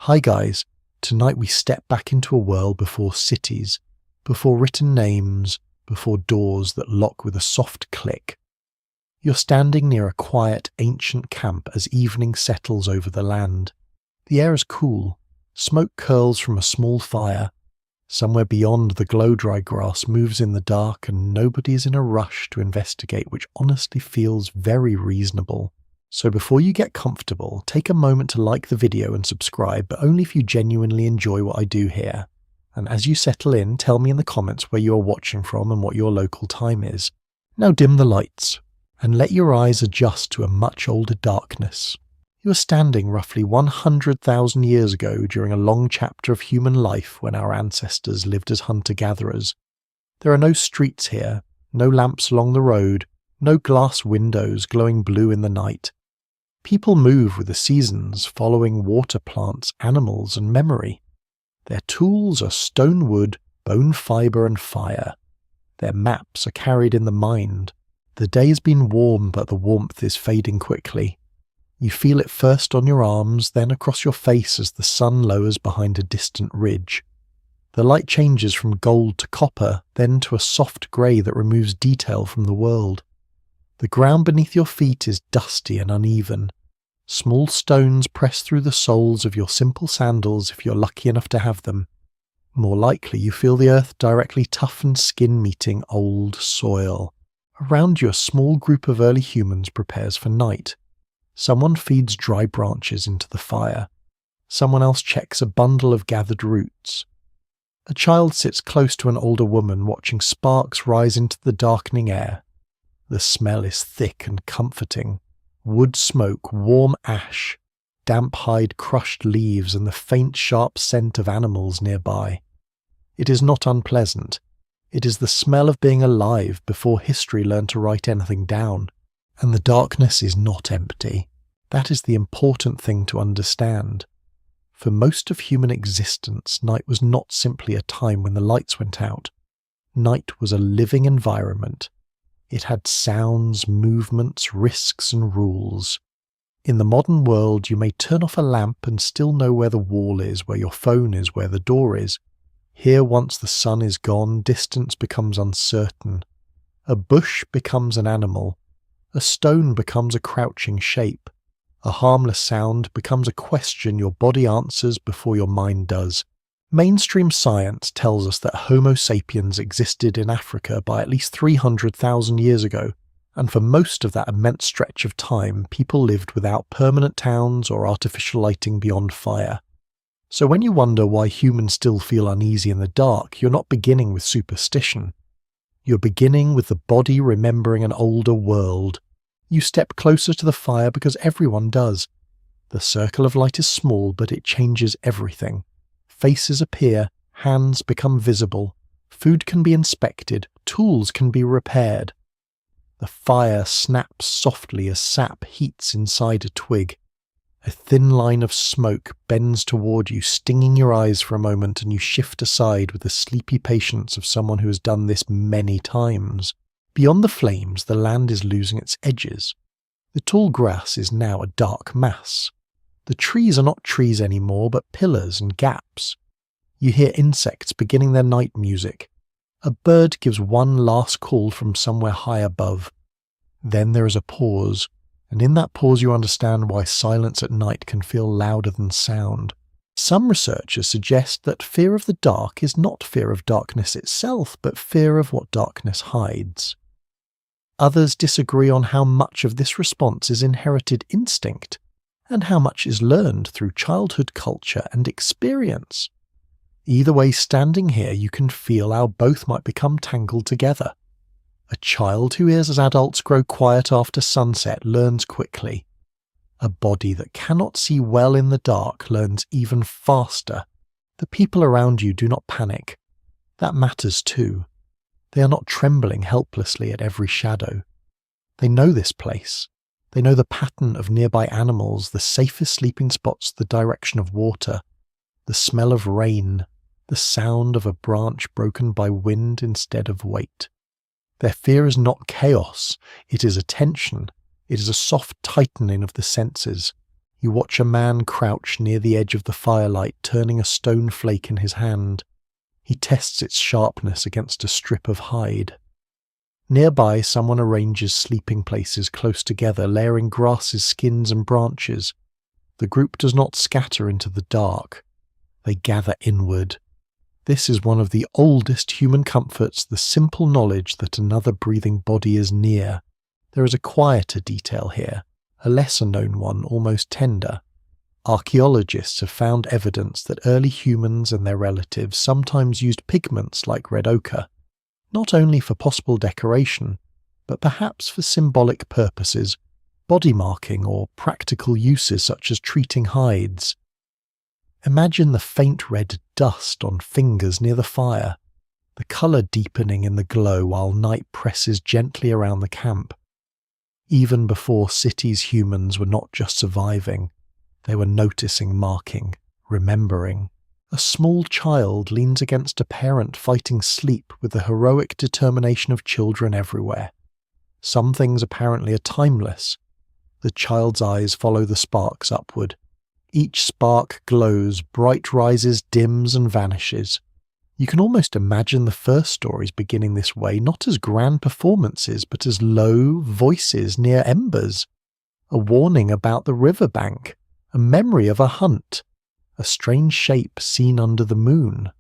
Hi guys, tonight we step back into a world before cities, before written names, before doors that lock with a soft click. You're standing near a quiet, ancient camp as evening settles over the land. The air is cool, smoke curls from a small fire. Somewhere beyond, the glow-dry grass moves in the dark and nobody is in a rush to investigate, which honestly feels very reasonable. So before you get comfortable, take a moment to like the video and subscribe, but only if you genuinely enjoy what I do here. And as you settle in, tell me in the comments where you are watching from and what your local time is. Now dim the lights, and let your eyes adjust to a much older darkness. You are standing roughly 100,000 years ago during a long chapter of human life when our ancestors lived as hunter-gatherers. There are no streets here, no lamps along the road, no glass windows glowing blue in the night. People move with the seasons, following water plants, animals, and memory. Their tools are stone wood, bone fibre, and fire. Their maps are carried in the mind. The day has been warm, but the warmth is fading quickly. You feel it first on your arms, then across your face as the sun lowers behind a distant ridge. The light changes from gold to copper, then to a soft grey that removes detail from the world. The ground beneath your feet is dusty and uneven. Small stones press through the soles of your simple sandals if you're lucky enough to have them. More likely, you feel the earth directly toughened skin meeting old soil. Around you, a small group of early humans prepares for night. Someone feeds dry branches into the fire. Someone else checks a bundle of gathered roots. A child sits close to an older woman watching sparks rise into the darkening air. The smell is thick and comforting. Wood smoke, warm ash, damp hide crushed leaves, and the faint sharp scent of animals nearby. It is not unpleasant. It is the smell of being alive before history learned to write anything down. And the darkness is not empty. That is the important thing to understand. For most of human existence, night was not simply a time when the lights went out. Night was a living environment. It had sounds, movements, risks, and rules. In the modern world, you may turn off a lamp and still know where the wall is, where your phone is, where the door is. Here, once the sun is gone, distance becomes uncertain. A bush becomes an animal. A stone becomes a crouching shape. A harmless sound becomes a question your body answers before your mind does. Mainstream science tells us that Homo sapiens existed in Africa by at least 300,000 years ago, and for most of that immense stretch of time, people lived without permanent towns or artificial lighting beyond fire. So when you wonder why humans still feel uneasy in the dark, you're not beginning with superstition. You're beginning with the body remembering an older world. You step closer to the fire because everyone does. The circle of light is small, but it changes everything. Faces appear, hands become visible, food can be inspected, tools can be repaired. The fire snaps softly as sap heats inside a twig. A thin line of smoke bends toward you, stinging your eyes for a moment, and you shift aside with the sleepy patience of someone who has done this many times. Beyond the flames, the land is losing its edges. The tall grass is now a dark mass. The trees are not trees anymore, but pillars and gaps. You hear insects beginning their night music. A bird gives one last call from somewhere high above. Then there is a pause, and in that pause you understand why silence at night can feel louder than sound. Some researchers suggest that fear of the dark is not fear of darkness itself, but fear of what darkness hides. Others disagree on how much of this response is inherited instinct, and how much is learned through childhood culture and experience. Either way, standing here, you can feel how both might become tangled together. A child who hears as adults grow quiet after sunset learns quickly. A body that cannot see well in the dark learns even faster. The people around you do not panic. That matters too. They are not trembling helplessly at every shadow. They know this place. They know the pattern of nearby animals, the safest sleeping spots, the direction of water, the smell of rain, the sound of a branch broken by wind instead of weight. Their fear is not chaos, it is attention. It is a soft tightening of the senses. You watch a man crouch near the edge of the firelight, turning a stone flake in his hand. He tests its sharpness against a strip of hide. Nearby, someone arranges sleeping places close together, layering grasses, skins and branches. The group does not scatter into the dark. They gather inward. This is one of the oldest human comforts, the simple knowledge that another breathing body is near. There is a quieter detail here, a lesser-known one, almost tender. Archaeologists have found evidence that early humans and their relatives sometimes used pigments like red ochre, not only for possible decoration, but perhaps for symbolic purposes, body marking or practical uses such as treating hides. Imagine the faint red dust on fingers near the fire, the colour deepening in the glow while night presses gently around the camp. Even before cities, humans were not just surviving, they were noticing, marking, remembering. A small child leans against a parent fighting sleep with the heroic determination of children everywhere. Some things apparently are timeless. The child's eyes follow the sparks upward. Each spark glows, bright rises, dims and vanishes. You can almost imagine the first stories beginning this way, not as grand performances, but as low voices near embers. A warning about the riverbank, a memory of a hunt, a strange shape seen under the moon,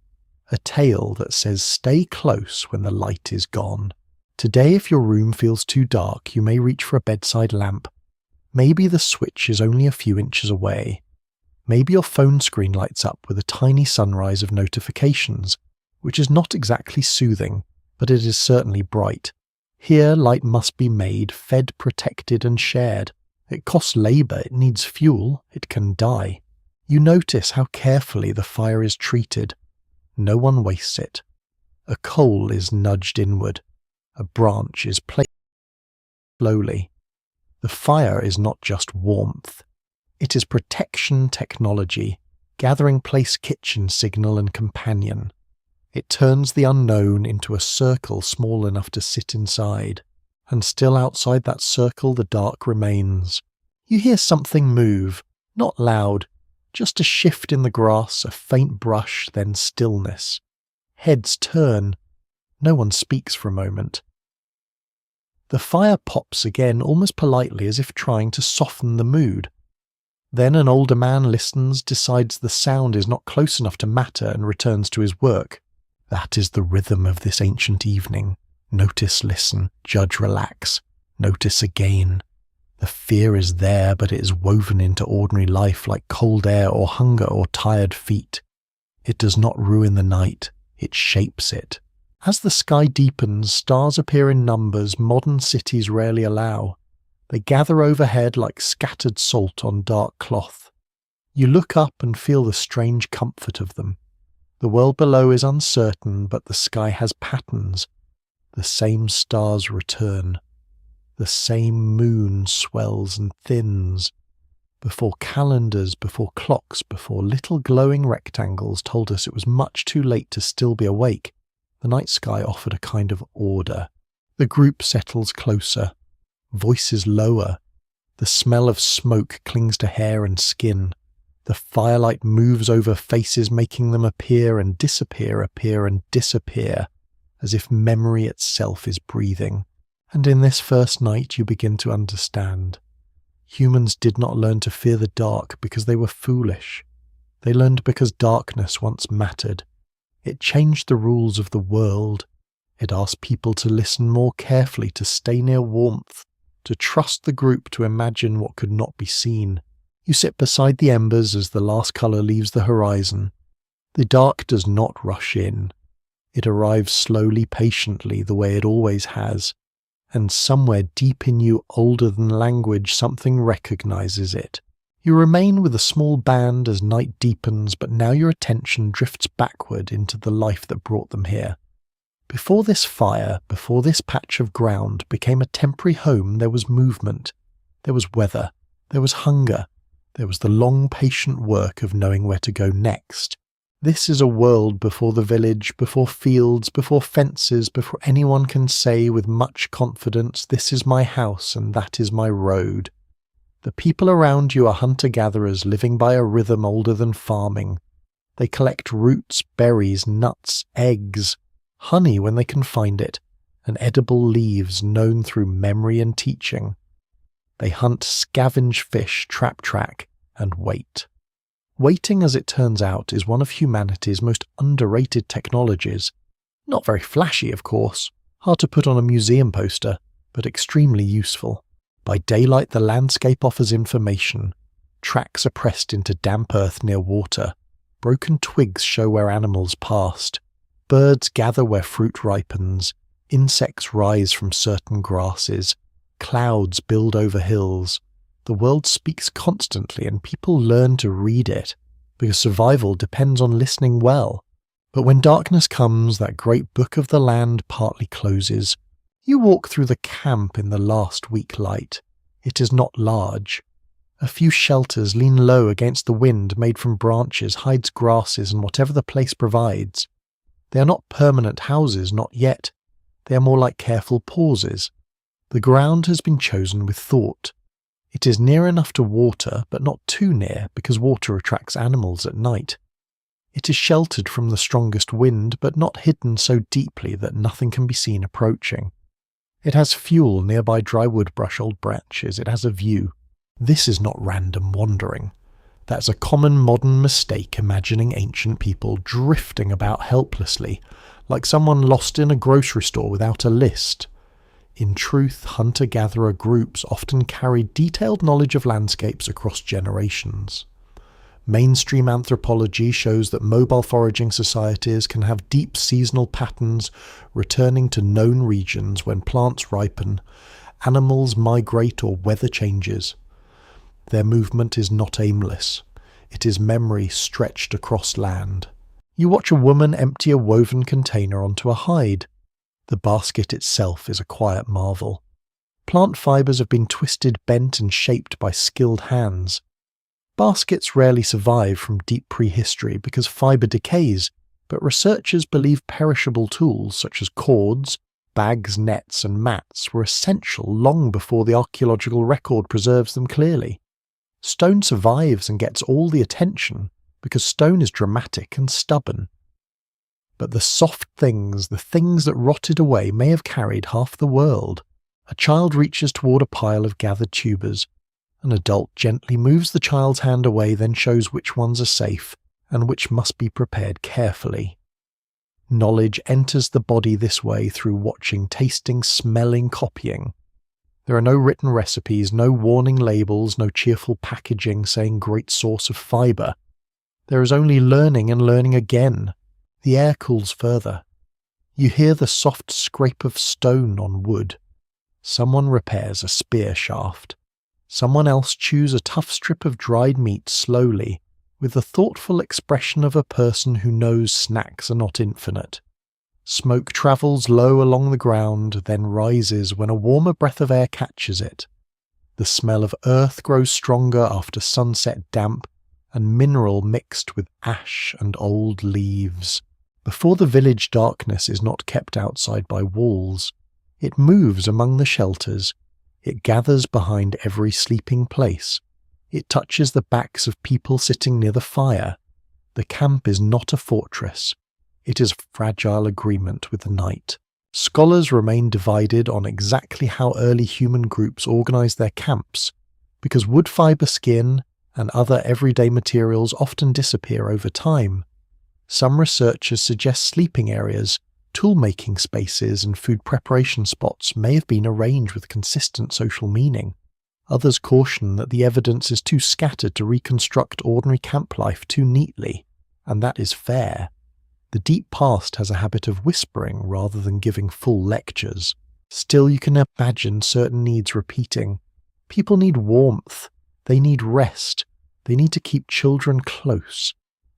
a tale that says stay close when the light is gone. Today, if your room feels too dark, you may reach for a bedside lamp. Maybe the switch is only a few inches away. Maybe your phone screen lights up with a tiny sunrise of notifications, which is not exactly soothing, but it is certainly bright. Here, light must be made, fed, protected and shared. It costs labour, it needs fuel, it can die. You notice how carefully the fire is treated. No one wastes it. A coal is nudged inward. A branch is placed slowly. The fire is not just warmth. It is protection technology, gathering place kitchen signal and companion. It turns the unknown into a circle small enough to sit inside. And still outside that circle the dark remains. You hear something move, not loud, just a shift in the grass, a faint brush, then stillness. Heads turn. No one speaks for a moment. The fire pops again, almost politely, as if trying to soften the mood. Then an older man listens, decides the sound is not close enough to matter, and returns to his work. That is the rhythm of this ancient evening. Notice, listen, judge, relax. Notice again. The fear is there, but it is woven into ordinary life like cold air or hunger or tired feet. It does not ruin the night, it shapes it. As the sky deepens, stars appear in numbers modern cities rarely allow. They gather overhead like scattered salt on dark cloth. You look up and feel the strange comfort of them. The world below is uncertain, but the sky has patterns. The same stars return. The same moon swells and thins. Before calendars, before clocks, before little glowing rectangles told us it was much too late to still be awake, the night sky offered a kind of order. The group settles closer. Voices lower. The smell of smoke clings to hair and skin. The firelight moves over faces, making them appear and disappear, appear and disappear, as if memory itself is breathing. And in this first night you begin to understand. Humans did not learn to fear the dark because they were foolish. They learned because darkness once mattered. It changed the rules of the world. It asked people to listen more carefully, to stay near warmth, to trust the group, to imagine what could not be seen. You sit beside the embers as the last colour leaves the horizon. The dark does not rush in. It arrives slowly, patiently, the way it always has. And somewhere deep in you, older than language, something recognizes it. You remain with a small band as night deepens, but now your attention drifts backward into the life that brought them here. Before this fire, before this patch of ground became a temporary home, there was movement. There was weather. There was hunger. There was the long, patient work of knowing where to go next. This is a world before the village, before fields, before fences, before anyone can say with much confidence, this is my house and that is my road. The people around you are hunter-gatherers living by a rhythm older than farming. They collect roots, berries, nuts, eggs, honey when they can find it, and edible leaves known through memory and teaching. They hunt, scavenge fish, trap track, and wait. Waiting, as it turns out, is one of humanity's most underrated technologies. Not very flashy, of course, hard to put on a museum poster, but extremely useful. By daylight the landscape offers information. Tracks are pressed into damp earth near water. Broken twigs show where animals passed. Birds gather where fruit ripens. Insects rise from certain grasses. Clouds build over hills. The world speaks constantly and people learn to read it, because survival depends on listening well. But when darkness comes, that great book of the land partly closes. You walk through the camp in the last weak light. It is not large. A few shelters lean low against the wind made from branches, hides, grasses, and whatever the place provides. They are not permanent houses, not yet. They are more like careful pauses. The ground has been chosen with thought. It is near enough to water, but not too near, because water attracts animals at night. It is sheltered from the strongest wind, but not hidden so deeply that nothing can be seen approaching. It has fuel nearby dry wood brush old branches. It has a view. This is not random wandering. That's a common modern mistake, imagining ancient people drifting about helplessly, like someone lost in a grocery store without a list. In truth, hunter-gatherer groups often carry detailed knowledge of landscapes across generations. Mainstream anthropology shows that mobile foraging societies can have deep seasonal patterns returning to known regions when plants ripen, animals migrate or weather changes. Their movement is not aimless. It is memory stretched across land. You watch a woman empty a woven container onto a hide. The basket itself is a quiet marvel. Plant fibres have been twisted, bent and shaped by skilled hands. Baskets rarely survive from deep prehistory because fibre decays, but researchers believe perishable tools such as cords, bags, nets and mats were essential long before the archaeological record preserves them clearly. Stone survives and gets all the attention because stone is dramatic and stubborn. But the soft things, the things that rotted away, may have carried half the world. A child reaches toward a pile of gathered tubers. An adult gently moves the child's hand away, then shows which ones are safe and which must be prepared carefully. Knowledge enters the body this way through watching, tasting, smelling, copying. There are no written recipes, no warning labels, no cheerful packaging saying great source of fibre. There is only learning and learning again. The air cools further. You hear the soft scrape of stone on wood. Someone repairs a spear shaft. Someone else chews a tough strip of dried meat slowly, with the thoughtful expression of a person who knows snacks are not infinite. Smoke travels low along the ground, then rises when a warmer breath of air catches it. The smell of earth grows stronger after sunset damp and mineral mixed with ash and old leaves. Before the village darkness is not kept outside by walls. It moves among the shelters. It gathers behind every sleeping place. It touches the backs of people sitting near the fire. The camp is not a fortress. It is a fragile agreement with the night. Scholars remain divided on exactly how early human groups organized their camps, because wood fiber skin and other everyday materials often disappear over time. Some researchers suggest sleeping areas, tool-making spaces and food preparation spots may have been arranged with consistent social meaning. Others caution that the evidence is too scattered to reconstruct ordinary camp life too neatly, and that is fair. The deep past has a habit of whispering rather than giving full lectures. Still, you can imagine certain needs repeating. People need warmth. They need rest. They need to keep children close.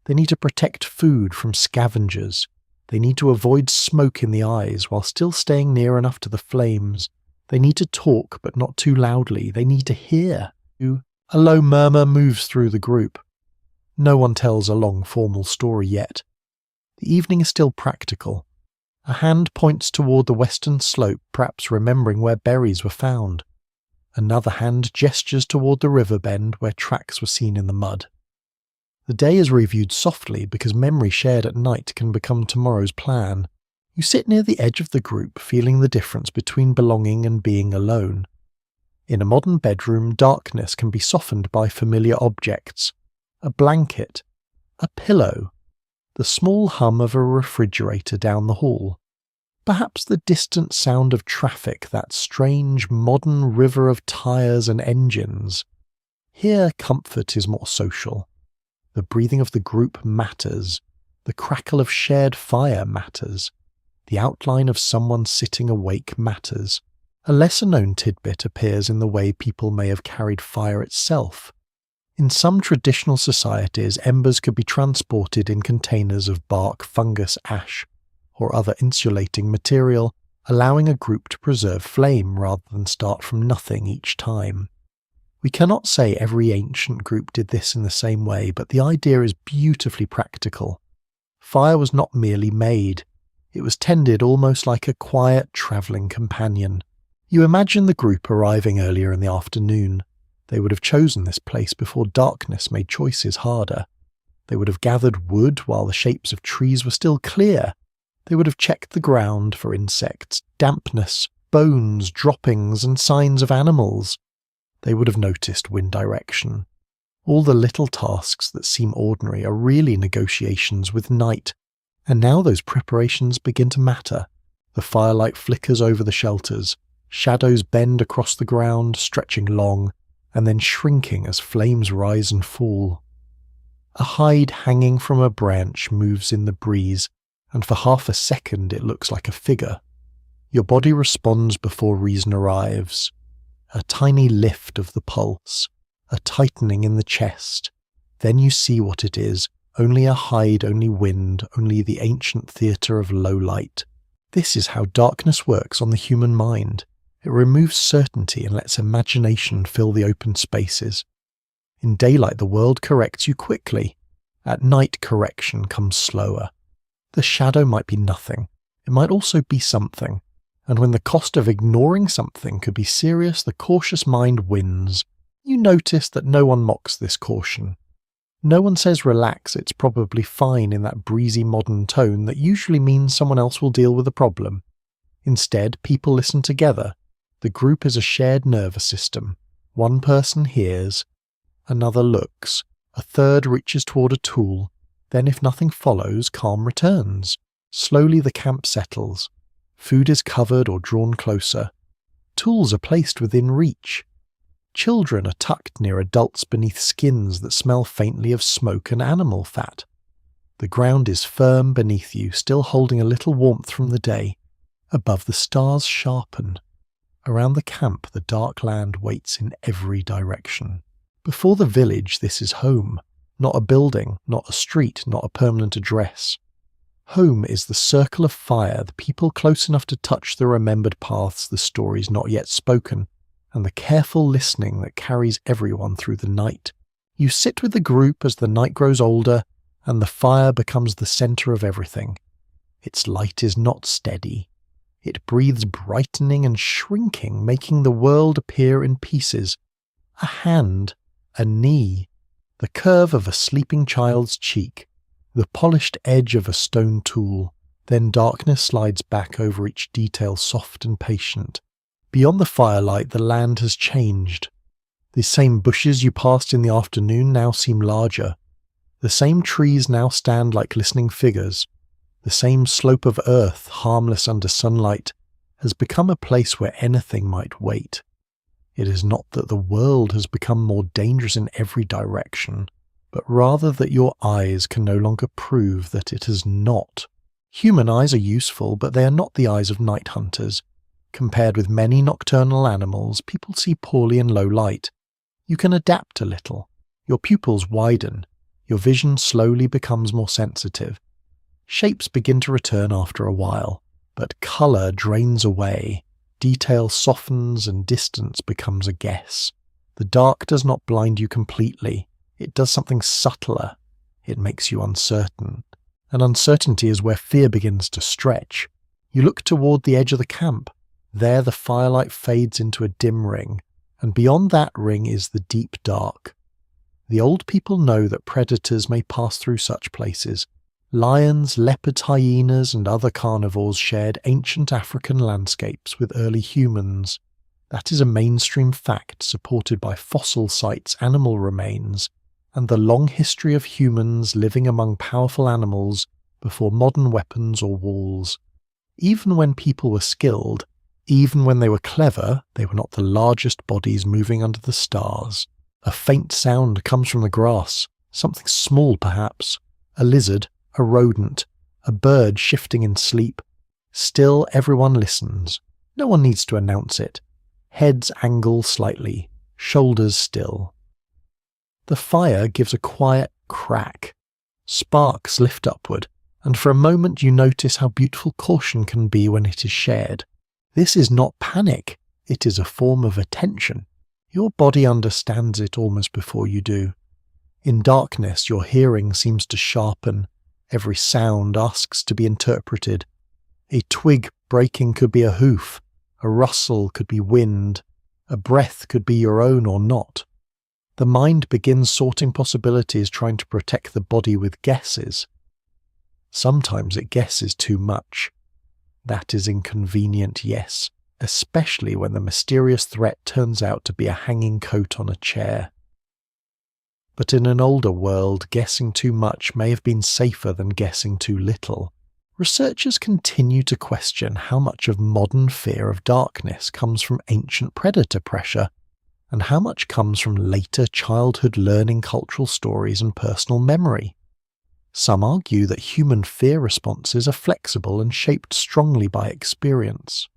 They need to protect food from scavengers. They need to avoid smoke in the eyes while still staying near enough to the flames. They need to talk, but not too loudly. They need to hear. A low murmur moves through the group. No one tells a long formal story yet. The evening is still practical. A hand points toward the western slope, perhaps remembering where berries were found. Another hand gestures toward the river bend where tracks were seen in the mud. The day is reviewed softly because memory shared at night can become tomorrow's plan. You sit near the edge of the group, feeling the difference between belonging and being alone. In a modern bedroom, darkness can be softened by familiar objects. A blanket, a pillow, the small hum of a refrigerator down the hall. Perhaps the distant sound of traffic, that strange modern river of tires and engines. Here, comfort is more social. The breathing of the group matters. The crackle of shared fire matters. The outline of someone sitting awake matters. A lesser-known tidbit appears in the way people may have carried fire itself. In some traditional societies, embers could be transported in containers of bark, fungus, ash, or other insulating material, allowing a group to preserve flame rather than start from nothing each time. We cannot say every ancient group did this in the same way, but the idea is beautifully practical. Fire was not merely made, it was tended almost like a quiet travelling companion. You imagine the group arriving earlier in the afternoon. They would have chosen this place before darkness made choices harder. They would have gathered wood while the shapes of trees were still clear. They would have checked the ground for insects, dampness, bones, droppings, and signs of animals. They would have noticed wind direction. All the little tasks that seem ordinary are really negotiations with night. And now those preparations begin to matter. The firelight flickers over the shelters. Shadows bend across the ground, stretching long, and then shrinking as flames rise and fall. A hide hanging from a branch moves in the breeze, and for half a second it looks like a figure. Your body responds before reason arrives. A tiny lift of the pulse, a tightening in the chest. Then you see what it is, only a hide, only wind, only the ancient theatre of low light. This is how darkness works on the human mind. It removes certainty and lets imagination fill the open spaces. In daylight the world corrects you quickly. At night correction comes slower. The shadow might be nothing. It might also be something. And when the cost of ignoring something could be serious, the cautious mind wins. You notice that no one mocks this caution. No one says relax, it's probably fine in that breezy modern tone that usually means someone else will deal with the problem. Instead, people listen together. The group is a shared nervous system. One person hears, another looks, a third reaches toward a tool. Then if nothing follows, calm returns. Slowly the camp settles. Food is covered or drawn closer. Tools are placed within reach. Children are tucked near adults beneath skins that smell faintly of smoke and animal fat. The ground is firm beneath you, still holding a little warmth from the day. Above, the stars sharpen. Around the camp, the dark land waits in every direction. Before the village, this is home. Not a building, not a street, not a permanent address. Home is the circle of fire, the people close enough to touch the remembered paths, the stories not yet spoken, and the careful listening that carries everyone through the night. You sit with the group as the night grows older, and the fire becomes the centre of everything. Its light is not steady. It breathes brightening and shrinking, making the world appear in pieces. A hand, a knee, the curve of a sleeping child's cheek, the polished edge of a stone tool. Then darkness slides back over each detail, soft and patient. Beyond the firelight, the land has changed. The same bushes you passed in the afternoon now seem larger. The same trees now stand like listening figures. The same slope of earth, harmless under sunlight, has become a place where anything might wait. It is not that the world has become more dangerous in every direction, but rather that your eyes can no longer prove that it has not. Human eyes are useful, but they are not the eyes of night hunters. Compared with many nocturnal animals, people see poorly in low light. You can adapt a little. Your pupils widen. Your vision slowly becomes more sensitive. Shapes begin to return after a while, but colour drains away. Detail softens and distance becomes a guess. The dark does not blind you completely. It does something subtler. It makes you uncertain. And uncertainty is where fear begins to stretch. You look toward the edge of the camp. There the firelight fades into a dim ring, and beyond that ring is the deep dark. The old people know that predators may pass through such places. Lions, leopards, hyenas, and other carnivores shared ancient African landscapes with early humans. That is a mainstream fact supported by fossil sites, animal remains, and the long history of humans living among powerful animals before modern weapons or walls. Even when people were skilled, even when they were clever, they were not the largest bodies moving under the stars. A faint sound comes from the grass, something small perhaps, a lizard, a rodent, a bird shifting in sleep. Still everyone listens. No one needs to announce it. Heads angle slightly, shoulders still. The fire gives a quiet crack. Sparks lift upward, and for a moment you notice how beautiful caution can be when it is shared. This is not panic, it is a form of attention. Your body understands it almost before you do. In darkness, your hearing seems to sharpen. Every sound asks to be interpreted. A twig breaking could be a hoof, a rustle could be wind, a breath could be your own or not. The mind begins sorting possibilities, trying to protect the body with guesses. Sometimes it guesses too much. That is inconvenient, yes, especially when the mysterious threat turns out to be a hanging coat on a chair. But in an older world, guessing too much may have been safer than guessing too little. Researchers continue to question how much of modern fear of darkness comes from ancient predator pressure, and how much comes from later childhood learning cultural stories and personal memory. Some argue that human fear responses are flexible and shaped strongly by experience.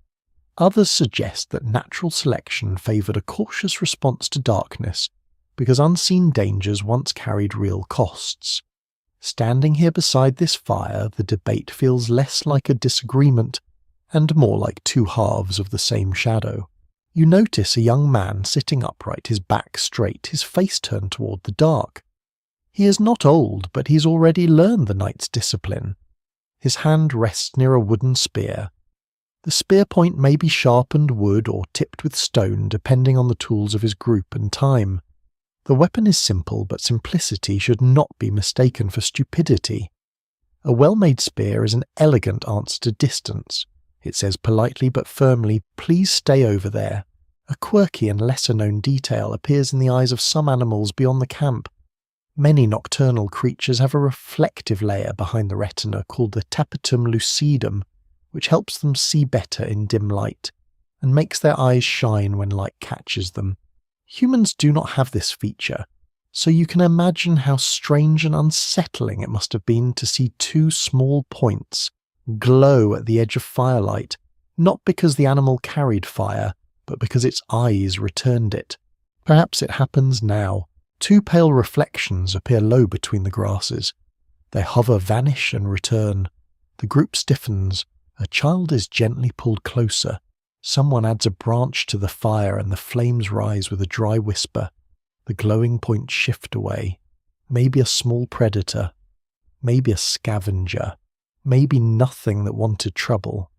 Others suggest that natural selection favoured a cautious response to darkness because unseen dangers once carried real costs. Standing here beside this fire, the debate feels less like a disagreement and more like two halves of the same shadow. You notice a young man sitting upright, his back straight, his face turned toward the dark. He is not old, but he's already learned the knight's discipline. His hand rests near a wooden spear. The spear point may be sharpened wood or tipped with stone, depending on the tools of his group and time. The weapon is simple, but simplicity should not be mistaken for stupidity. A well-made spear is an elegant answer to distance. It says politely but firmly, "Please stay over there." A quirky and lesser-known detail appears in the eyes of some animals beyond the camp. Many nocturnal creatures have a reflective layer behind the retina called the tapetum lucidum, which helps them see better in dim light, and makes their eyes shine when light catches them. Humans do not have this feature, so you can imagine how strange and unsettling it must have been to see two small points glow at the edge of firelight, not because the animal carried fire, but because its eyes returned it. Perhaps it happens now. Two pale reflections appear low between the grasses. They hover, vanish, and return. The group stiffens. A child is gently pulled closer. Someone adds a branch to the fire and the flames rise with a dry whisper. The glowing points shift away. Maybe a small predator. Maybe a scavenger. Maybe nothing that wanted trouble.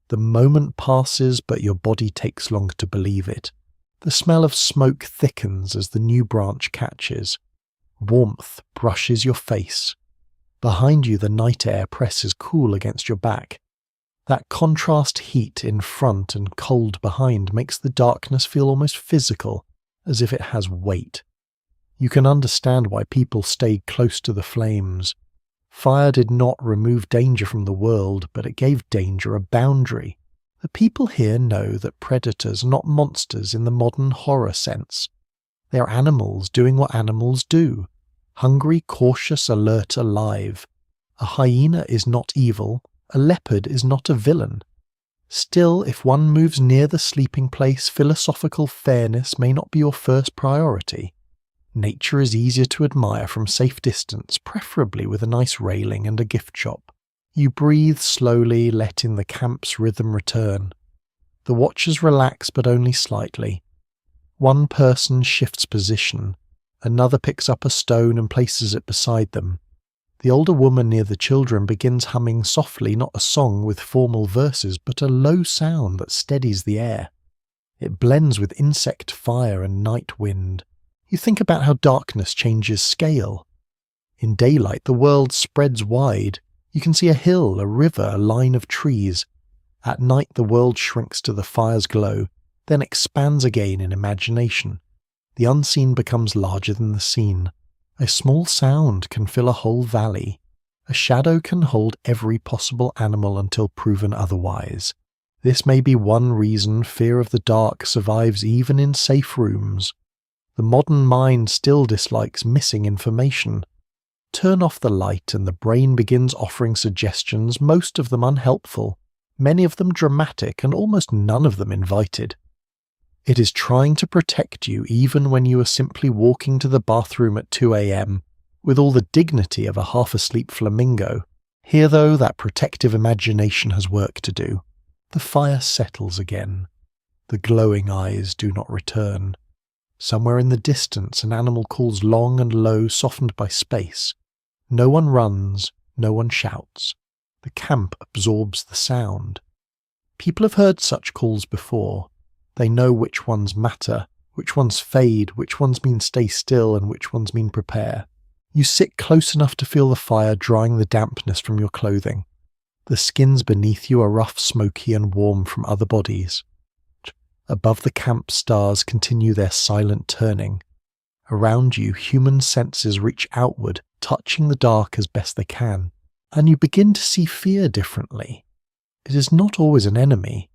The moment passes, but your body takes long to believe it. The smell of smoke thickens as the new branch catches. Warmth brushes your face. Behind you, the night air presses cool against your back. That contrast heat in front and cold behind makes the darkness feel almost physical, as if it has weight. You can understand why people stayed close to the flames. Fire did not remove danger from the world, but it gave danger a boundary. The people here know that predators are not monsters in the modern horror sense. They are animals doing what animals do. Hungry, cautious, alert, alive. A hyena is not evil. A leopard is not a villain. Still, if one moves near the sleeping place, philosophical fairness may not be your first priority. Nature is easier to admire from safe distance, preferably with a nice railing and a gift shop. You breathe slowly, letting the camp's rhythm return. The watchers relax, but only slightly. One person shifts position. Another picks up a stone and places it beside them. The older woman near the children begins humming softly, not a song with formal verses, but a low sound that steadies the air. It blends with insect fire and night wind. You think about how darkness changes scale. In daylight, the world spreads wide. You can see a hill, a river, a line of trees. At night, the world shrinks to the fire's glow, then expands again in imagination. The unseen becomes larger than the seen. A small sound can fill a whole valley. A shadow can hold every possible animal until proven otherwise. This may be one reason fear of the dark survives even in safe rooms. The modern mind still dislikes missing information. Turn off the light and the brain begins offering suggestions, most of them unhelpful, many of them dramatic, and almost none of them invited. It is trying to protect you even when you are simply walking to the bathroom at 2 a.m, with all the dignity of a half-asleep flamingo. Here, though, that protective imagination has work to do. The fire settles again. The glowing eyes do not return. Somewhere in the distance, an animal calls long and low, softened by space. No one runs, no one shouts. The camp absorbs the sound. People have heard such calls before. They know which ones matter, which ones fade, which ones mean stay still, and which ones mean prepare. You sit close enough to feel the fire drying the dampness from your clothing. The skins beneath you are rough, smoky, and warm from other bodies. Above the camp, stars continue their silent turning. Around you, human senses reach outward, touching the dark as best they can, and you begin to see fear differently. It is not always an enemy.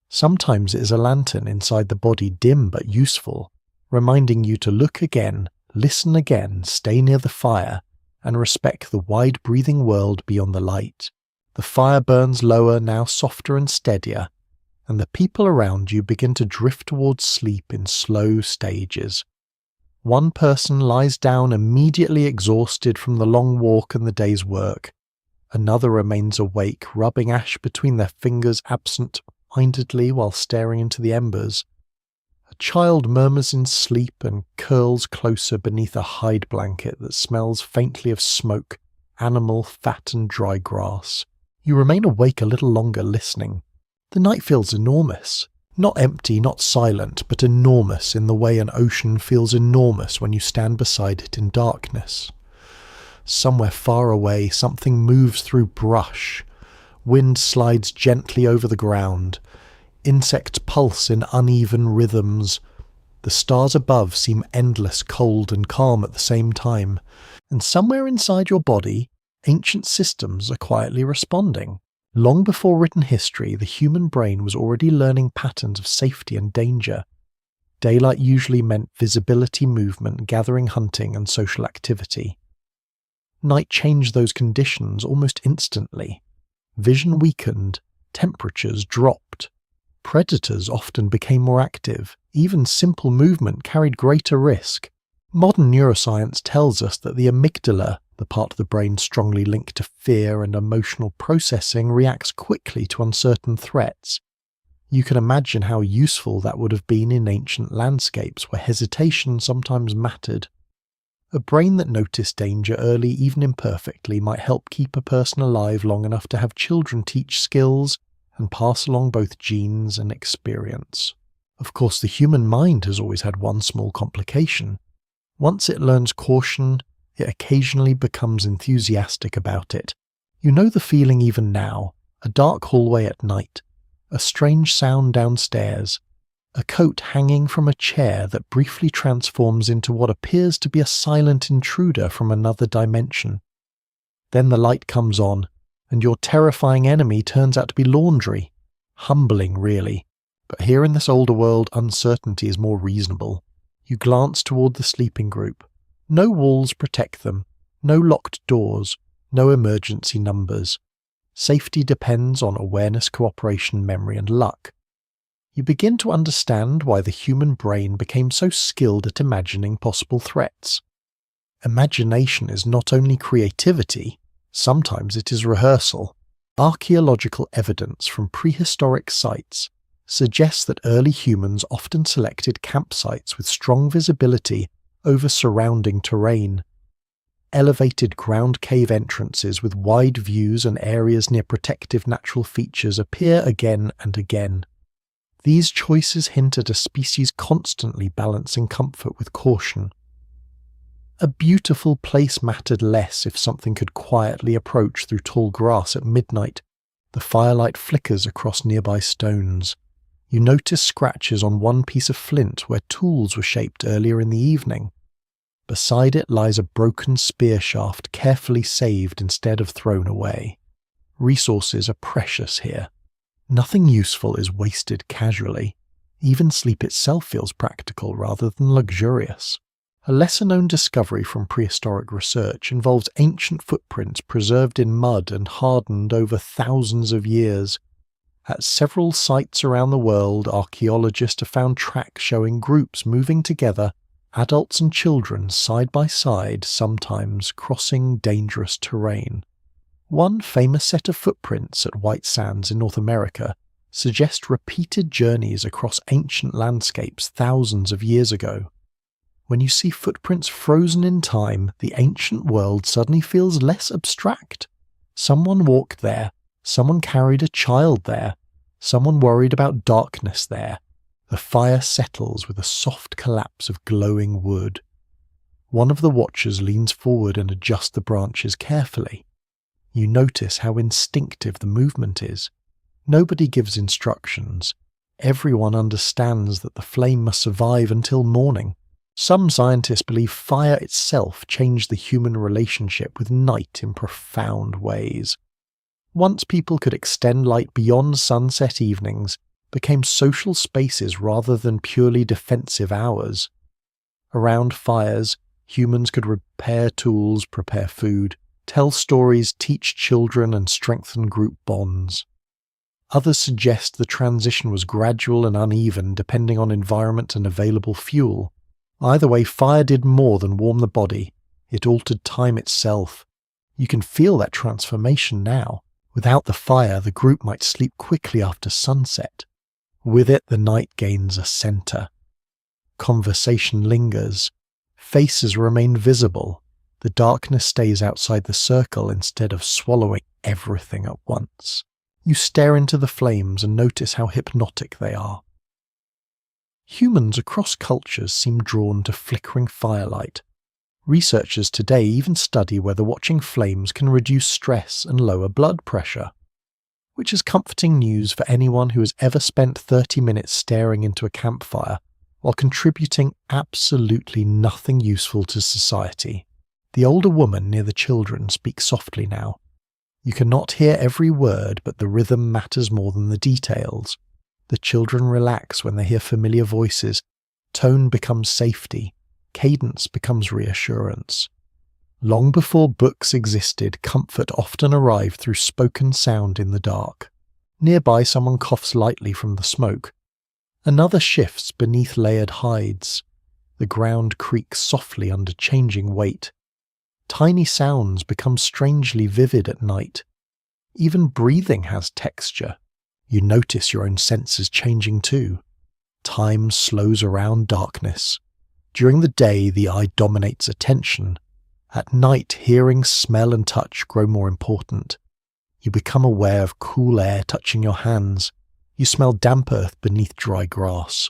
Sometimes it is a lantern inside the body, dim but useful, reminding you to look again, listen again, stay near the fire, and respect the wide-breathing world beyond the light. The fire burns lower, now softer and steadier, and the people around you begin to drift towards sleep in slow stages. One person lies down immediately exhausted from the long walk and the day's work. Another remains awake, rubbing ash between their fingers absent-mindedly while staring into the embers. A child murmurs in sleep and curls closer beneath a hide blanket that smells faintly of smoke, animal, fat and dry grass. You remain awake a little longer listening. The night feels enormous. Not empty, not silent, but enormous in the way an ocean feels enormous when you stand beside it in darkness. Somewhere far away, something moves through brush. Wind slides gently over the ground. Insects pulse in uneven rhythms. The stars above seem endless, cold and calm at the same time. And somewhere inside your body, ancient systems are quietly responding. Long before written history, the human brain was already learning patterns of safety and danger. Daylight usually meant visibility, movement, gathering, hunting, and social activity. Night changed those conditions almost instantly. Vision weakened, temperatures dropped. Predators often became more active. Even simple movement carried greater risk. Modern neuroscience tells us that the amygdala, the part of the brain strongly linked to fear and emotional processing, reacts quickly to uncertain threats. You can imagine how useful that would have been in ancient landscapes where hesitation sometimes mattered. A brain that noticed danger early, even imperfectly, might help keep a person alive long enough to have children teach skills and pass along both genes and experience. Of course, the human mind has always had one small complication. Once it learns caution, it occasionally becomes enthusiastic about it. You know the feeling even now. A dark hallway at night. A strange sound downstairs. A coat hanging from a chair that briefly transforms into what appears to be a silent intruder from another dimension. Then the light comes on, and your terrifying enemy turns out to be laundry. Humbling, really. But here in this older world, uncertainty is more reasonable. You glance toward the sleeping group. No walls protect them, no locked doors, no emergency numbers. Safety depends on awareness, cooperation, memory, and luck. You begin to understand why the human brain became so skilled at imagining possible threats. Imagination is not only creativity, sometimes it is rehearsal. Archaeological evidence from prehistoric sites suggests that early humans often selected campsites with strong visibility over surrounding terrain. Elevated ground cave entrances with wide views and areas near protective natural features appear again and again. These choices hint at a species constantly balancing comfort with caution. A beautiful place mattered less if something could quietly approach through tall grass at midnight. The firelight flickers across nearby stones. You notice scratches on one piece of flint where tools were shaped earlier in the evening. Beside it lies a broken spear shaft carefully saved instead of thrown away. Resources are precious here. Nothing useful is wasted casually. Even sleep itself feels practical rather than luxurious. A lesser-known discovery from prehistoric research involves ancient footprints preserved in mud and hardened over thousands of years. At several sites around the world, archaeologists have found tracks showing groups moving together, adults and children side by side, sometimes crossing dangerous terrain. One famous set of footprints at White Sands in North America suggest repeated journeys across ancient landscapes thousands of years ago. When you see footprints frozen in time, the ancient world suddenly feels less abstract. Someone walked there, someone carried a child there, someone worried about darkness there. The fire settles with a soft collapse of glowing wood. One of the watchers leans forward and adjusts the branches carefully. You notice how instinctive the movement is. Nobody gives instructions. Everyone understands that the flame must survive until morning. Some scientists believe fire itself changed the human relationship with night in profound ways. Once people could extend light beyond sunset evenings, became social spaces rather than purely defensive hours. Around fires, humans could repair tools, prepare food, tell stories, teach children, and strengthen group bonds. Others suggest the transition was gradual and uneven depending on environment and available fuel. Either way, fire did more than warm the body. It altered time itself. You can feel that transformation now. Without the fire, the group might sleep quickly after sunset. With it, the night gains a center. Conversation lingers. Faces remain visible. The darkness stays outside the circle instead of swallowing everything at once. You stare into the flames and notice how hypnotic they are. Humans across cultures seem drawn to flickering firelight. Researchers today even study whether watching flames can reduce stress and lower blood pressure, which is comforting news for anyone who has ever spent 30 minutes staring into a campfire while contributing absolutely nothing useful to society. The older woman near the children speaks softly now. You cannot hear every word, but the rhythm matters more than the details. The children relax when they hear familiar voices. Tone becomes safety. Cadence becomes reassurance. Long before books existed, comfort often arrived through spoken sound in the dark. Nearby, someone coughs lightly from the smoke. Another shifts beneath layered hides. The ground creaks softly under changing weight. Tiny sounds become strangely vivid at night. Even breathing has texture. You notice your own senses changing too. Time slows around darkness. During the day, the eye dominates attention. At night, hearing, smell and touch grow more important. You become aware of cool air touching your hands. You smell damp earth beneath dry grass.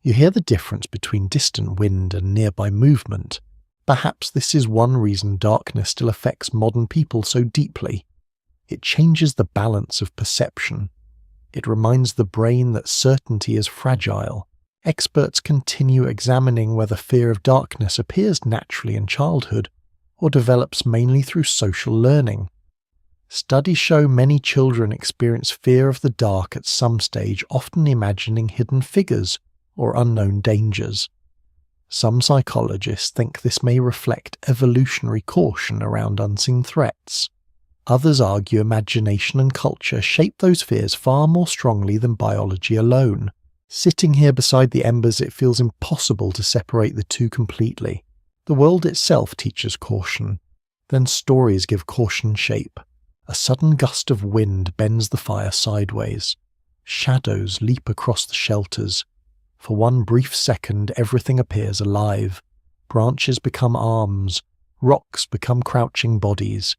You hear the difference between distant wind and nearby movement. Perhaps this is one reason darkness still affects modern people so deeply. It changes the balance of perception. It reminds the brain that certainty is fragile. Experts continue examining whether fear of darkness appears naturally in childhood or develops mainly through social learning. Studies show many children experience fear of the dark at some stage, often imagining hidden figures or unknown dangers. Some psychologists think this may reflect evolutionary caution around unseen threats. Others argue imagination and culture shape those fears far more strongly than biology alone. Sitting here beside the embers, it feels impossible to separate the two completely. The world itself teaches caution. Then stories give caution shape. A sudden gust of wind bends the fire sideways. Shadows leap across the shelters. For one brief second, everything appears alive. Branches become arms. Rocks become crouching bodies.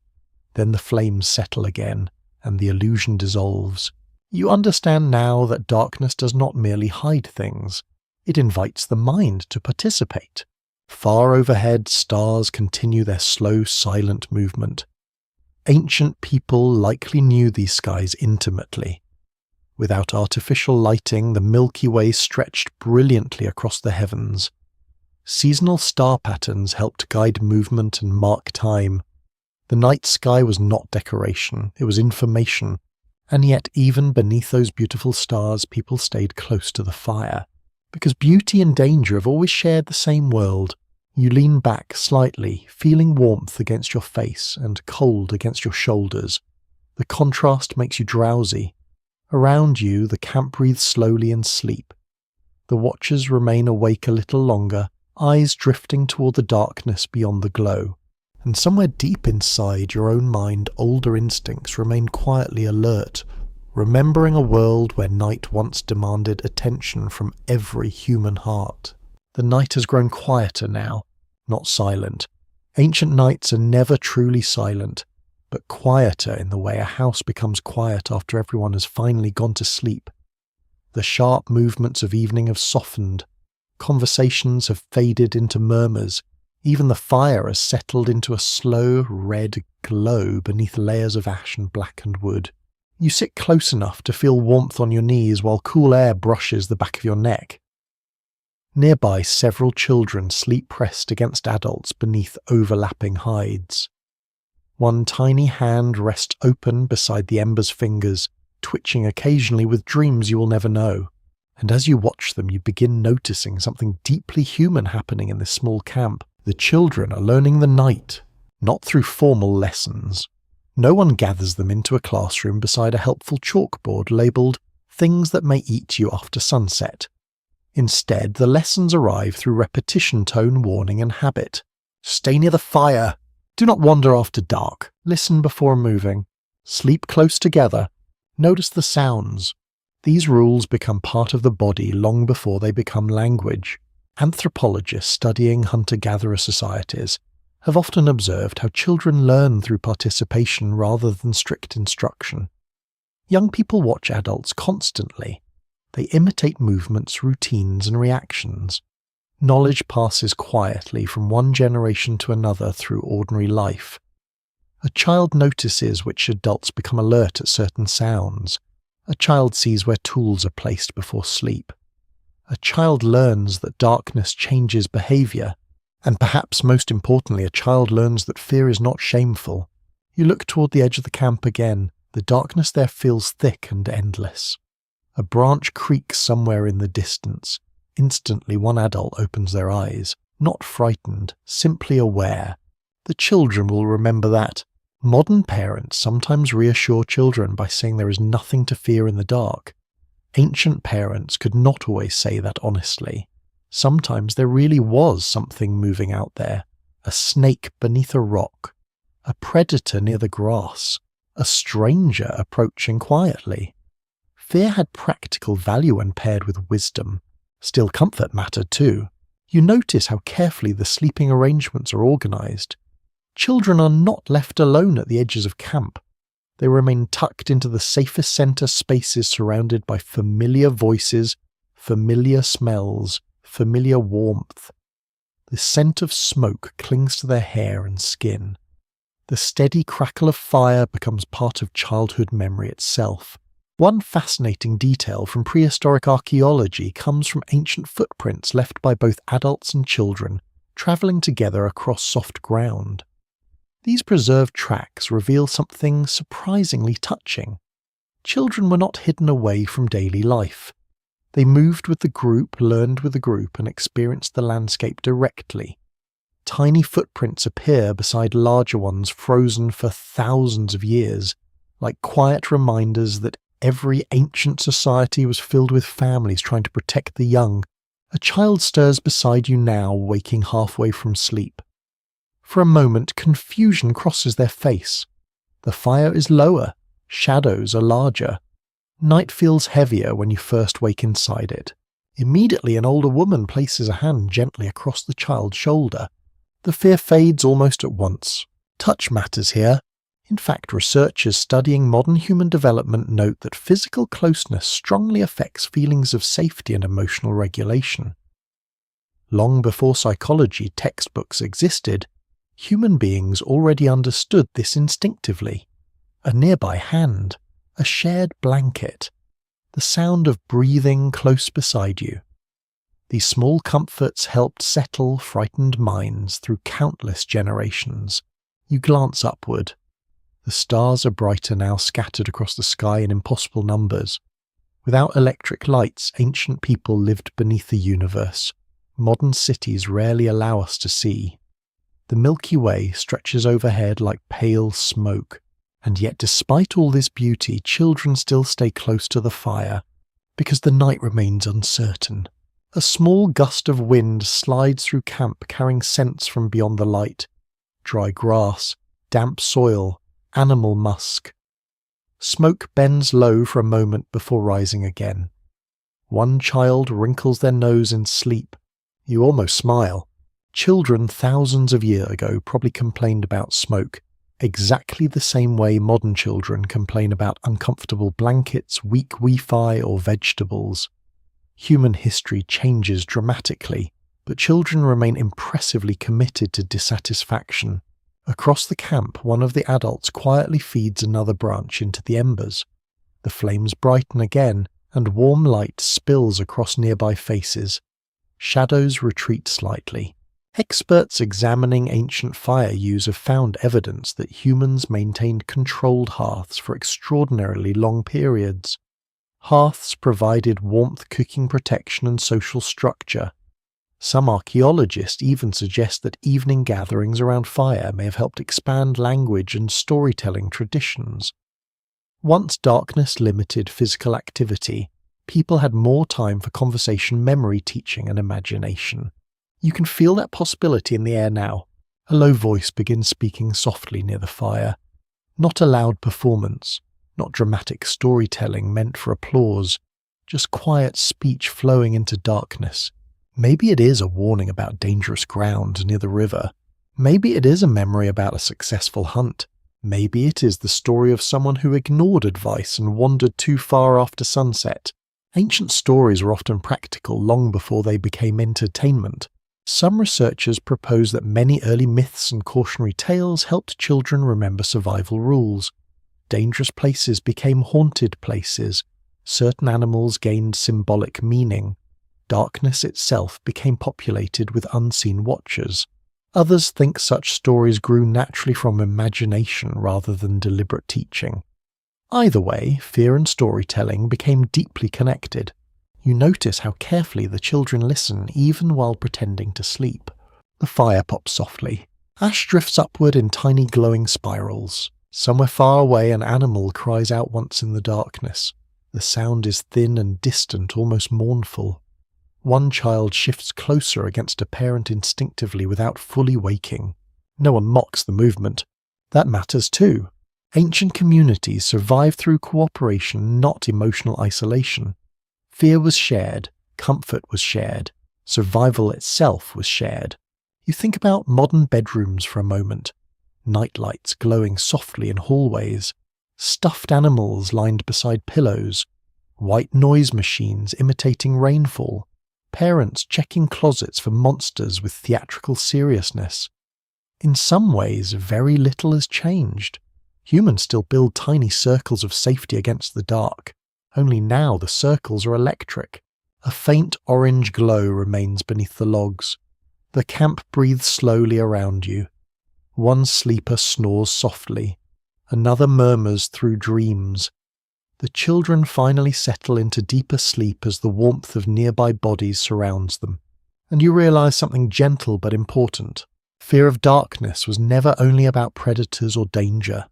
Then the flames settle again, and the illusion dissolves. You understand now that darkness does not merely hide things, it invites the mind to participate. Far overhead, stars continue their slow, silent movement. Ancient people likely knew these skies intimately. Without artificial lighting, the Milky Way stretched brilliantly across the heavens. Seasonal star patterns helped guide movement and mark time. The night sky was not decoration, it was information. And yet, even beneath those beautiful stars, people stayed close to the fire. Because beauty and danger have always shared the same world. You lean back slightly, feeling warmth against your face and cold against your shoulders. The contrast makes you drowsy. Around you, the camp breathes slowly in sleep. The watchers remain awake a little longer, eyes drifting toward the darkness beyond the glow. And somewhere deep inside your own mind, older instincts remain quietly alert, remembering a world where night once demanded attention from every human heart. The night has grown quieter now, not silent. Ancient nights are never truly silent, but quieter in the way a house becomes quiet after everyone has finally gone to sleep. The sharp movements of evening have softened. Conversations have faded into murmurs. Even the fire has settled into a slow, red glow beneath layers of ash and blackened wood. You sit close enough to feel warmth on your knees while cool air brushes the back of your neck. Nearby, several children sleep pressed against adults beneath overlapping hides. One tiny hand rests open beside the ember's fingers, twitching occasionally with dreams you will never know. And as you watch them, you begin noticing something deeply human happening in this small camp. The children are learning the night, not through formal lessons. No one gathers them into a classroom beside a helpful chalkboard labelled "Things that may eat you after sunset." Instead, the lessons arrive through repetition, tone, warning, and habit. Stay near the fire. Do not wander after dark. Listen before moving. Sleep close together. Notice the sounds. These rules become part of the body long before they become language. Anthropologists studying hunter-gatherer societies have often observed how children learn through participation rather than strict instruction. Young people watch adults constantly. They imitate movements, routines, and reactions. Knowledge passes quietly from one generation to another through ordinary life. A child notices which adults become alert at certain sounds. A child sees where tools are placed before sleep. A child learns that darkness changes behaviour, and perhaps most importantly, a child learns that fear is not shameful. You look toward the edge of the camp again. The darkness there feels thick and endless. A branch creaks somewhere in the distance. Instantly, one adult opens their eyes, not frightened, simply aware. The children will remember that. Modern parents sometimes reassure children by saying there is nothing to fear in the dark. Ancient parents could not always say that honestly. Sometimes there really was something moving out there. A snake beneath a rock. A predator near the grass. A stranger approaching quietly. Fear had practical value when paired with wisdom. Still, comfort mattered too. You notice how carefully the sleeping arrangements are organised. Children are not left alone at the edges of camp. They remain tucked into the safest centre spaces surrounded by familiar voices, familiar smells, familiar warmth. The scent of smoke clings to their hair and skin. The steady crackle of fire becomes part of childhood memory itself. One fascinating detail from prehistoric archaeology comes from ancient footprints left by both adults and children, travelling together across soft ground. These preserved tracks reveal something surprisingly touching. Children were not hidden away from daily life. They moved with the group, learned with the group, and experienced the landscape directly. Tiny footprints appear beside larger ones frozen for thousands of years, like quiet reminders that every ancient society was filled with families trying to protect the young. A child stirs beside you now, waking halfway from sleep. For a moment, confusion crosses their face. The fire is lower, shadows are larger. Night feels heavier when you first wake inside it. Immediately, an older woman places a hand gently across the child's shoulder. The fear fades almost at once. Touch matters here. In fact, researchers studying modern human development note that physical closeness strongly affects feelings of safety and emotional regulation. Long before psychology textbooks existed, human beings already understood this instinctively. A nearby hand, a shared blanket, the sound of breathing close beside you. These small comforts helped settle frightened minds through countless generations. You glance upward. The stars are brighter now, scattered across the sky in impossible numbers. Without electric lights, ancient people lived beneath the universe. Modern cities rarely allow us to see. The Milky Way stretches overhead like pale smoke, and yet despite all this beauty, children still stay close to the fire, because the night remains uncertain. A small gust of wind slides through camp carrying scents from beyond the light. Dry grass, damp soil, animal musk. Smoke bends low for a moment before rising again. One child wrinkles their nose in sleep. You almost smile. Children thousands of years ago probably complained about smoke, exactly the same way modern children complain about uncomfortable blankets, weak Wi-Fi, or vegetables. Human history changes dramatically, but children remain impressively committed to dissatisfaction. Across the camp, one of the adults quietly feeds another branch into the embers. The flames brighten again, and warm light spills across nearby faces. Shadows retreat slightly. Experts examining ancient fire use have found evidence that humans maintained controlled hearths for extraordinarily long periods. Hearths provided warmth, cooking protection, and social structure. Some archaeologists even suggest that evening gatherings around fire may have helped expand language and storytelling traditions. Once darkness limited physical activity, people had more time for conversation, memory, teaching, and imagination. You can feel that possibility in the air now. A low voice begins speaking softly near the fire. Not a loud performance, not dramatic storytelling meant for applause, just quiet speech flowing into darkness. Maybe it is a warning about dangerous ground near the river. Maybe it is a memory about a successful hunt. Maybe it is the story of someone who ignored advice and wandered too far after sunset. Ancient stories were often practical long before they became entertainment. Some researchers propose that many early myths and cautionary tales helped children remember survival rules. Dangerous places became haunted places. Certain animals gained symbolic meaning. Darkness itself became populated with unseen watchers. Others think such stories grew naturally from imagination rather than deliberate teaching. Either way, fear and storytelling became deeply connected. You notice how carefully the children listen even while pretending to sleep. The fire pops softly. Ash drifts upward in tiny glowing spirals. Somewhere far away, an animal cries out once in the darkness. The sound is thin and distant, almost mournful. One child shifts closer against a parent instinctively without fully waking. No one mocks the movement. That matters too. Ancient communities survived through cooperation, not emotional isolation. Fear was shared, comfort was shared, survival itself was shared. You think about modern bedrooms for a moment. Night lights glowing softly in hallways, stuffed animals lined beside pillows, white noise machines imitating rainfall, parents checking closets for monsters with theatrical seriousness. In some ways, very little has changed. Humans still build tiny circles of safety against the dark, only now the circles are electric. A faint orange glow remains beneath the logs. The camp breathes slowly around you. One sleeper snores softly. Another murmurs through dreams. The children finally settle into deeper sleep as the warmth of nearby bodies surrounds them. And you realize something gentle but important. Fear of darkness was never only about predators or danger.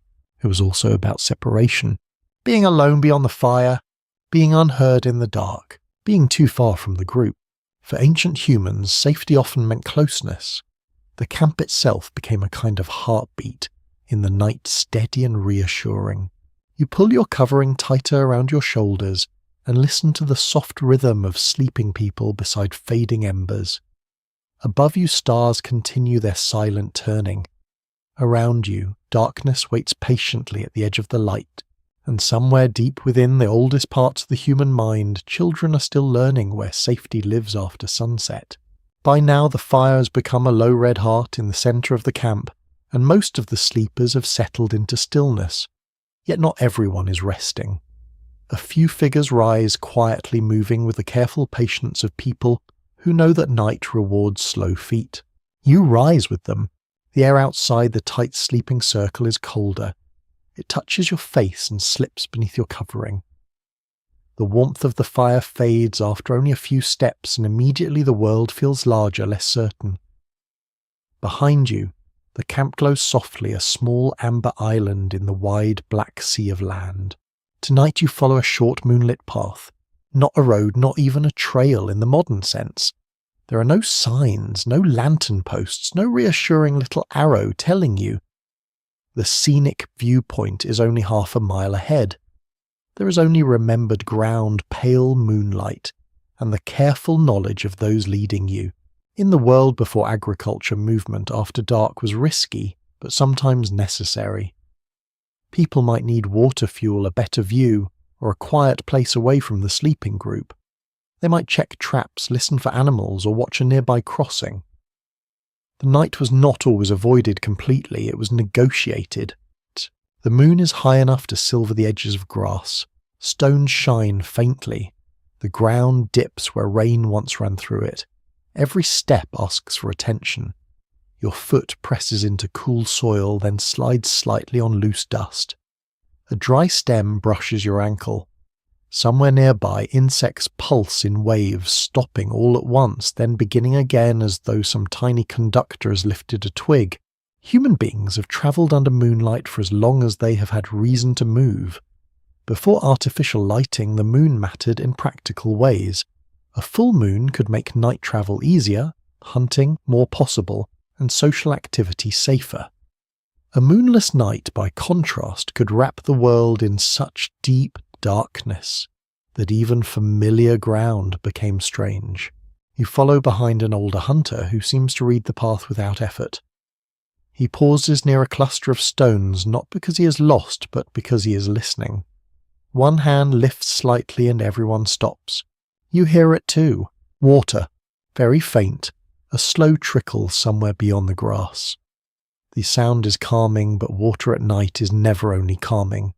It was also about separation. Being alone beyond the fire, being unheard in the dark, being too far from the group. For ancient humans, safety often meant closeness. The camp itself became a kind of heartbeat, in the night steady and reassuring. You pull your covering tighter around your shoulders and listen to the soft rhythm of sleeping people beside fading embers. Above you, stars continue their silent turning. Around you, darkness waits patiently at the edge of the light, and somewhere deep within the oldest parts of the human mind, children are still learning where safety lives after sunset. By now the fire has become a low red heart in the centre of the camp, and most of the sleepers have settled into stillness. Yet not everyone is resting. A few figures rise, quietly moving with the careful patience of people who know that night rewards slow feet. You rise with them. The air outside the tight sleeping circle is colder. It touches your face and slips beneath your covering. The warmth of the fire fades after only a few steps, and immediately the world feels larger, less certain. Behind you, the camp glows softly, a small amber island in the wide black sea of land. Tonight you follow a short moonlit path, not a road, not even a trail in the modern sense. There are no signs, no lantern posts, no reassuring little arrow telling you. The scenic viewpoint is only half a mile ahead. There is only remembered ground, pale moonlight, and the careful knowledge of those leading you. In the world before agriculture, movement after dark was risky, but sometimes necessary. People might need water fuel, a better view, or a quiet place away from the sleeping group. They might check traps, listen for animals, or watch a nearby crossing. The night was not always avoided completely, it was negotiated. The moon is high enough to silver the edges of grass. Stones shine faintly. The ground dips where rain once ran through it. Every step asks for attention. Your foot presses into cool soil, then slides slightly on loose dust. A dry stem brushes your ankle. Somewhere nearby, insects pulse in waves, stopping all at once, then beginning again as though some tiny conductor has lifted a twig. Human beings have travelled under moonlight for as long as they have had reason to move. Before artificial lighting, the moon mattered in practical ways. A full moon could make night travel easier, hunting more possible, and social activity safer. A moonless night, by contrast, could wrap the world in such deep darkness that even familiar ground became strange. You follow behind an older hunter who seems to read the path without effort. He pauses near a cluster of stones, not because he is lost, but because he is listening. One hand lifts slightly and everyone stops. You hear it too. Water. Very faint. A slow trickle somewhere beyond the grass. The sound is calming, but water at night is never only calming.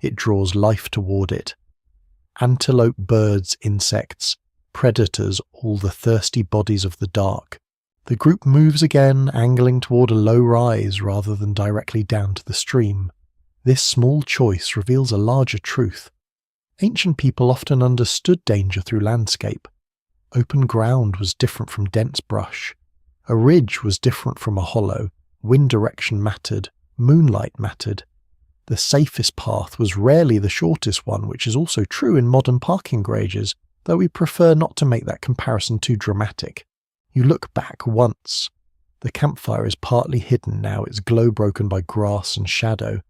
It draws life toward it. Antelope, birds, insects, predators, all the thirsty bodies of the dark. The group moves again, angling toward a low rise rather than directly down to the stream. This small choice reveals a larger truth. Ancient people often understood danger through landscape. Open ground was different from dense brush. A ridge was different from a hollow. Wind direction mattered. Moonlight mattered. The safest path was rarely the shortest one, which is also true in modern parking garages, though we prefer not to make that comparison too dramatic. You look back once. The campfire is partly hidden now, its glow broken by grass and shadow.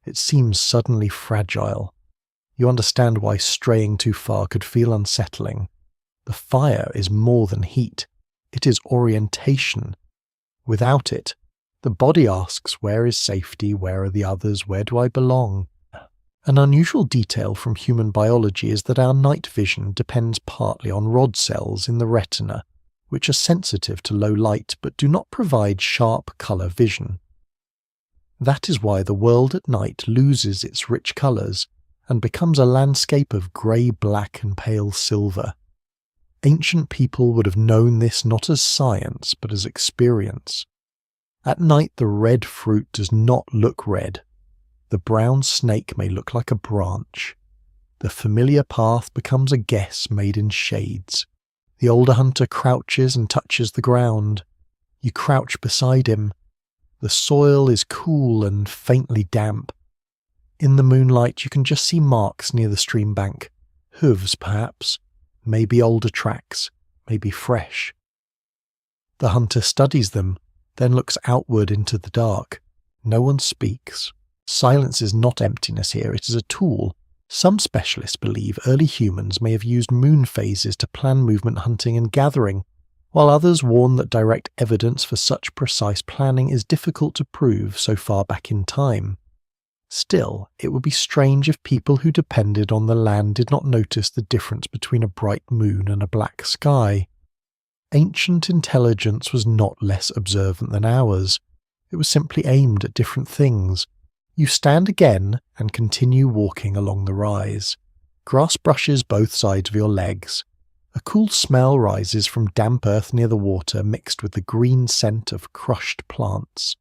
It seems suddenly fragile. You understand why straying too far could feel unsettling. The fire is more than heat. It is orientation. Without it, the body asks, where is safety, where are the others, where do I belong? An unusual detail from human biology is that our night vision depends partly on rod cells in the retina, which are sensitive to low light but do not provide sharp colour vision. That is why the world at night loses its rich colours and becomes a landscape of grey, black and pale silver. Ancient people would have known this not as science but as experience. At night the red fruit does not look red. The brown snake may look like a branch. The familiar path becomes a guess made in shades. The older hunter crouches and touches the ground. You crouch beside him. The soil is cool and faintly damp. In the moonlight you can just see marks near the stream bank. Hooves, perhaps. Maybe older tracks. Maybe fresh. The hunter studies them, then looks outward into the dark. No one speaks. Silence is not emptiness here, it is a tool. Some specialists believe early humans may have used moon phases to plan movement, hunting and gathering, while others warn that direct evidence for such precise planning is difficult to prove so far back in time. Still, it would be strange if people who depended on the land did not notice the difference between a bright moon and a black sky. Ancient intelligence was not less observant than ours. It was simply aimed at different things. You stand again and continue walking along the rise. Grass brushes both sides of your legs. A cool smell rises from damp earth near the water mixed with the green scent of crushed plants.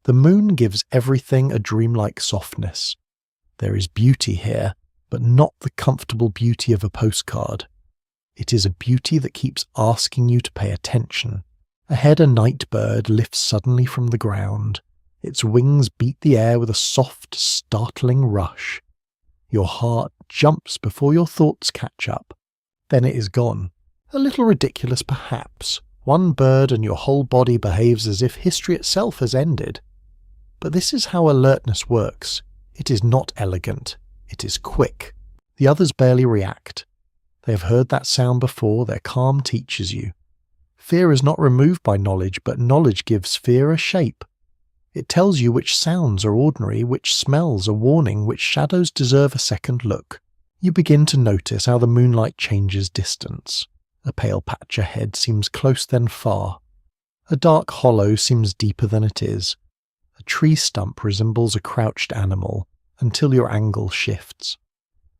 The moon gives everything a dreamlike softness. There is beauty here, but not the comfortable beauty of a postcard. It is a beauty that keeps asking you to pay attention. Ahead, a night bird lifts suddenly from the ground. Its wings beat the air with a soft, startling rush. Your heart jumps before your thoughts catch up. Then it is gone. A little ridiculous, perhaps. One bird and your whole body behaves as if history itself has ended. But this is how alertness works. It is not elegant. It is quick. The others barely react. They have heard that sound before. Their calm teaches you. Fear is not removed by knowledge, but knowledge gives fear a shape. It tells you which sounds are ordinary, which smells are warning, which shadows deserve a second look. You begin to notice how the moonlight changes distance. A pale patch ahead seems close then far. A dark hollow seems deeper than it is. A tree stump resembles a crouched animal, until your angle shifts.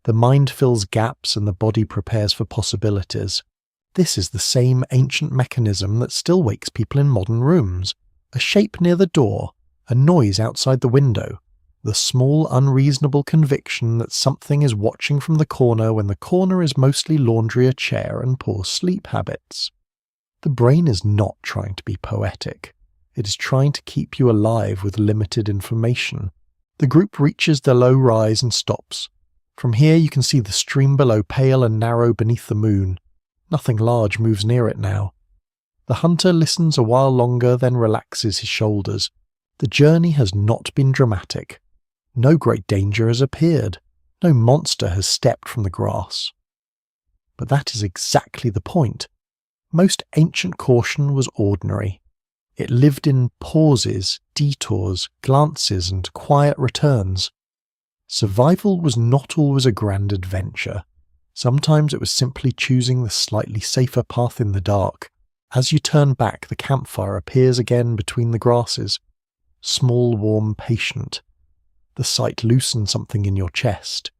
The mind fills gaps and the body prepares for possibilities. This is the same ancient mechanism that still wakes people in modern rooms. A shape near the door, a noise outside the window, the small unreasonable conviction that something is watching from the corner when the corner is mostly laundry, a chair, and poor sleep habits. The brain is not trying to be poetic. It is trying to keep you alive with limited information. The group reaches the low rise and stops. From here you can see the stream below, pale and narrow beneath the moon. Nothing large moves near it now. The hunter listens a while longer, then relaxes his shoulders. The journey has not been dramatic. No great danger has appeared. No monster has stepped from the grass. But that is exactly the point. Most ancient caution was ordinary. It lived in pauses, detours, glances, and quiet returns. Survival was not always a grand adventure. Sometimes it was simply choosing the slightly safer path in the dark. As you turn back, the campfire appears again between the grasses. Small, warm, patient. The sight loosens something in your chest.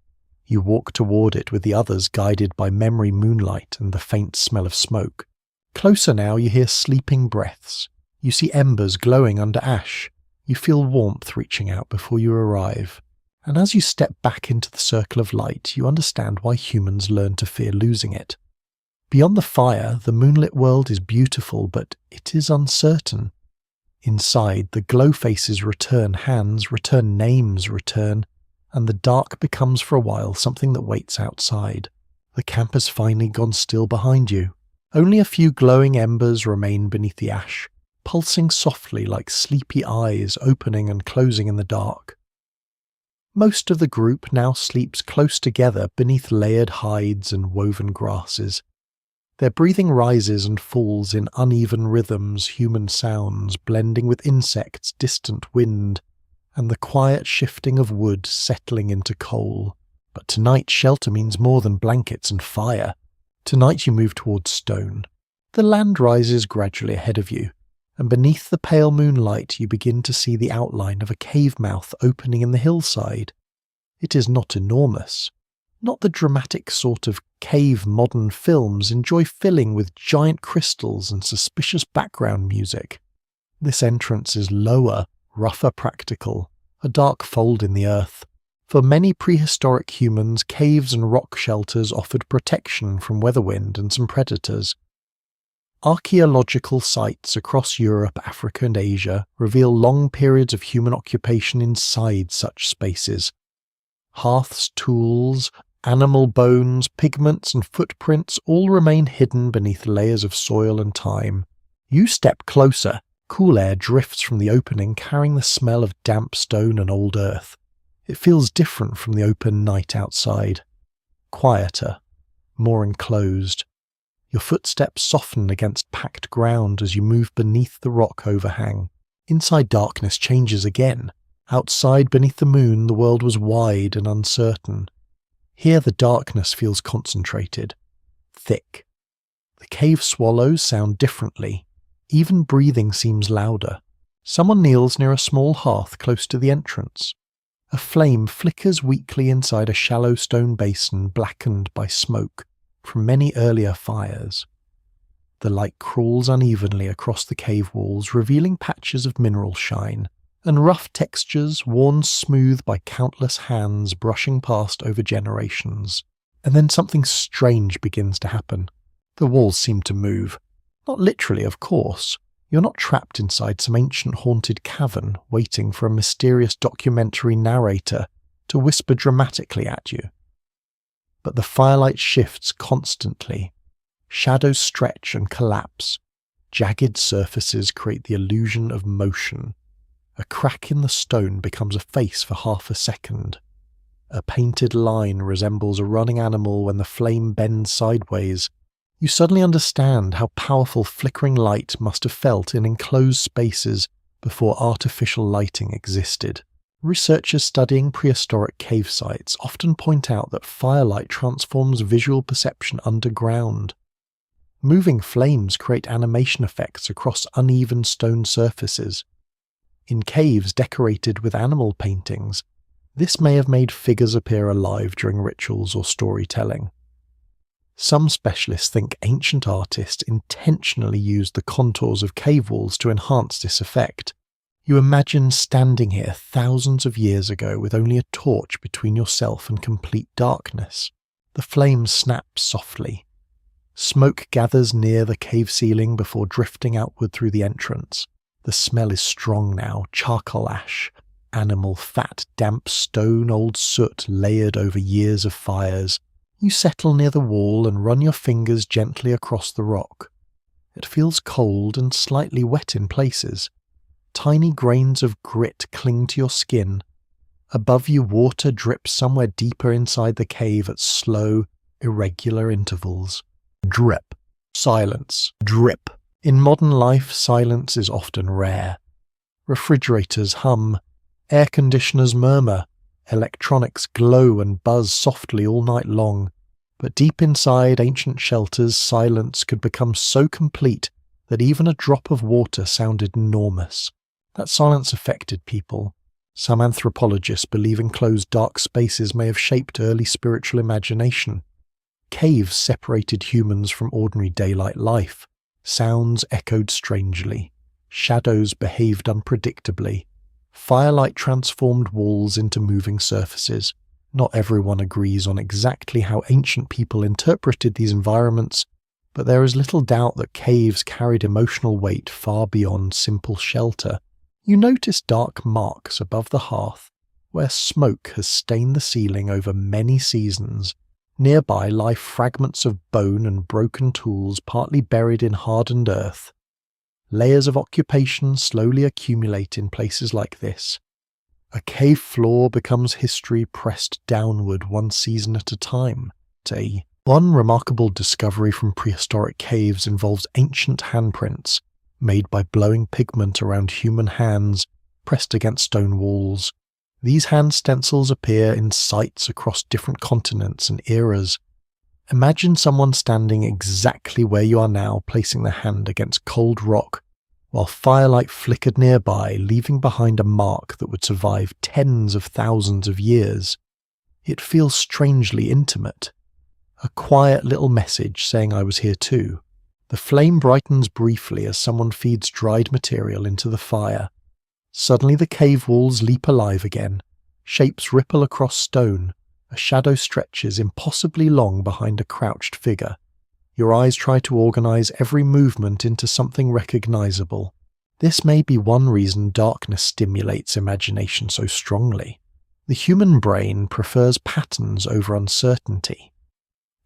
You walk toward it with the others, guided by memory moonlight and the faint smell of smoke. Closer now, you hear sleeping breaths. You see embers glowing under ash. You feel warmth reaching out before you arrive. And as you step back into the circle of light, you understand why humans learn to fear losing it. Beyond the fire, the moonlit world is beautiful, but it is uncertain. Inside, the glow faces return, hands return, names return, and the dark becomes for a while something that waits outside. The camp has finally gone still behind you. Only a few glowing embers remain beneath the ash, pulsing softly like sleepy eyes opening and closing in the dark. Most of the group now sleeps close together beneath layered hides and woven grasses. Their breathing rises and falls in uneven rhythms, human sounds blending with insects, distant wind, and the quiet shifting of wood settling into coal. But tonight shelter means more than blankets and fire. Tonight you move towards stone. The land rises gradually ahead of you, and beneath the pale moonlight you begin to see the outline of a cave mouth opening in the hillside. It is not enormous. Not the dramatic sort of cave modern films enjoy filling with giant crystals and suspicious background music. This entrance is lower, rougher practical, a dark fold in the earth. For many prehistoric humans, caves and rock shelters offered protection from weatherwind and some predators. Archaeological sites across Europe, Africa and Asia reveal long periods of human occupation inside such spaces. Hearths, tools, animal bones, pigments and footprints all remain hidden beneath layers of soil and time. You step closer. Cool air drifts from the opening, carrying the smell of damp stone and old earth. It feels different from the open night outside. Quieter, more enclosed. Your footsteps soften against packed ground as you move beneath the rock overhang. Inside, darkness changes again. Outside, beneath the moon, the world was wide and uncertain. Here the darkness feels concentrated, thick. The cave swallows sound differently. Even breathing seems louder. Someone kneels near a small hearth close to the entrance. A flame flickers weakly inside a shallow stone basin blackened by smoke from many earlier fires. The light crawls unevenly across the cave walls, revealing patches of mineral shine and rough textures worn smooth by countless hands brushing past over generations. And then something strange begins to happen. The walls seem to move. Not literally, of course. You're not trapped inside some ancient haunted cavern waiting for a mysterious documentary narrator to whisper dramatically at you. But the firelight shifts constantly. Shadows stretch and collapse. Jagged surfaces create the illusion of motion. A crack in the stone becomes a face for half a second. A painted line resembles a running animal when the flame bends sideways. You suddenly understand how powerful flickering light must have felt in enclosed spaces before artificial lighting existed. Researchers studying prehistoric cave sites often point out that firelight transforms visual perception underground. Moving flames create animation effects across uneven stone surfaces. In caves decorated with animal paintings, this may have made figures appear alive during rituals or storytelling. Some specialists think ancient artists intentionally used the contours of cave walls to enhance this effect. You imagine standing here thousands of years ago with only a torch between yourself and complete darkness. The flame snaps softly. Smoke gathers near the cave ceiling before drifting outward through the entrance. The smell is strong now, charcoal ash, animal fat, damp stone, old soot layered over years of fires. You settle near the wall and run your fingers gently across the rock. It feels cold and slightly wet in places. Tiny grains of grit cling to your skin. Above you, water drips somewhere deeper inside the cave at slow, irregular intervals. Drip. Silence. Drip. In modern life, silence is often rare. Refrigerators hum. Air conditioners murmur. Electronics glow and buzz softly all night long. But deep inside ancient shelters, silence could become so complete that even a drop of water sounded enormous. That silence affected people. Some anthropologists believe enclosed dark spaces may have shaped early spiritual imagination. Caves separated humans from ordinary daylight life. Sounds echoed strangely. Shadows behaved unpredictably. Firelight transformed walls into moving surfaces. Not everyone agrees on exactly how ancient people interpreted these environments, but there is little doubt that caves carried emotional weight far beyond simple shelter. You notice dark marks above the hearth, where smoke has stained the ceiling over many seasons. Nearby lie fragments of bone and broken tools partly buried in hardened earth. Layers of occupation slowly accumulate in places like this. A cave floor becomes history pressed downward one season at a time. One remarkable discovery from prehistoric caves involves ancient handprints, made by blowing pigment around human hands pressed against stone walls. These hand stencils appear in sites across different continents and eras. Imagine someone standing exactly where you are now, placing their hand against cold rock, while firelight flickered nearby, leaving behind a mark that would survive tens of thousands of years. It feels strangely intimate. A quiet little message saying I was here too. The flame brightens briefly as someone feeds dried material into the fire. Suddenly the cave walls leap alive again. Shapes ripple across stone. A shadow stretches impossibly long behind a crouched figure. Your eyes try to organize every movement into something recognizable. This may be one reason darkness stimulates imagination so strongly. The human brain prefers patterns over uncertainty.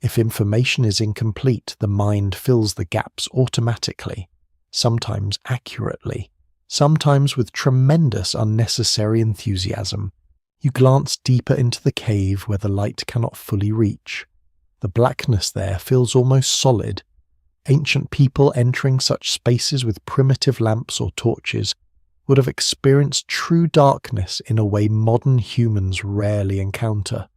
If information is incomplete, the mind fills the gaps automatically, sometimes accurately, sometimes with tremendous unnecessary enthusiasm. You glance deeper into the cave where the light cannot fully reach. The blackness there feels almost solid. Ancient people entering such spaces with primitive lamps or torches would have experienced true darkness in a way modern humans rarely encounter.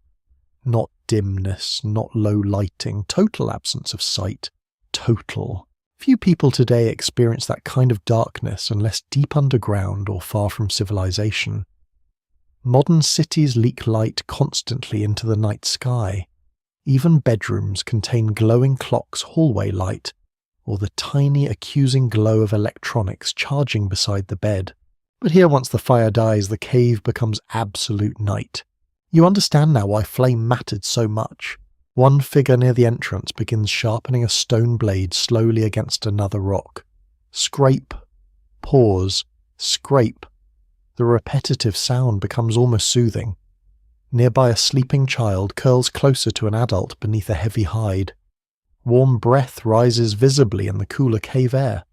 Not dimness, not low lighting, total absence of sight. Total. Few people today experience that kind of darkness unless deep underground or far from civilization. Modern cities leak light constantly into the night sky. Even bedrooms contain glowing clocks' hallway light, or the tiny accusing glow of electronics charging beside the bed. But here, once the fire dies, the cave becomes absolute night. You understand now why flame mattered so much. One figure near the entrance begins sharpening a stone blade slowly against another rock. Scrape, pause, scrape. The repetitive sound becomes almost soothing. Nearby, a sleeping child curls closer to an adult beneath a heavy hide. Warm breath rises visibly in the cooler cave air.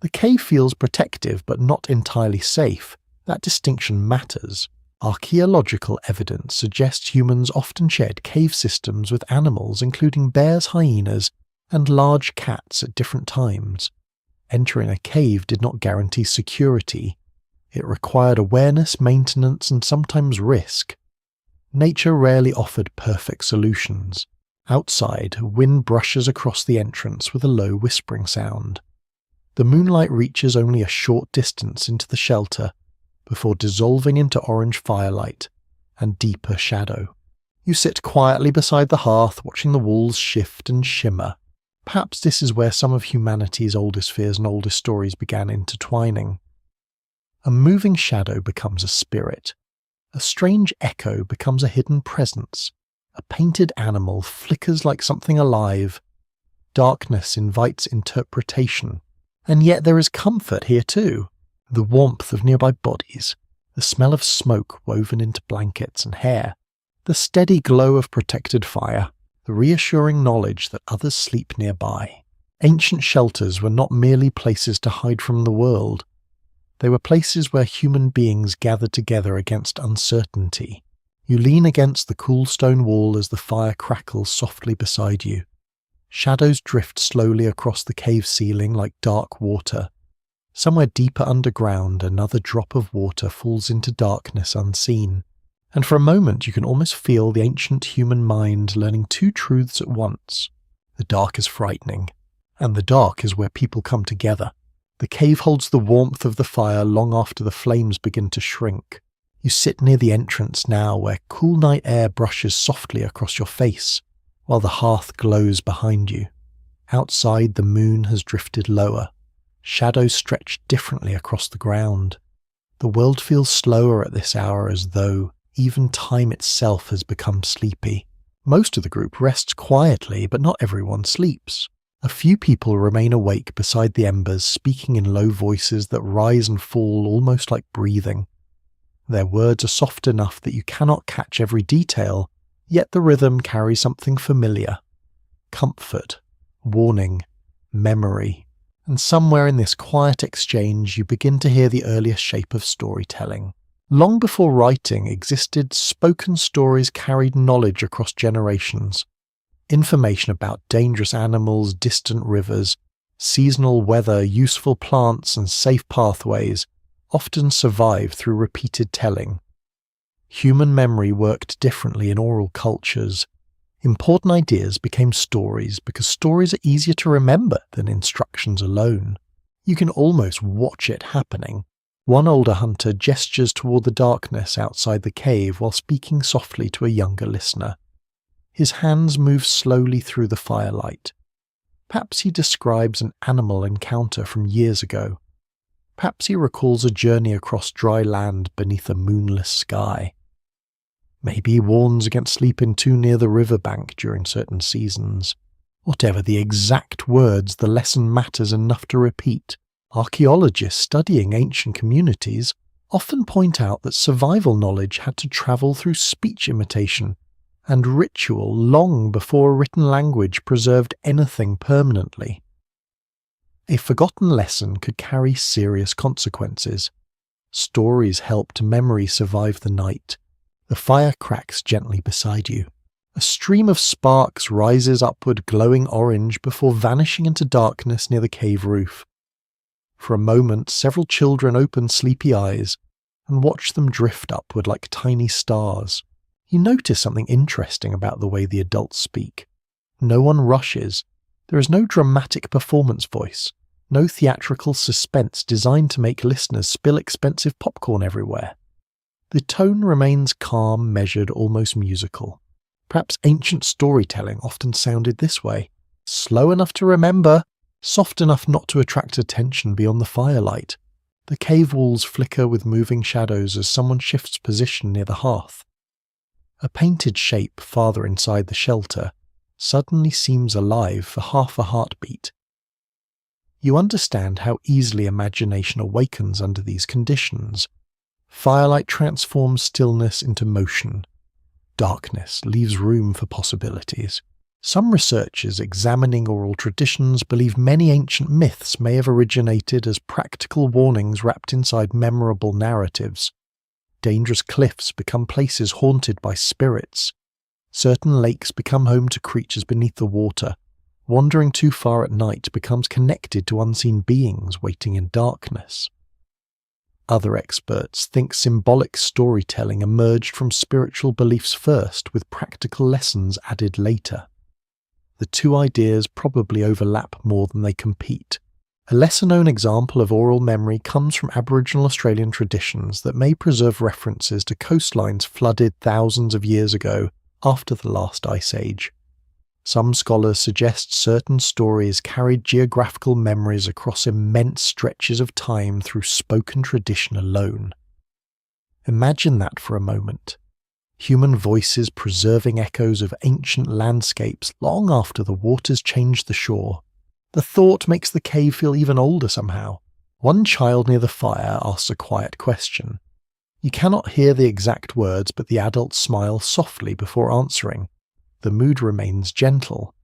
The cave feels protective but not entirely safe. That distinction matters. Archaeological evidence suggests humans often shared cave systems with animals including bears, hyenas, and large cats at different times. Entering a cave did not guarantee security. It required awareness, maintenance, and sometimes risk. Nature rarely offered perfect solutions. Outside, wind brushes across the entrance with a low whispering sound. The moonlight reaches only a short distance into the shelter before dissolving into orange firelight and deeper shadow. You sit quietly beside the hearth, watching the walls shift and shimmer. Perhaps this is where some of humanity's oldest fears and oldest stories began intertwining. A moving shadow becomes a spirit. A strange echo becomes a hidden presence. A painted animal flickers like something alive. Darkness invites interpretation. And yet there is comfort here too. The warmth of nearby bodies, the smell of smoke woven into blankets and hair, the steady glow of protected fire, the reassuring knowledge that others sleep nearby. Ancient shelters were not merely places to hide from the world. They were places where human beings gathered together against uncertainty. You lean against the cool stone wall as the fire crackles softly beside you. Shadows drift slowly across the cave ceiling like dark water. Somewhere deeper underground, another drop of water falls into darkness unseen. And for a moment you can almost feel the ancient human mind learning two truths at once. The dark is frightening, and the dark is where people come together. The cave holds the warmth of the fire long after the flames begin to shrink. You sit near the entrance now, where cool night air brushes softly across your face, while the hearth glows behind you. Outside, the moon has drifted lower. Shadows stretch differently across the ground. The world feels slower at this hour, as though even time itself has become sleepy. Most of the group rests quietly, but not everyone sleeps. A few people remain awake beside the embers, speaking in low voices that rise and fall almost like breathing. Their words are soft enough that you cannot catch every detail, yet the rhythm carries something familiar. Comfort, warning, memory. And somewhere in this quiet exchange you begin to hear the earliest shape of storytelling. Long before writing existed, spoken stories carried knowledge across generations. Information about dangerous animals, distant rivers, seasonal weather, useful plants, and safe pathways often survived through repeated telling. Human memory worked differently in oral cultures. Important ideas became stories because stories are easier to remember than instructions alone. You can almost watch it happening. One older hunter gestures toward the darkness outside the cave while speaking softly to a younger listener. His hands move slowly through the firelight. Perhaps he describes an animal encounter from years ago. Perhaps he recalls a journey across dry land beneath a moonless sky. Maybe he warns against sleeping too near the riverbank during certain seasons. Whatever the exact words, the lesson matters enough to repeat. Archaeologists studying ancient communities often point out that survival knowledge had to travel through speech imitation and ritual long before written language preserved anything permanently. A forgotten lesson could carry serious consequences. Stories helped memory survive the night. The fire cracks gently beside you. A stream of sparks rises upward, glowing orange, before vanishing into darkness near the cave roof. For a moment, several children open sleepy eyes and watch them drift upward like tiny stars. You notice something interesting about the way the adults speak. No one rushes. There is no dramatic performance voice, no theatrical suspense designed to make listeners spill expensive popcorn everywhere. The tone remains calm, measured, almost musical. Perhaps ancient storytelling often sounded this way, slow enough to remember, soft enough not to attract attention beyond the firelight. The cave walls flicker with moving shadows as someone shifts position near the hearth. A painted shape farther inside the shelter suddenly seems alive for half a heartbeat. You understand how easily imagination awakens under these conditions. Firelight transforms stillness into motion. Darkness leaves room for possibilities. Some researchers examining oral traditions believe many ancient myths may have originated as practical warnings wrapped inside memorable narratives. Dangerous cliffs become places haunted by spirits. Certain lakes become home to creatures beneath the water. Wandering too far at night becomes connected to unseen beings waiting in darkness. Other experts think symbolic storytelling emerged from spiritual beliefs first, with practical lessons added later. The two ideas probably overlap more than they compete. A lesser-known example of oral memory comes from Aboriginal Australian traditions that may preserve references to coastlines flooded thousands of years ago after the last ice age. Some scholars suggest certain stories carried geographical memories across immense stretches of time through spoken tradition alone. Imagine that for a moment. Human voices preserving echoes of ancient landscapes long after the waters changed the shore. The thought makes the cave feel even older somehow. One child near the fire asks a quiet question. You cannot hear the exact words, but the adult smiles softly before answering. The mood remains gentle.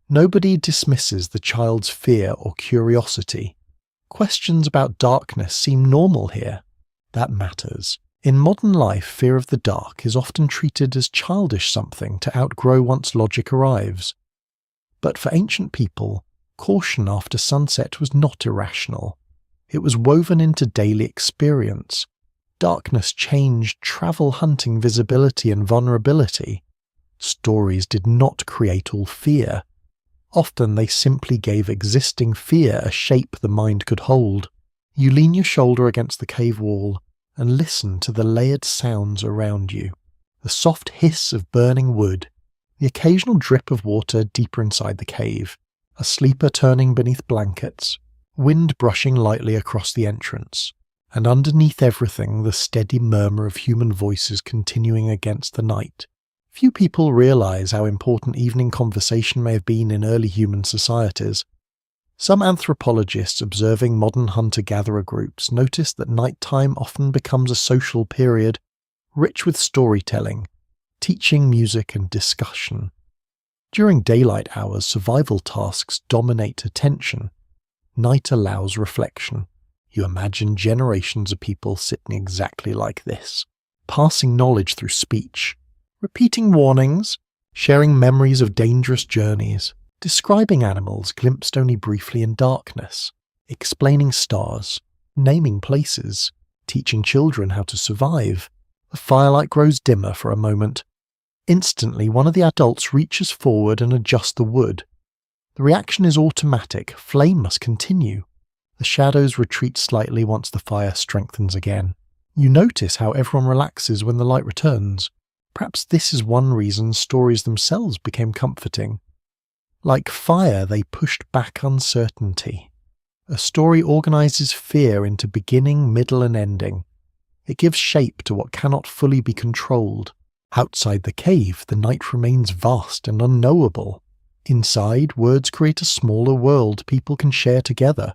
Nobody dismisses the child's fear or curiosity. Questions about darkness seem normal here. That matters. In modern life, fear of the dark is often treated as childish something to outgrow once logic arrives. But for ancient people, caution after sunset was not irrational. It was woven into daily experience. Darkness changed travel, hunting, visibility, and vulnerability. Stories did not create all fear. Often they simply gave existing fear a shape the mind could hold. You lean your shoulder against the cave wall and listen to the layered sounds around you. The soft hiss of burning wood, the occasional drip of water deeper inside the cave, a sleeper turning beneath blankets, wind brushing lightly across the entrance, and underneath everything the steady murmur of human voices continuing against the night. Few people realize how important evening conversation may have been in early human societies. Some anthropologists observing modern hunter-gatherer groups notice that nighttime often becomes a social period, rich with storytelling, teaching, music, and discussion. During daylight hours, survival tasks dominate attention. Night allows reflection. You imagine generations of people sitting exactly like this, passing knowledge through speech, repeating warnings, sharing memories of dangerous journeys, describing animals glimpsed only briefly in darkness, explaining stars, naming places, teaching children how to survive. The firelight grows dimmer for a moment. Instantly, one of the adults reaches forward and adjusts the wood. The reaction is automatic. Flame must continue. The shadows retreat slightly once the fire strengthens again. You notice how everyone relaxes when the light returns. Perhaps this is one reason stories themselves became comforting. Like fire, they pushed back uncertainty. A story organizes fear into beginning, middle, and ending. It gives shape to what cannot fully be controlled. Outside the cave, the night remains vast and unknowable. Inside, words create a smaller world people can share together.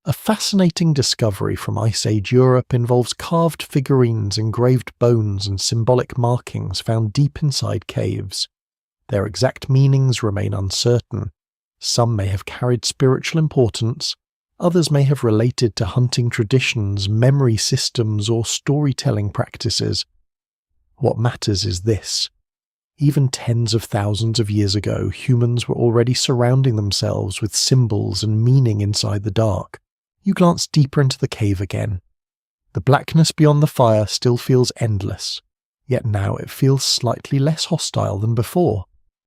A fascinating discovery from Ice Age Europe involves carved figurines, engraved bones, and symbolic markings found deep inside caves. Their exact meanings remain uncertain. Some may have carried spiritual importance, others may have related to hunting traditions, memory systems, or storytelling practices. What matters is this. Even tens of thousands of years ago, humans were already surrounding themselves with symbols and meaning inside the dark. You glance deeper into the cave again. The blackness beyond the fire still feels endless, yet now it feels slightly less hostile than before.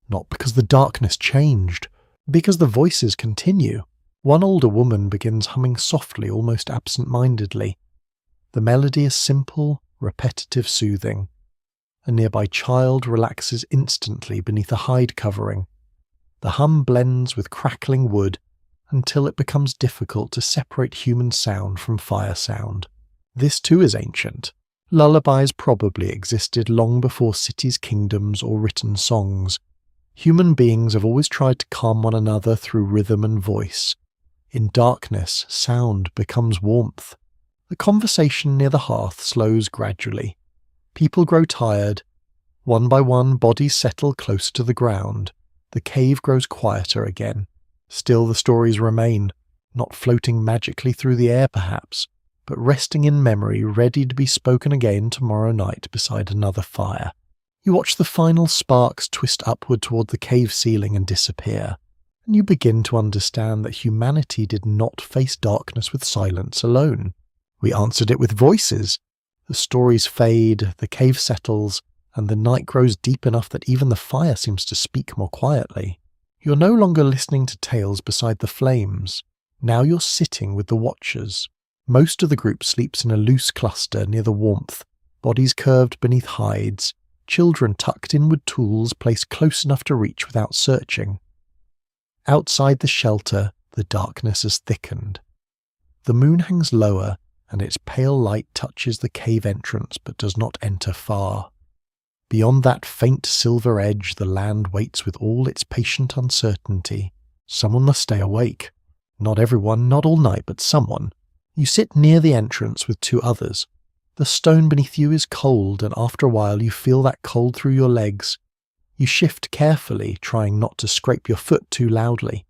Not because the darkness changed, because the voices continue. One older woman begins humming softly, almost absent-mindedly. The melody is simple, repetitive, soothing. A nearby child relaxes instantly beneath a hide covering. The hum blends with crackling wood until it becomes difficult to separate human sound from fire sound. This too is ancient. Lullabies probably existed long before cities, kingdoms, or written songs. Human beings have always tried to calm one another through rhythm and voice. In darkness, sound becomes warmth. The conversation near the hearth slows gradually. People grow tired. One by one, bodies settle closer to the ground. The cave grows quieter again. Still the stories remain, not floating magically through the air perhaps, but resting in memory, ready to be spoken again tomorrow night beside another fire. You watch the final sparks twist upward toward the cave ceiling and disappear, and you begin to understand that humanity did not face darkness with silence alone. We answered it with voices. The stories fade, the cave settles, and the night grows deep enough that even the fire seems to speak more quietly. You're no longer listening to tales beside the flames. Now you're sitting with the watchers. Most of the group sleeps in a loose cluster near the warmth, bodies curved beneath hides, children tucked in with tools placed close enough to reach without searching. Outside the shelter, the darkness has thickened. The moon hangs lower, and its pale light touches the cave entrance but does not enter far. Beyond that faint silver edge, the land waits with all its patient uncertainty. Someone must stay awake. Not everyone, not all night, but someone. You sit near the entrance with two others. The stone beneath you is cold, and after a while you feel that cold through your legs. You shift carefully, trying not to scrape your foot too loudly.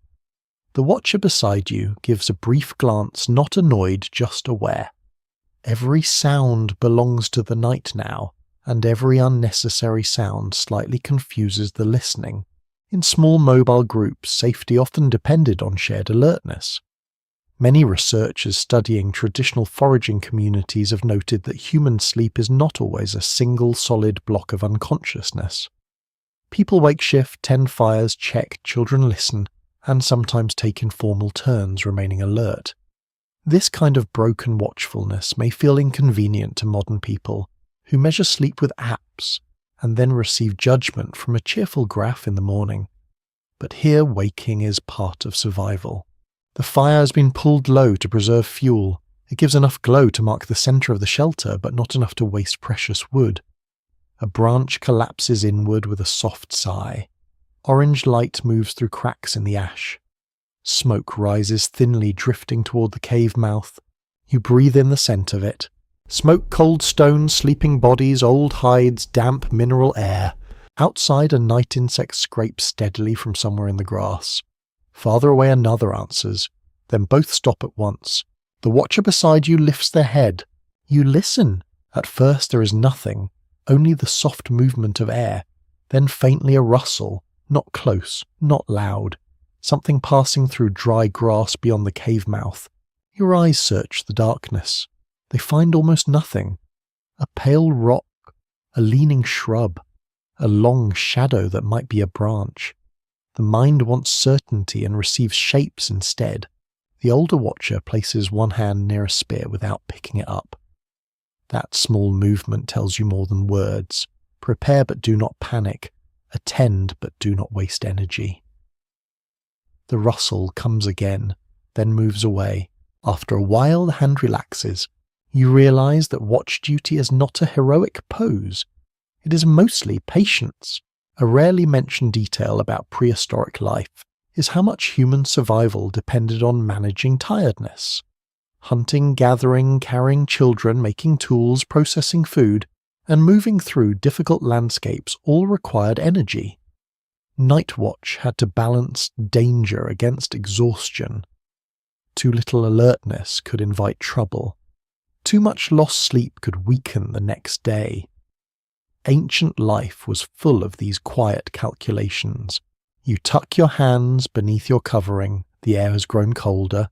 The watcher beside you gives a brief glance, not annoyed, just aware. Every sound belongs to the night now, and every unnecessary sound slightly confuses the listening. In small mobile groups, safety often depended on shared alertness. Many researchers studying traditional foraging communities have noted that human sleep is not always a single solid block of unconsciousness. People wake shift, tend fires, check, children listen, and sometimes take informal turns remaining alert. This kind of broken watchfulness may feel inconvenient to modern people, who measure sleep with apps and then receive judgment from a cheerful graph in the morning. But here waking is part of survival. The fire has been pulled low to preserve fuel. It gives enough glow to mark the centre of the shelter, but not enough to waste precious wood. A branch collapses inward with a soft sigh. Orange light moves through cracks in the ash. Smoke rises thinly, drifting toward the cave mouth. You breathe in the scent of it. Smoke, cold stones, sleeping bodies, old hides, damp mineral air. Outside, a night insect scrapes steadily from somewhere in the grass. Farther away another answers. Then both stop at once. The watcher beside you lifts their head. You listen. At first there is nothing, only the soft movement of air. Then faintly a rustle, not close, not loud. Something passing through dry grass beyond the cave mouth. Your eyes search the darkness. They find almost nothing. A pale rock, a leaning shrub, a long shadow that might be a branch. The mind wants certainty and receives shapes instead. The older watcher places one hand near a spear without picking it up. That small movement tells you more than words. Prepare but do not panic. Attend but do not waste energy. The rustle comes again, then moves away. After a while the hand relaxes. You realize that watch duty is not a heroic pose. It is mostly patience. A rarely mentioned detail about prehistoric life is how much human survival depended on managing tiredness. Hunting, gathering, carrying children, making tools, processing food, and moving through difficult landscapes all required energy. Night watch had to balance danger against exhaustion. Too little alertness could invite trouble. Too much lost sleep could weaken the next day. ancient life was full of these quiet calculations. You tuck your hands beneath your covering, the air has grown colder.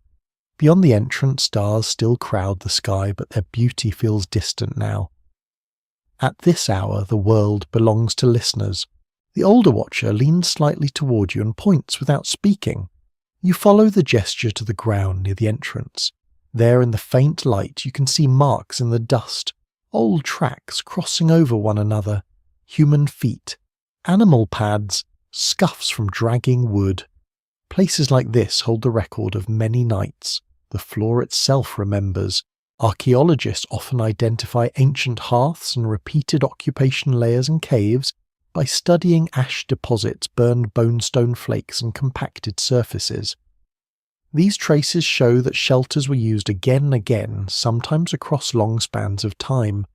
Beyond the entrance, stars still crowd the sky, but their beauty feels distant now. At this hour, the world belongs to listeners. The older watcher leans slightly toward you and points without speaking. You follow the gesture to the ground near the entrance. There in the faint light you can see marks in the dust, old tracks crossing over one another, human feet, animal pads, scuffs from dragging wood. Places like this hold the record of many nights. The floor itself remembers. Archaeologists often identify ancient hearths and repeated occupation layers in caves by studying ash deposits, burned bonestone flakes and compacted surfaces. These traces show that shelters were used again and again, sometimes across long spans of time.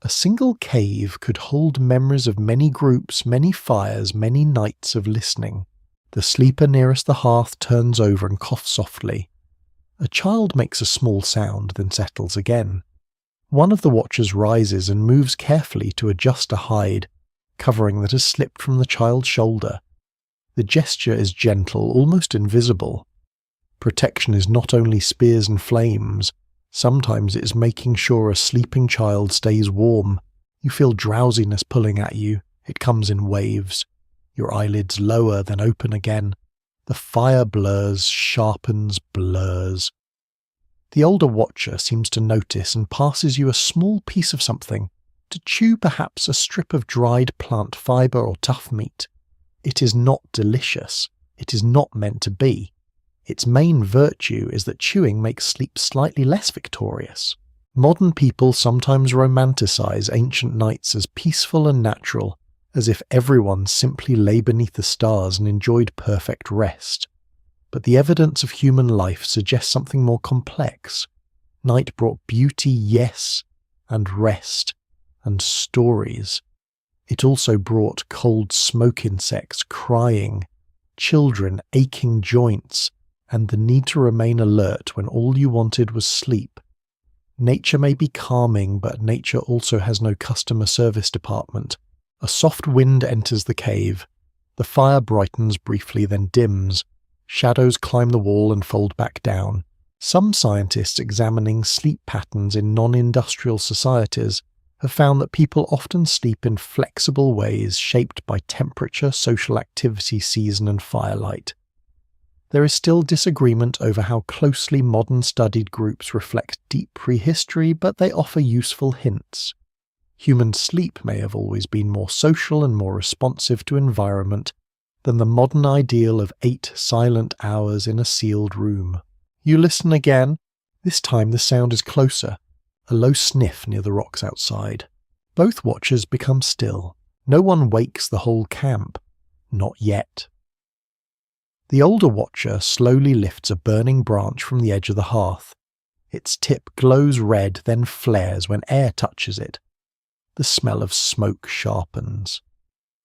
A single cave could hold memories of many groups, many fires, many nights of listening. The sleeper nearest the hearth turns over and coughs softly. A child makes a small sound, then settles again. One of the watchers rises and moves carefully to adjust a hide, covering that has slipped from the child's shoulder. The gesture is gentle, almost invisible. Protection is not only spears and flames. Sometimes it is making sure a sleeping child stays warm. You feel drowsiness pulling at you. It comes in waves. Your eyelids lower, then open again. The fire blurs, sharpens, blurs. The older watcher seems to notice and passes you a small piece of something, to chew perhaps a strip of dried plant fibre or tough meat. It is not delicious. It is not meant to be. Its main virtue is that chewing makes sleep slightly less victorious. Modern people sometimes romanticize ancient nights as peaceful and natural, as if everyone simply lay beneath the stars and enjoyed perfect rest. But the evidence of human life suggests something more complex. Night brought beauty, yes, and rest, and stories. It also brought cold smoke insects crying, children aching joints, and the need to remain alert when all you wanted was sleep. Nature may be calming, but nature also has no customer service department. A soft wind enters the cave. The fire brightens briefly, then dims. Shadows climb the wall and fold back down. Some scientists examining sleep patterns in non-industrial societies have found that people often sleep in flexible ways shaped by temperature, social activity, season, and firelight. There is still disagreement over how closely modern studied groups reflect deep prehistory, but they offer useful hints. Human sleep may have always been more social and more responsive to environment than the modern ideal of 8 silent hours in a sealed room. You listen again. This time the sound is closer, a low sniff near the rocks outside. Both watchers become still. No one wakes the whole camp. Not yet. The older watcher slowly lifts a burning branch from the edge of the hearth. Its tip glows red, then flares when air touches it. The smell of smoke sharpens.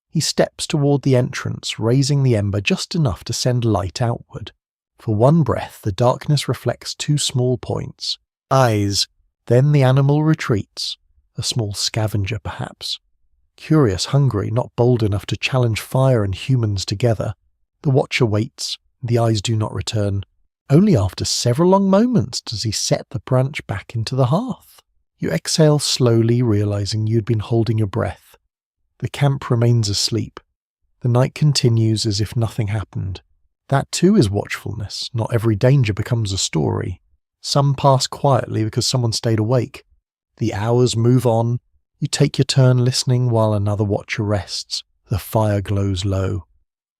He steps toward the entrance, raising the ember just enough to send light outward. For one breath, the darkness reflects 2 small points. Eyes. Then the animal retreats. A small scavenger, perhaps. Curious, hungry, not bold enough to challenge fire and humans together. The watcher waits. The eyes do not return. Only after several long moments does he set the branch back into the hearth. You exhale slowly, realizing you'd been holding your breath. The camp remains asleep. The night continues as if nothing happened. That too is watchfulness. Not every danger becomes a story. Some pass quietly because someone stayed awake. The hours move on. You take your turn listening while another watcher rests. The fire glows low.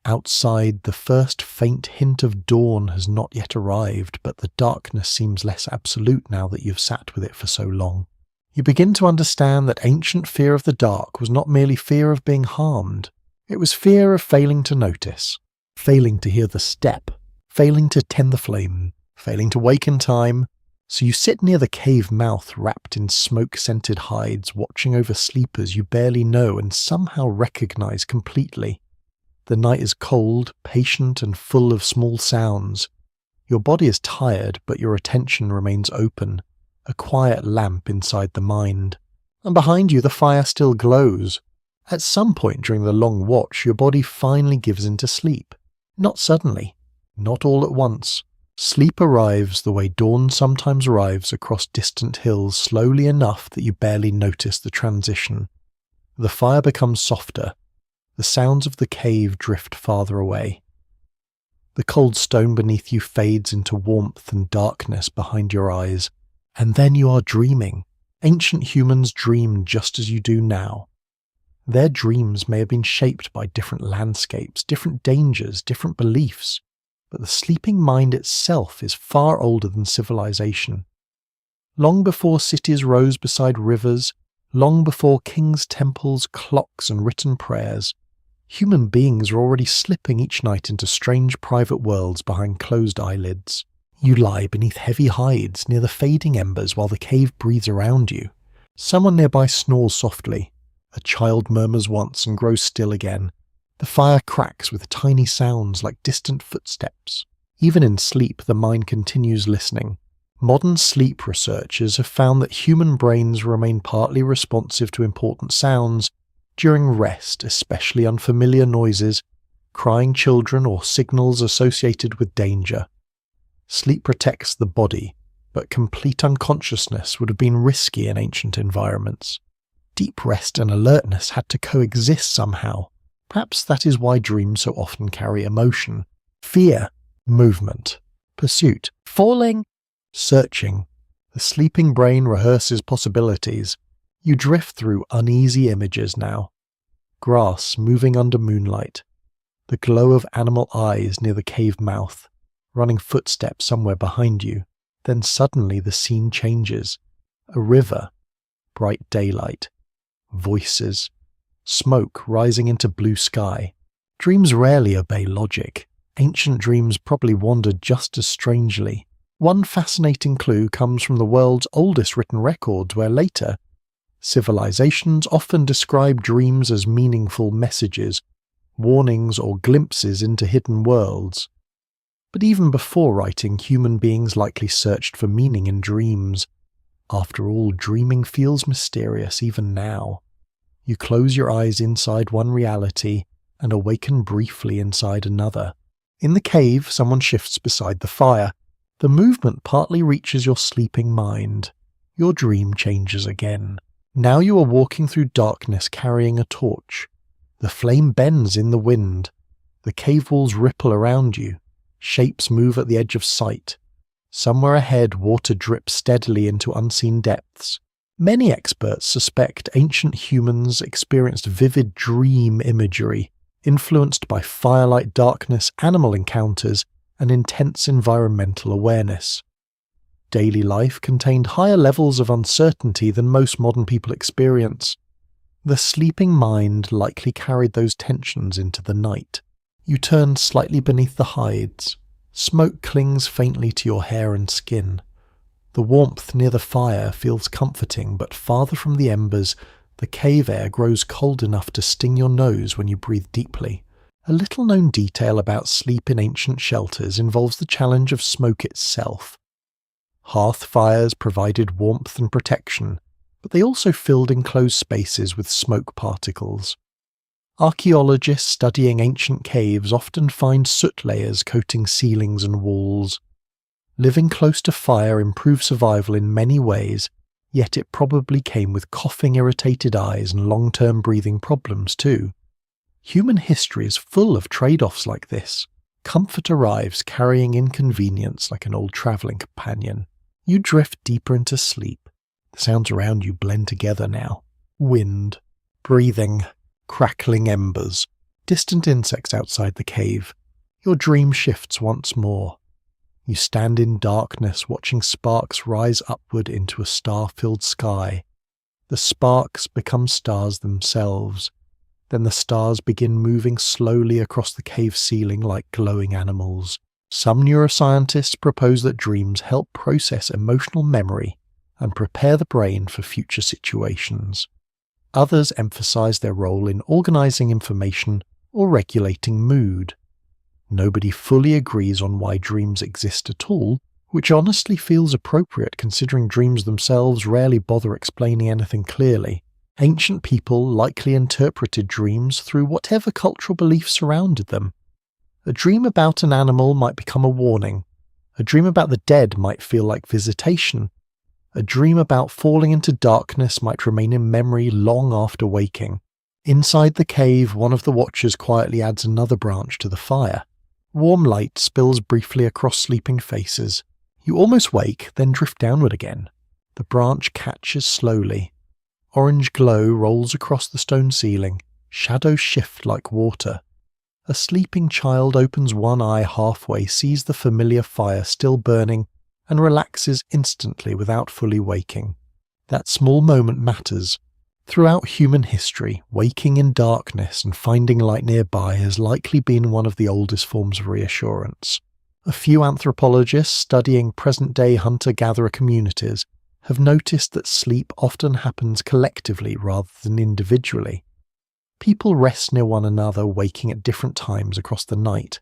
Outside, the first faint hint of dawn has not yet arrived, but the darkness seems less absolute now that you've sat with it for so long. You begin to understand that ancient fear of the dark was not merely fear of being harmed. It was fear of failing to notice, failing to hear the step, failing to tend the flame, failing to wake in time. So you sit near the cave mouth wrapped in smoke-scented hides, watching over sleepers you barely know and somehow recognize completely. The night is cold, patient, and full of small sounds. Your body is tired, but your attention remains open, a quiet lamp inside the mind. and behind you the fire still glows. At some point during the long watch, your body finally gives into sleep. Not suddenly, not all at once. Sleep arrives the way dawn sometimes arrives across distant hills, slowly enough that you barely notice the transition. The fire becomes softer. The sounds of the cave drift farther away. The cold stone beneath you fades into warmth and darkness behind your eyes. And then you are dreaming. Ancient humans dreamed just as you do now. Their dreams may have been shaped by different landscapes, different dangers, different beliefs, but the sleeping mind itself is far older than civilization. Long before cities rose beside rivers, long before kings' temples, clocks, and written prayers, human beings were already slipping each night into strange private worlds behind closed eyelids. You lie beneath heavy hides near the fading embers while the cave breathes around you. Someone nearby snores softly. A child murmurs once and grows still again. The fire cracks with tiny sounds like distant footsteps. Even in sleep, the mind continues listening. Modern sleep researchers have found that human brains remain partly responsive to important sounds during rest, especially unfamiliar noises, crying children, or signals associated with danger. Sleep protects the body, but complete unconsciousness would have been risky in ancient environments. Deep rest and alertness had to coexist somehow. Perhaps that is why dreams so often carry emotion. Fear, movement, pursuit, falling, searching. The sleeping brain rehearses possibilities. You drift through uneasy images now. Grass moving under moonlight. The glow of animal eyes near the cave mouth. Running footsteps somewhere behind you. Then suddenly the scene changes. A river. Bright daylight. Voices. Smoke rising into blue sky. Dreams rarely obey logic. Ancient dreams probably wandered just as strangely. One fascinating clue comes from the world's oldest written records, where later, civilizations often describe dreams as meaningful messages, warnings, or glimpses into hidden worlds. But even before writing, human beings likely searched for meaning in dreams. After all, dreaming feels mysterious even now. You close your eyes inside one reality and awaken briefly inside another. In the cave, someone shifts beside the fire. The movement partly reaches your sleeping mind. Your dream changes again. Now you are walking through darkness carrying a torch. The flame bends in the wind. The cave walls ripple around you. Shapes move at the edge of sight. Somewhere ahead, water drips steadily into unseen depths. Many experts suspect ancient humans experienced vivid dream imagery, influenced by firelight darkness, animal encounters, and intense environmental awareness. Daily life contained higher levels of uncertainty than most modern people experience. The sleeping mind likely carried those tensions into the night. You turn slightly beneath the hides. Smoke clings faintly to your hair and skin. The warmth near the fire feels comforting, but farther from the embers, the cave air grows cold enough to sting your nose when you breathe deeply. A little-known detail about sleep in ancient shelters involves the challenge of smoke itself. Hearth fires provided warmth and protection, but they also filled enclosed spaces with smoke particles. Archaeologists studying ancient caves often find soot layers coating ceilings and walls. Living close to fire improved survival in many ways, yet it probably came with coughing, irritated eyes, and long-term breathing problems too. Human history is full of trade-offs like this. Comfort arrives carrying inconvenience like an old travelling companion. You drift deeper into sleep. The sounds around you blend together now. Wind, breathing, crackling embers, distant insects outside the cave. Your dream shifts once more. You stand in darkness, watching sparks rise upward into a star-filled sky. The sparks become stars themselves. Then the stars begin moving slowly across the cave ceiling like glowing animals. Some neuroscientists propose that dreams help process emotional memory and prepare the brain for future situations. Others emphasize their role in organizing information or regulating mood. Nobody fully agrees on why dreams exist at all, which honestly feels appropriate considering dreams themselves rarely bother explaining anything clearly. Ancient people likely interpreted dreams through whatever cultural beliefs surrounded them. A dream about an animal might become a warning. A dream about the dead might feel like visitation. A dream about falling into darkness might remain in memory long after waking. Inside the cave, one of the watchers quietly adds another branch to the fire. Warm light spills briefly across sleeping faces. You almost wake, then drift downward again. The branch catches slowly. Orange glow rolls across the stone ceiling. Shadows shift like water. A sleeping child opens one eye halfway, sees the familiar fire still burning, and relaxes instantly without fully waking. That small moment matters. Throughout human history, waking in darkness and finding light nearby has likely been one of the oldest forms of reassurance. A few anthropologists studying present-day hunter-gatherer communities have noticed that sleep often happens collectively rather than individually. People rest near one another, waking at different times across the night.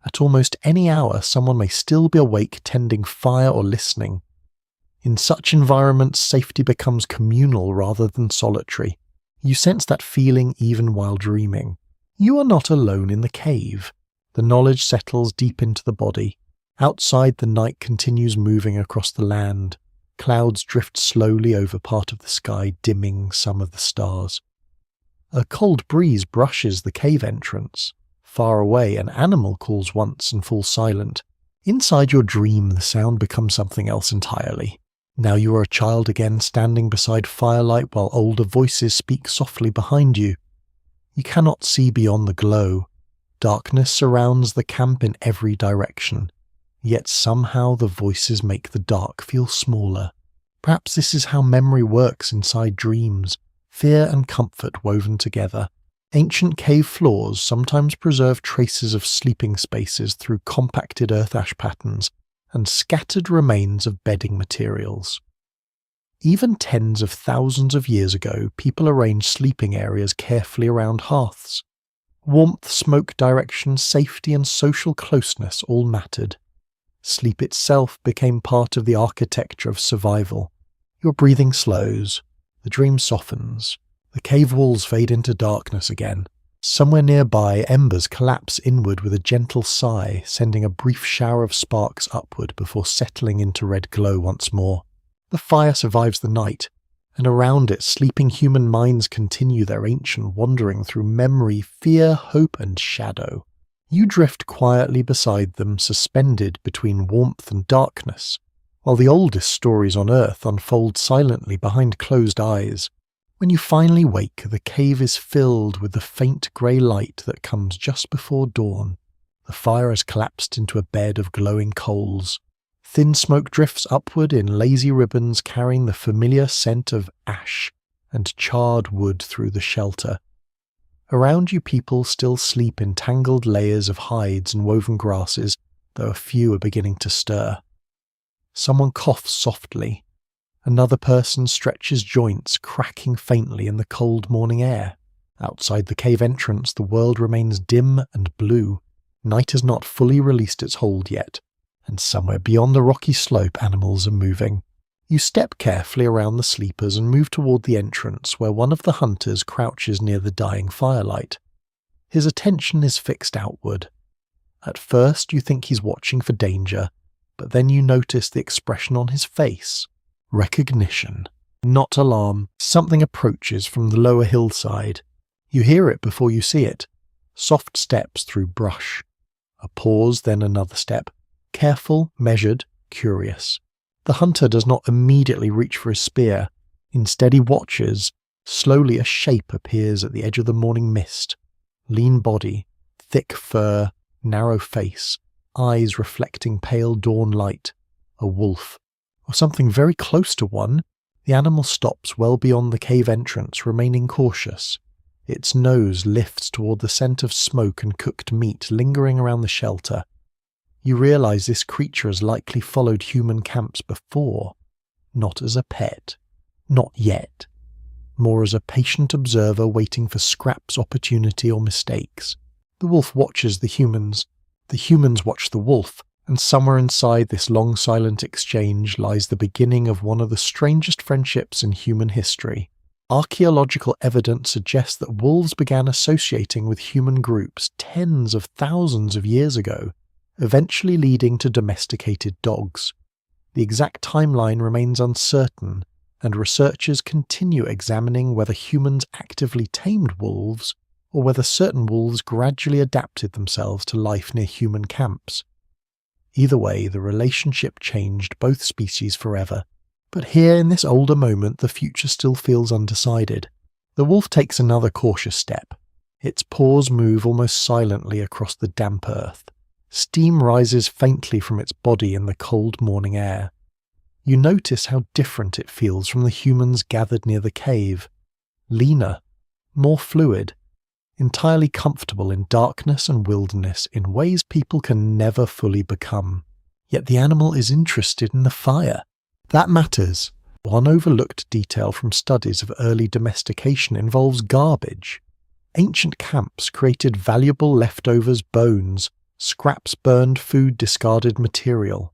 At almost any hour, someone may still be awake tending fire or listening. In such environments, safety becomes communal rather than solitary. You sense that feeling even while dreaming. You are not alone in the cave. The knowledge settles deep into the body. Outside, the night continues moving across the land. Clouds drift slowly over part of the sky, dimming some of the stars. A cold breeze brushes the cave entrance. Far away, an animal calls once and falls silent. Inside your dream, the sound becomes something else entirely. Now you are a child again, standing beside firelight while older voices speak softly behind you. You cannot see beyond the glow. Darkness surrounds the camp in every direction. Yet somehow the voices make the dark feel smaller. Perhaps this is how memory works inside dreams, fear and comfort woven together. Ancient cave floors sometimes preserve traces of sleeping spaces through compacted earth ash patterns and scattered remains of bedding materials. Even tens of thousands of years ago, people arranged sleeping areas carefully around hearths. Warmth, smoke direction, safety and social closeness all mattered. Sleep itself became part of the architecture of survival. Your breathing slows, the dream softens, the cave walls fade into darkness again. Somewhere nearby, embers collapse inward with a gentle sigh, sending a brief shower of sparks upward before settling into red glow once more. The fire survives the night, and around it sleeping human minds continue their ancient wandering through memory, fear, hope and shadow. You drift quietly beside them, suspended between warmth and darkness, while the oldest stories on Earth unfold silently behind closed eyes. When you finally wake, the cave is filled with the faint grey light that comes just before dawn. The fire has collapsed into a bed of glowing coals. Thin smoke drifts upward in lazy ribbons, carrying the familiar scent of ash and charred wood through the shelter. Around you, people still sleep in tangled layers of hides and woven grasses, though a few are beginning to stir. Someone coughs softly. Another person stretches joints, cracking faintly in the cold morning air. Outside the cave entrance, the world remains dim and blue. Night has not fully released its hold yet, and somewhere beyond the rocky slope, animals are moving. You step carefully around the sleepers and move toward the entrance, where one of the hunters crouches near the dying firelight. His attention is fixed outward. At first, you think he's watching for danger, but then you notice the expression on his face. Recognition, not alarm. Something approaches from the lower hillside. You hear it before you see it. Soft steps through brush. A pause, then another step. Careful, measured, curious. The hunter does not immediately reach for his spear. Instead he watches. Slowly a shape appears at the edge of the morning mist. Lean body, thick fur, narrow face, eyes reflecting pale dawn light. A wolf. Or something very close to one. The animal stops well beyond the cave entrance, remaining cautious. Its nose lifts toward the scent of smoke and cooked meat lingering around the shelter. You realize this creature has likely followed human camps before, not as a pet, not yet, more as a patient observer waiting for scraps, opportunity or mistakes. The wolf watches the humans watch the wolf, And somewhere inside this long silent exchange lies the beginning of one of the strangest friendships in human history. Archaeological evidence suggests that wolves began associating with human groups tens of thousands of years ago, eventually leading to domesticated dogs. The exact timeline remains uncertain, and researchers continue examining whether humans actively tamed wolves or whether certain wolves gradually adapted themselves to life near human camps. Either way, the relationship changed both species forever. But here in this older moment, the future still feels undecided. The wolf takes another cautious step. Its paws move almost silently across the damp earth. Steam rises faintly from its body in the cold morning air. You notice how different it feels from the humans gathered near the cave. Leaner, more fluid, entirely comfortable in darkness and wilderness in ways people can never fully become. Yet the animal is interested in the fire. That matters. One overlooked detail from studies of early domestication involves garbage. Ancient camps created valuable leftovers, bones, scraps, burned food, discarded material.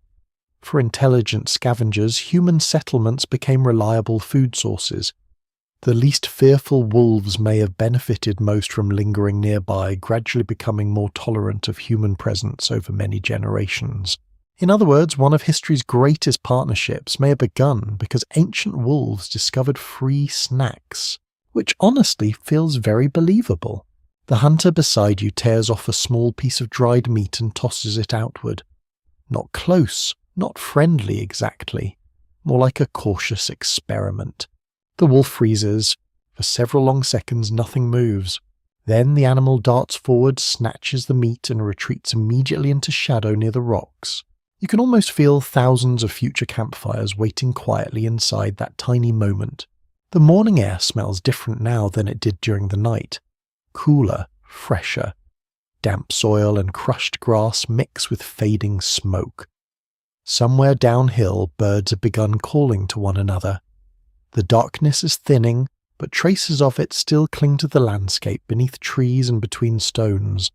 For intelligent scavengers, human settlements became reliable food sources. The least fearful wolves may have benefited most from lingering nearby, gradually becoming more tolerant of human presence over many generations. In other words, one of history's greatest partnerships may have begun because ancient wolves discovered free snacks, which honestly feels very believable. The hunter beside you tears off a small piece of dried meat and tosses it outward. Not close, not friendly exactly, more like a cautious experiment. The wolf freezes. For several long seconds nothing moves. Then the animal darts forward, snatches the meat and retreats immediately into shadow near the rocks. You can almost feel thousands of future campfires waiting quietly inside that tiny moment. The morning air smells different now than it did during the night. Cooler, fresher. Damp soil and crushed grass mix with fading smoke. Somewhere downhill, birds have begun calling to one another. The darkness is thinning, but traces of it still cling to the landscape beneath trees and between stones.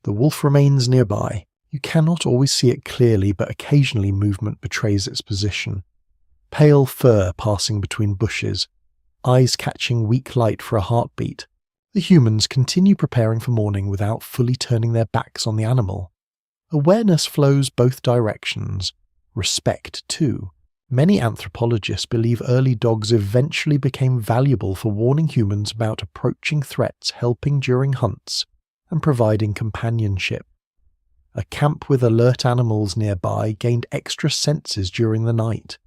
The wolf remains nearby. You cannot always see it clearly, but occasionally movement betrays its position. Pale fur passing between bushes, eyes catching weak light for a heartbeat. The humans continue preparing for morning without fully turning their backs on the animal. Awareness flows both directions. Respect, too. Many anthropologists believe early dogs eventually became valuable for warning humans about approaching threats, helping during hunts, and providing companionship. A camp with alert animals nearby gained extra senses during the night.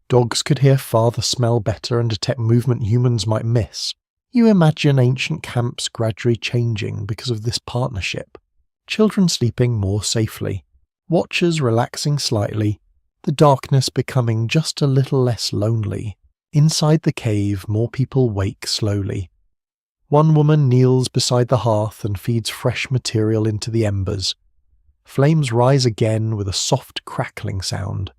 Dogs could hear farther, smell better, and detect movement humans might miss. You imagine ancient camps gradually changing because of this partnership. Children sleeping more safely, watchers relaxing slightly, the darkness becoming just a little less lonely. Inside the cave, more people wake slowly. One woman kneels beside the hearth and feeds fresh material into the embers. Flames rise again with a soft crackling sound.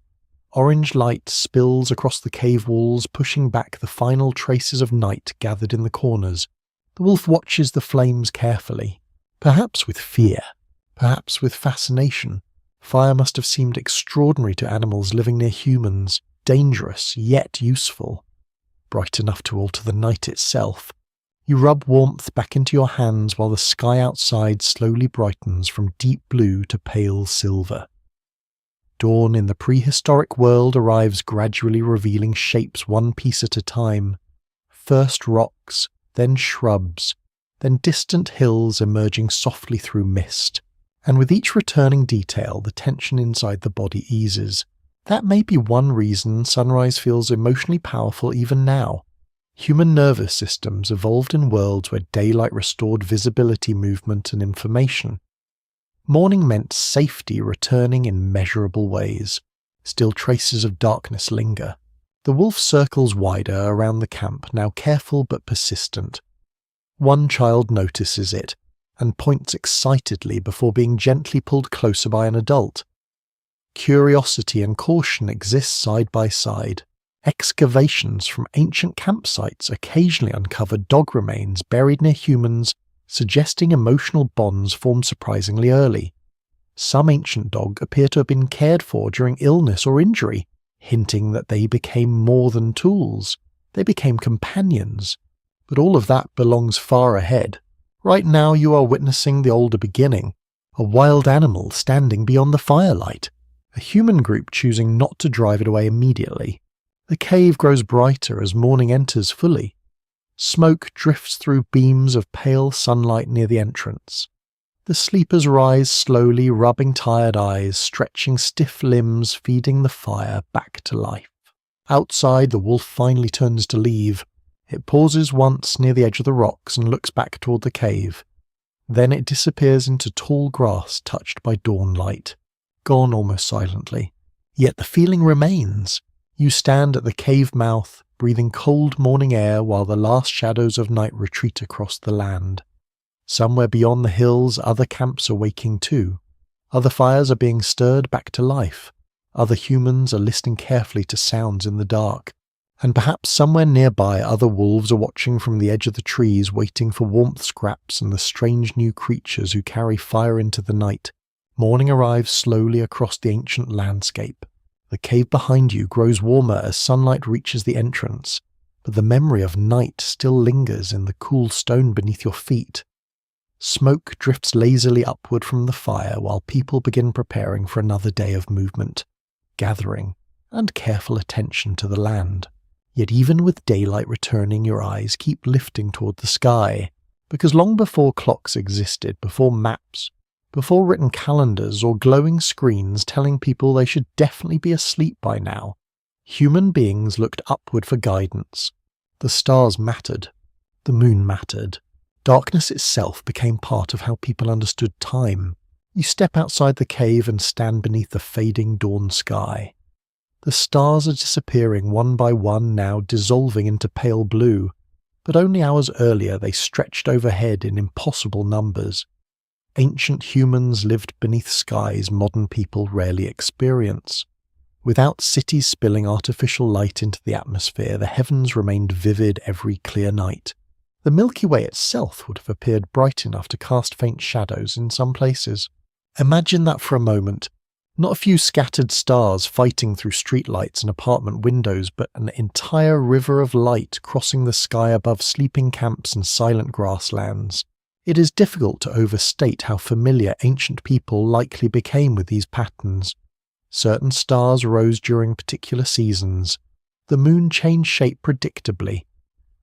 Orange light spills across the cave walls, pushing back the final traces of night gathered in the corners. The wolf watches the flames carefully, perhaps with fear, perhaps with fascination. Fire must have seemed extraordinary to animals living near humans, dangerous yet useful. Bright enough to alter the night itself. You rub warmth back into your hands while the sky outside slowly brightens from deep blue to pale silver. Dawn in the prehistoric world arrives, gradually revealing shapes one piece at a time. First rocks, then shrubs, then distant hills emerging softly through mist. And with each returning detail, the tension inside the body eases. That may be one reason sunrise feels emotionally powerful even now. Human nervous systems evolved in worlds where daylight restored visibility, movement, and information. Morning meant safety returning in measurable ways. Still traces of darkness linger. The wolf circles wider around the camp, now careful but persistent. One child notices it, and points excitedly before being gently pulled closer by an adult. Curiosity and caution exist side by side. Excavations from ancient campsites occasionally uncover dog remains buried near humans, suggesting emotional bonds formed surprisingly early. Some ancient dogs appear to have been cared for during illness or injury, hinting that they became more than tools. They became companions. But all of that belongs far ahead. Right now you are witnessing the older beginning, a wild animal standing beyond the firelight, a human group choosing not to drive it away immediately. The cave grows brighter as morning enters fully. Smoke drifts through beams of pale sunlight near the entrance. The sleepers rise slowly, rubbing tired eyes, stretching stiff limbs, feeding the fire back to life. Outside, the wolf finally turns to leave. It pauses once near the edge of the rocks and looks back toward the cave. Then it disappears into tall grass touched by dawn light, gone almost silently. Yet the feeling remains. You stand at the cave mouth, breathing cold morning air while the last shadows of night retreat across the land. Somewhere beyond the hills, other camps are waking too. Other fires are being stirred back to life. Other humans are listening carefully to sounds in the dark. And perhaps somewhere nearby other wolves are watching from the edge of the trees, waiting for warmth scraps and the strange new creatures who carry fire into the night. Morning arrives slowly across the ancient landscape. The cave behind you grows warmer as sunlight reaches the entrance, but the memory of night still lingers in the cool stone beneath your feet. Smoke drifts lazily upward from the fire while people begin preparing for another day of movement, gathering, and careful attention to the land. Yet even with daylight returning, your eyes keep lifting toward the sky, because long before clocks existed, before maps, before written calendars or glowing screens telling people they should definitely be asleep by now, human beings looked upward for guidance. The stars mattered. The moon mattered. Darkness itself became part of how people understood time. You step outside the cave and stand beneath the fading dawn sky. The stars are disappearing one by one now, dissolving into pale blue, but only hours earlier they stretched overhead in impossible numbers. Ancient humans lived beneath skies modern people rarely experience. Without cities spilling artificial light into the atmosphere, the heavens remained vivid every clear night. The Milky Way itself would have appeared bright enough to cast faint shadows in some places. Imagine that for a moment. Not a few scattered stars fighting through streetlights and apartment windows, but an entire river of light crossing the sky above sleeping camps and silent grasslands. It is difficult to overstate how familiar ancient people likely became with these patterns. Certain stars rose during particular seasons. The moon changed shape predictably.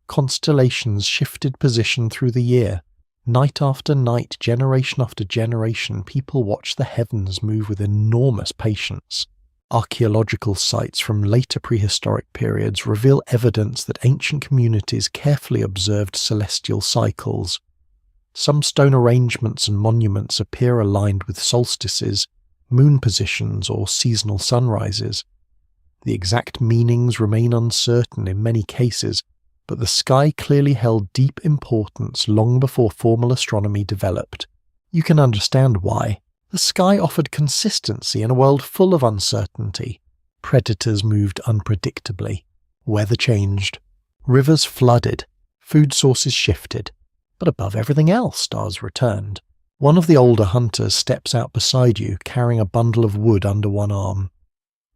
Constellations shifted position through the year. Night after night, generation after generation, people watch the heavens move with enormous patience. Archaeological sites from later prehistoric periods reveal evidence that ancient communities carefully observed celestial cycles. Some stone arrangements and monuments appear aligned with solstices, moon positions, or seasonal sunrises. The exact meanings remain uncertain in many cases, but the sky clearly held deep importance long before formal astronomy developed. You can understand why. The sky offered consistency in a world full of uncertainty. Predators moved unpredictably. Weather changed. Rivers flooded. Food sources shifted. But above everything else, stars returned. One of the older hunters steps out beside you, carrying a bundle of wood under one arm.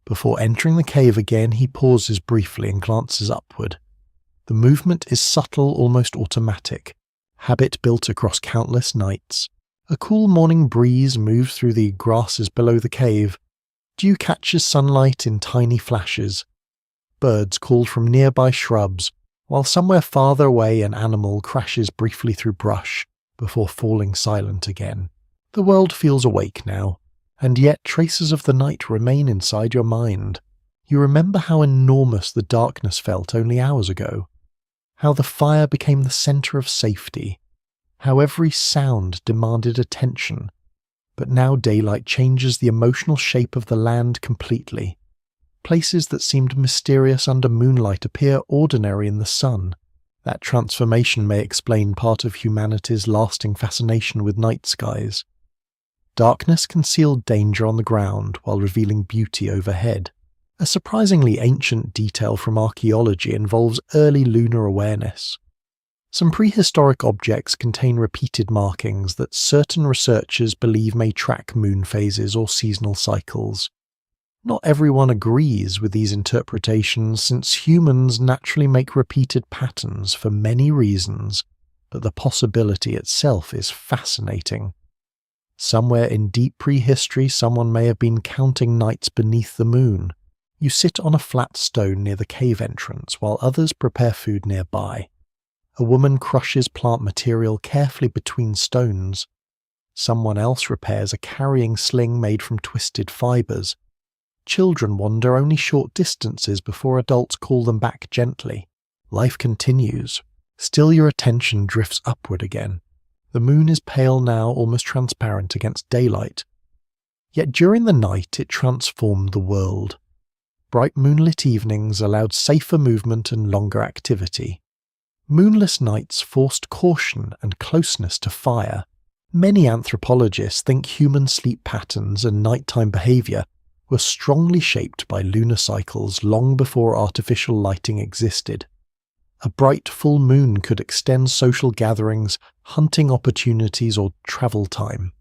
Before entering the cave again, he pauses briefly and glances upward. The movement is subtle, almost automatic, habit built across countless nights. A cool morning breeze moves through the grasses below the cave. Dew catches sunlight in tiny flashes. Birds call from nearby shrubs, while somewhere farther away an animal crashes briefly through brush before falling silent again. The world feels awake now, and yet traces of the night remain inside your mind. You remember how enormous the darkness felt only hours ago. How the fire became the center of safety, how every sound demanded attention, but now daylight changes the emotional shape of the land completely. Places that seemed mysterious under moonlight appear ordinary in the sun. That transformation may explain part of humanity's lasting fascination with night skies. Darkness concealed danger on the ground while revealing beauty overhead. A surprisingly ancient detail from archaeology involves early lunar awareness. Some prehistoric objects contain repeated markings that certain researchers believe may track moon phases or seasonal cycles. Not everyone agrees with these interpretations, since humans naturally make repeated patterns for many reasons, but the possibility itself is fascinating. Somewhere in deep prehistory, someone may have been counting nights beneath the moon. You sit on a flat stone near the cave entrance while others prepare food nearby. A woman crushes plant material carefully between stones. Someone else repairs a carrying sling made from twisted fibers. Children wander only short distances before adults call them back gently. Life continues. Still your attention drifts upward again. The moon is pale now, almost transparent against daylight. Yet during the night it transformed the world. Bright moonlit evenings allowed safer movement and longer activity. Moonless nights forced caution and closeness to fire. Many anthropologists think human sleep patterns and nighttime behavior were strongly shaped by lunar cycles long before artificial lighting existed. A bright full moon could extend social gatherings, hunting opportunities, or travel time.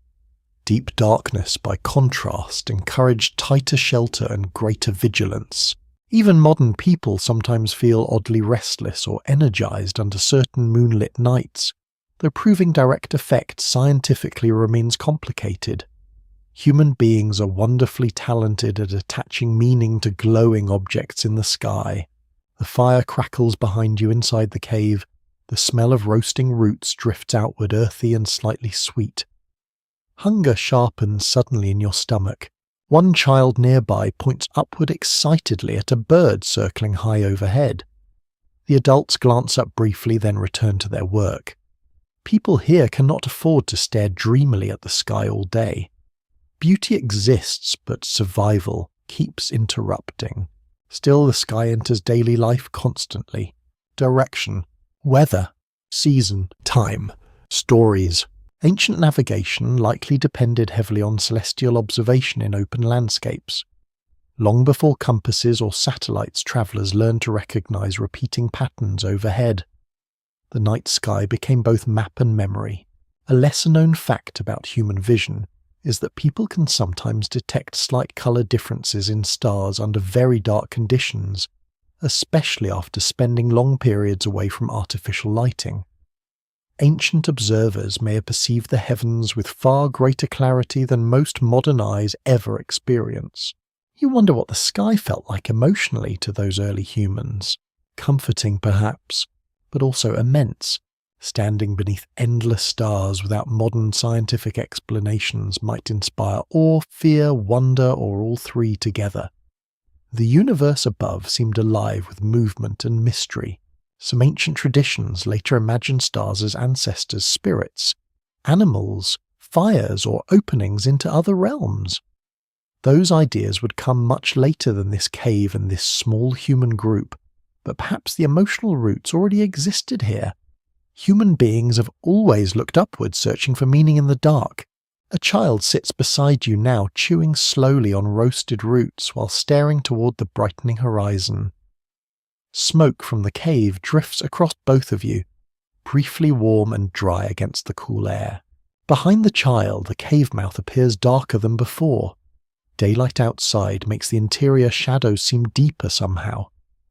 Deep darkness, by contrast, encouraged tighter shelter and greater vigilance. Even modern people sometimes feel oddly restless or energized under certain moonlit nights, though proving direct effect scientifically remains complicated. Human beings are wonderfully talented at attaching meaning to glowing objects in the sky. The fire crackles behind you inside the cave. The smell of roasting roots drifts outward, earthy and slightly sweet. Hunger sharpens suddenly in your stomach. One child nearby points upward excitedly at a bird circling high overhead. The adults glance up briefly, then return to their work. People here cannot afford to stare dreamily at the sky all day. Beauty exists, but survival keeps interrupting. Still, the sky enters daily life constantly. Direction, weather, season, time, stories. Ancient navigation likely depended heavily on celestial observation in open landscapes. Long before compasses or satellites, travelers learned to recognize repeating patterns overhead. The night sky became both map and memory. A lesser-known fact about human vision is that people can sometimes detect slight color differences in stars under very dark conditions, especially after spending long periods away from artificial lighting. Ancient observers may have perceived the heavens with far greater clarity than most modern eyes ever experience. You wonder what the sky felt like emotionally to those early humans. Comforting, perhaps, but also immense. Standing beneath endless stars without modern scientific explanations might inspire awe, fear, wonder, or all three together. The universe above seemed alive with movement and mystery. Some ancient traditions later imagined stars as ancestors, spirits, animals, fires, or openings into other realms. Those ideas would come much later than this cave and this small human group, but perhaps the emotional roots already existed here. Human beings have always looked upward, searching for meaning in the dark. A child sits beside you now, chewing slowly on roasted roots while staring toward the brightening horizon. Smoke from the cave drifts across both of you, briefly warm and dry against the cool air. Behind the child, the cave mouth appears darker than before. Daylight outside makes the interior shadows seem deeper somehow.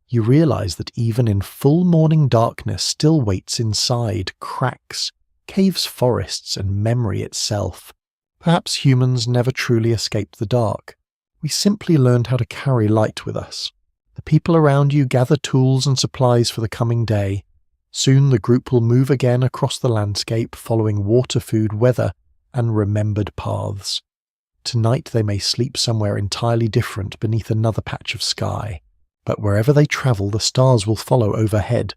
You realize that even in full morning darkness still waits inside, cracks, caves, forests, and memory itself. Perhaps humans never truly escaped the dark. We simply learned how to carry light with us. The people around you gather tools and supplies for the coming day. Soon the group will move again across the landscape, following water, food, weather, and remembered paths. Tonight they may sleep somewhere entirely different beneath another patch of sky. But wherever they travel, the stars will follow overhead.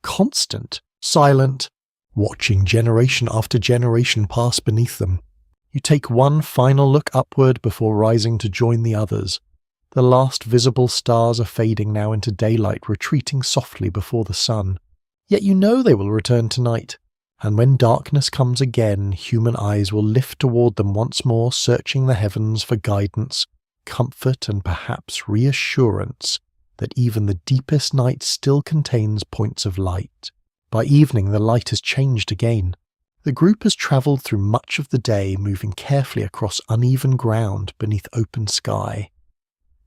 Constant, silent, watching generation after generation pass beneath them. You take one final look upward before rising to join the others. The last visible stars are fading now into daylight, retreating softly before the sun. Yet you know they will return tonight. And when darkness comes again, human eyes will lift toward them once more, searching the heavens for guidance, comfort, and perhaps reassurance that even the deepest night still contains points of light. By evening, the light has changed again. The group has travelled through much of the day, moving carefully across uneven ground beneath open sky.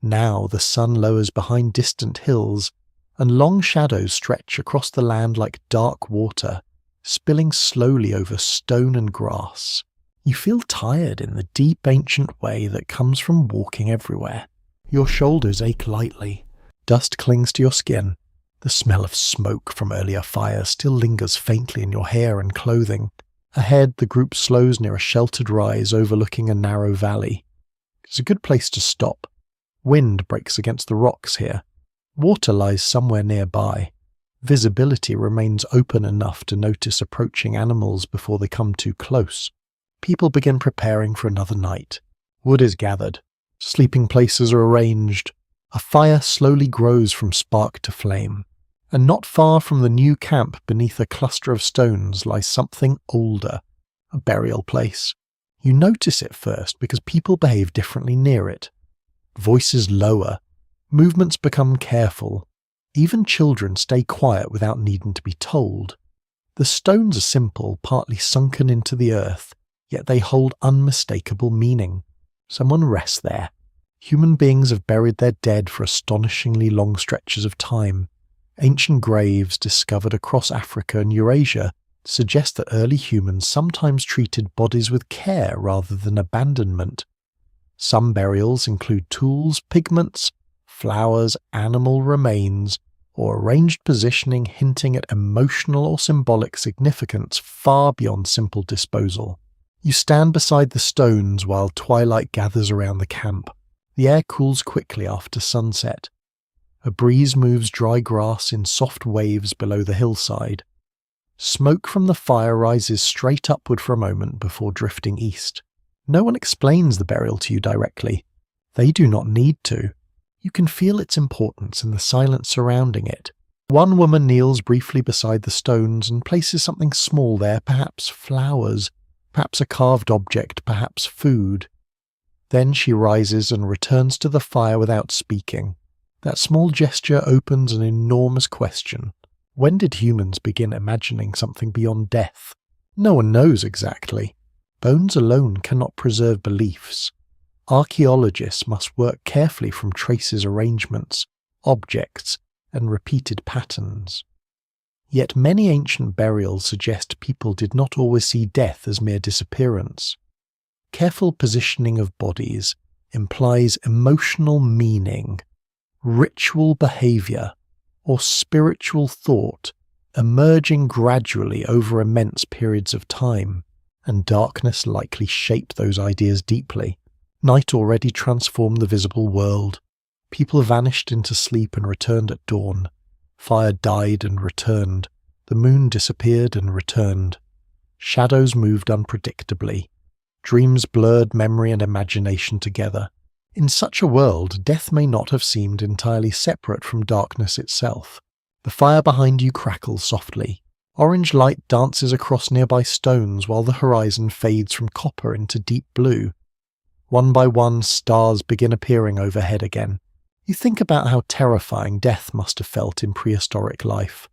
Now the sun lowers behind distant hills, and long shadows stretch across the land like dark water, spilling slowly over stone and grass. You feel tired in the deep ancient way that comes from walking everywhere. Your shoulders ache lightly. Dust clings to your skin. The smell of smoke from earlier fires still lingers faintly in your hair and clothing. Ahead, the group slows near a sheltered rise overlooking a narrow valley. It's a good place to stop. Wind breaks against the rocks here. Water lies somewhere nearby. Visibility remains open enough to notice approaching animals before they come too close. People begin preparing for another night. Wood is gathered. Sleeping places are arranged. A fire slowly grows from spark to flame. And not far from the new camp beneath a cluster of stones lies something older, a burial place. You notice it first because people behave differently near it. Voices lower. Movements become careful. Even children stay quiet without needing to be told. The stones are simple, partly sunken into the earth, yet they hold unmistakable meaning. Someone rests there. Human beings have buried their dead for astonishingly long stretches of time. Ancient graves discovered across Africa and Eurasia suggest that early humans sometimes treated bodies with care rather than abandonment. Some burials include tools, pigments, flowers, animal remains, or arranged positioning hinting at emotional or symbolic significance far beyond simple disposal. You stand beside the stones while twilight gathers around the camp. The air cools quickly after sunset. A breeze moves dry grass in soft waves below the hillside. Smoke from the fire rises straight upward for a moment before drifting east. No one explains the burial to you directly. They do not need to. You can feel its importance in the silence surrounding it. One woman kneels briefly beside the stones and places something small there, perhaps flowers, perhaps a carved object, perhaps food. Then she rises and returns to the fire without speaking. That small gesture opens an enormous question. When did humans begin imagining something beyond death? No one knows exactly. Bones alone cannot preserve beliefs. Archaeologists must work carefully from traces, arrangements, objects, and repeated patterns. Yet many ancient burials suggest people did not always see death as mere disappearance. Careful positioning of bodies implies emotional meaning, ritual behavior, or spiritual thought emerging gradually over immense periods of time, and darkness likely shaped those ideas deeply. Night already transformed the visible world. People vanished into sleep and returned at dawn. Fire died and returned. The moon disappeared and returned. Shadows moved unpredictably. Dreams blurred memory and imagination together. In such a world, death may not have seemed entirely separate from darkness itself. The fire behind you crackles softly. Orange light dances across nearby stones while the horizon fades from copper into deep blue. One by one, stars begin appearing overhead again. You think about how terrifying death must have felt in prehistoric life.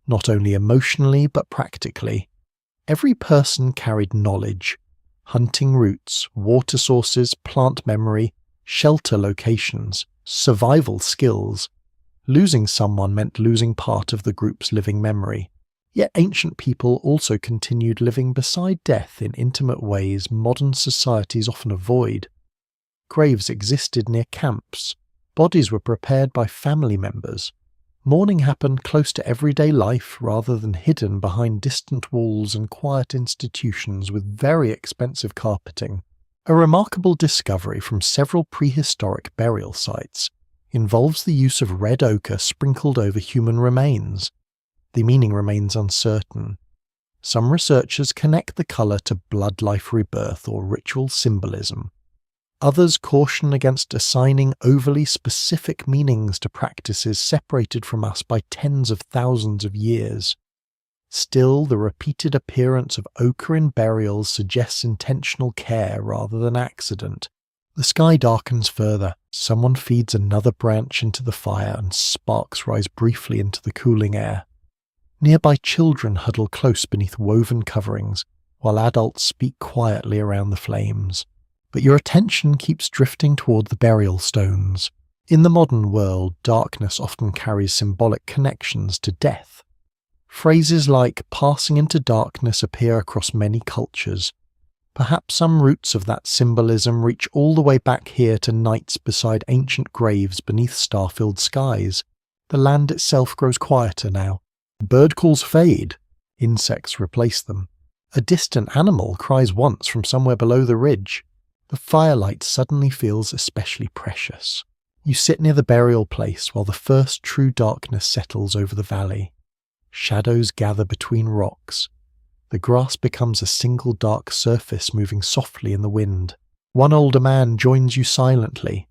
Not only emotionally, but practically. Every person carried knowledge. Hunting routes, water sources, plant memory, shelter locations, survival skills. Losing someone meant losing part of the group's living memory. Yet ancient people also continued living beside death in intimate ways modern societies often avoid. Graves existed near camps. Bodies were prepared by family members. Mourning happened close to everyday life rather than hidden behind distant walls and quiet institutions with very expensive carpeting. A remarkable discovery from several prehistoric burial sites involves the use of red ochre sprinkled over human remains. The meaning remains uncertain. Some researchers connect the colour to blood-life rebirth or ritual symbolism. Others caution against assigning overly specific meanings to practices separated from us by tens of thousands of years. Still, the repeated appearance of ochre in burials suggests intentional care rather than accident. The sky darkens further. Someone feeds another branch into the fire and sparks rise briefly into the cooling air. Nearby children huddle close beneath woven coverings, while adults speak quietly around the flames. But your attention keeps drifting toward the burial stones. In the modern world, darkness often carries symbolic connections to death. Phrases like passing into darkness appear across many cultures. Perhaps some roots of that symbolism reach all the way back here to nights beside ancient graves beneath star-filled skies. The land itself grows quieter now. Bird calls fade. Insects replace them. A distant animal cries once from somewhere below the ridge. The firelight suddenly feels especially precious. You sit near the burial place while the first true darkness settles over the valley. Shadows gather between rocks. The grass becomes a single dark surface moving softly in the wind. One older man joins you silently.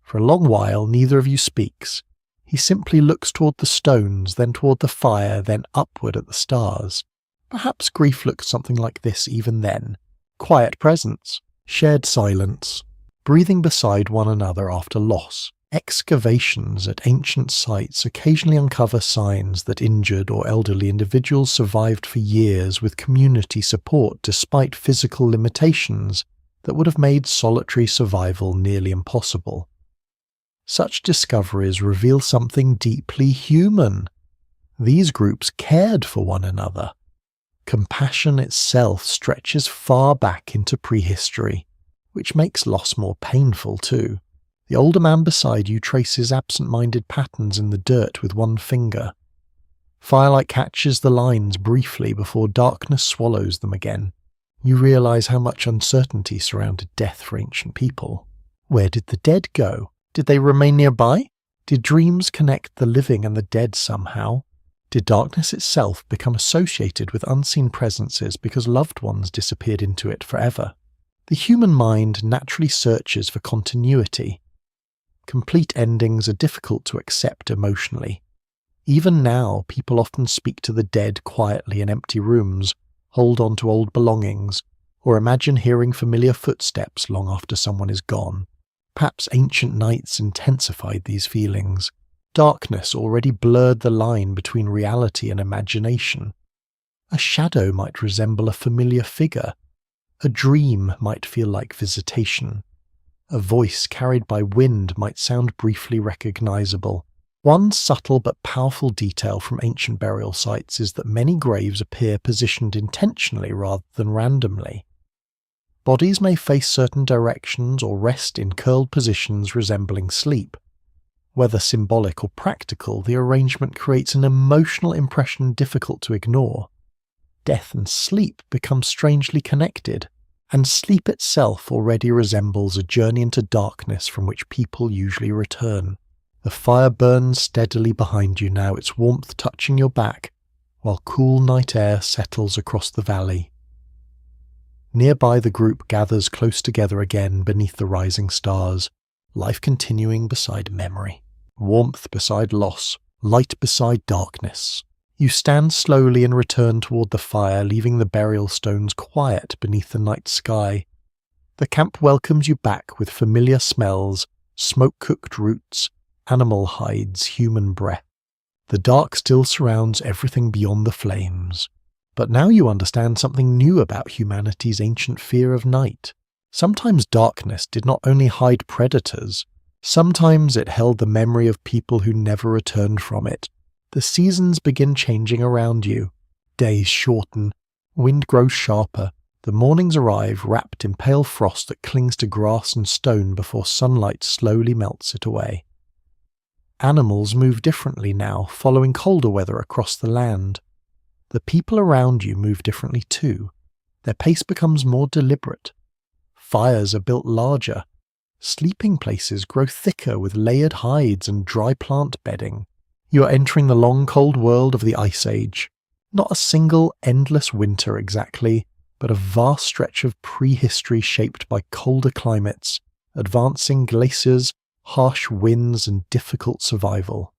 For a long while, neither of you speaks. He simply looks toward the stones, then toward the fire, then upward at the stars. Perhaps grief looks something like this even then. Quiet presence, shared silence, breathing beside one another after loss. Excavations at ancient sites occasionally uncover signs that injured or elderly individuals survived for years with community support despite physical limitations that would have made solitary survival nearly impossible. Such discoveries reveal something deeply human. These groups cared for one another. Compassion itself stretches far back into prehistory, which makes loss more painful too. The older man beside you traces absent-minded patterns in the dirt with one finger. Firelight catches the lines briefly before darkness swallows them again. You realize how much uncertainty surrounded death for ancient people. Where did the dead go? Did they remain nearby? Did dreams connect the living and the dead somehow? Did darkness itself become associated with unseen presences because loved ones disappeared into it forever? The human mind naturally searches for continuity. Complete endings are difficult to accept emotionally. Even now, people often speak to the dead quietly in empty rooms, hold on to old belongings, or imagine hearing familiar footsteps long after someone is gone. Perhaps ancient nights intensified these feelings. Darkness already blurred the line between reality and imagination. A shadow might resemble a familiar figure. A dream might feel like visitation. A voice carried by wind might sound briefly recognizable. One subtle but powerful detail from ancient burial sites is that many graves appear positioned intentionally rather than randomly. Bodies may face certain directions or rest in curled positions resembling sleep. Whether symbolic or practical, the arrangement creates an emotional impression difficult to ignore. Death and sleep become strangely connected. And sleep itself already resembles a journey into darkness from which people usually return. The fire burns steadily behind you now, its warmth touching your back, while cool night air settles across the valley. Nearby, the group gathers close together again beneath the rising stars, life continuing beside memory, warmth beside loss, light beside darkness. You stand slowly and return toward the fire, leaving the burial stones quiet beneath the night sky. The camp welcomes you back with familiar smells, smoke-cooked roots, animal hides, human breath. The dark still surrounds everything beyond the flames. But now you understand something new about humanity's ancient fear of night. Sometimes darkness did not only hide predators, sometimes it held the memory of people who never returned from it. The seasons begin changing around you. Days shorten, wind grows sharper, the mornings arrive wrapped in pale frost that clings to grass and stone before sunlight slowly melts it away. Animals move differently now, following colder weather across the land. The people around you move differently too. Their pace becomes more deliberate. Fires are built larger. Sleeping places grow thicker with layered hides and dry plant bedding. You are entering the long cold world of the Ice Age. Not a single endless winter exactly, but a vast stretch of prehistory shaped by colder climates, advancing glaciers, harsh winds, and difficult survival.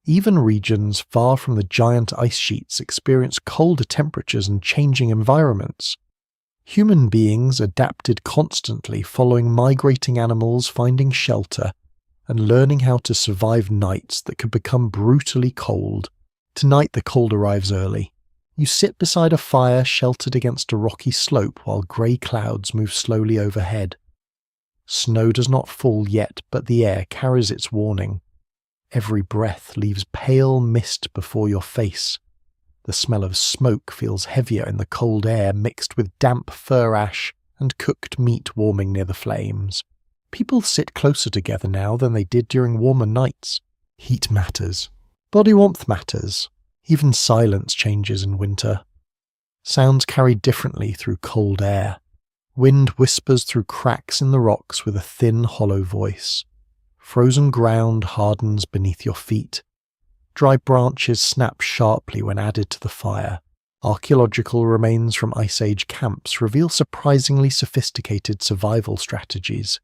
Even regions far from the giant ice sheets experience colder temperatures and changing environments. Human beings adapted constantly, following migrating animals, finding shelter, and learning how to survive nights that could become brutally cold. Tonight the cold arrives early. You sit beside a fire sheltered against a rocky slope while grey clouds move slowly overhead. Snow does not fall yet, but the air carries its warning. Every breath leaves pale mist before your face. The smell of smoke feels heavier in the cold air, mixed with damp fir ash and cooked meat warming near the flames. People sit closer together now than they did during warmer nights. Heat matters. Body warmth matters. Even silence changes in winter. Sounds carry differently through cold air. Wind whispers through cracks in the rocks with a thin, hollow voice. Frozen ground hardens beneath your feet. Dry branches snap sharply when added to the fire. Archaeological remains from Ice Age camps reveal surprisingly sophisticated survival strategies.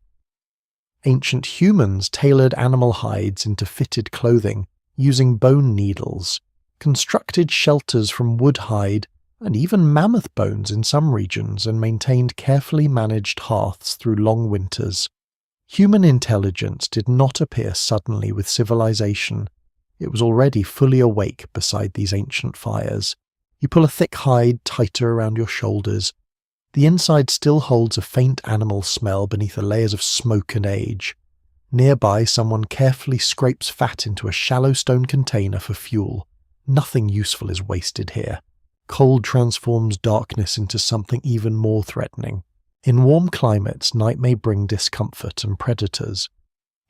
Ancient humans tailored animal hides into fitted clothing, using bone needles, constructed shelters from wood hide, and even mammoth bones in some regions, and maintained carefully managed hearths through long winters. Human intelligence did not appear suddenly with civilization. It was already fully awake beside these ancient fires. You pull a thick hide tighter around your shoulders. The inside still holds a faint animal smell beneath the layers of smoke and age. Nearby, someone carefully scrapes fat into a shallow stone container for fuel. Nothing useful is wasted here. Cold transforms darkness into something even more threatening. In warm climates, night may bring discomfort and predators.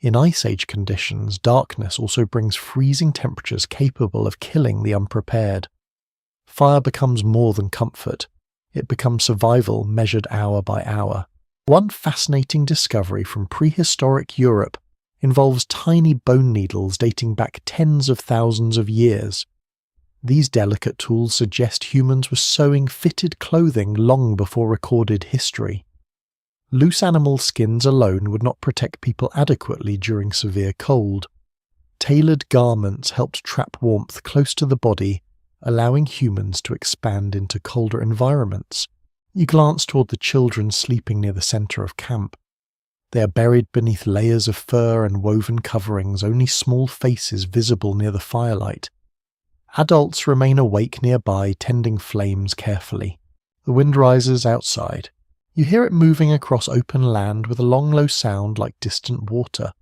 In Ice Age conditions, darkness also brings freezing temperatures capable of killing the unprepared. Fire becomes more than comfort. It becomes survival measured hour by hour. One fascinating discovery from prehistoric Europe involves tiny bone needles dating back tens of thousands of years. These delicate tools suggest humans were sewing fitted clothing long before recorded history. Loose animal skins alone would not protect people adequately during severe cold. Tailored garments helped trap warmth close to the body, allowing humans to expand into colder environments. You glance toward the children sleeping near the center of camp. They are buried beneath layers of fur and woven coverings, only small faces visible near the firelight. Adults remain awake nearby, tending flames carefully. The wind rises outside. You hear it moving across open land with a long, low sound like distant water.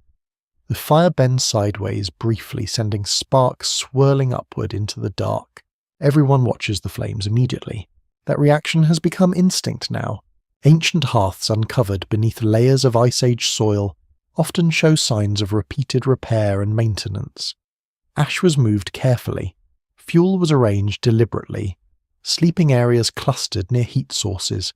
The fire bends sideways briefly, sending sparks swirling upward into the dark. Everyone watches the flames immediately. That reaction has become instinct now. Ancient hearths uncovered beneath layers of Ice Age soil often show signs of repeated repair and maintenance. Ash was moved carefully. Fuel was arranged deliberately. Sleeping areas clustered near heat sources.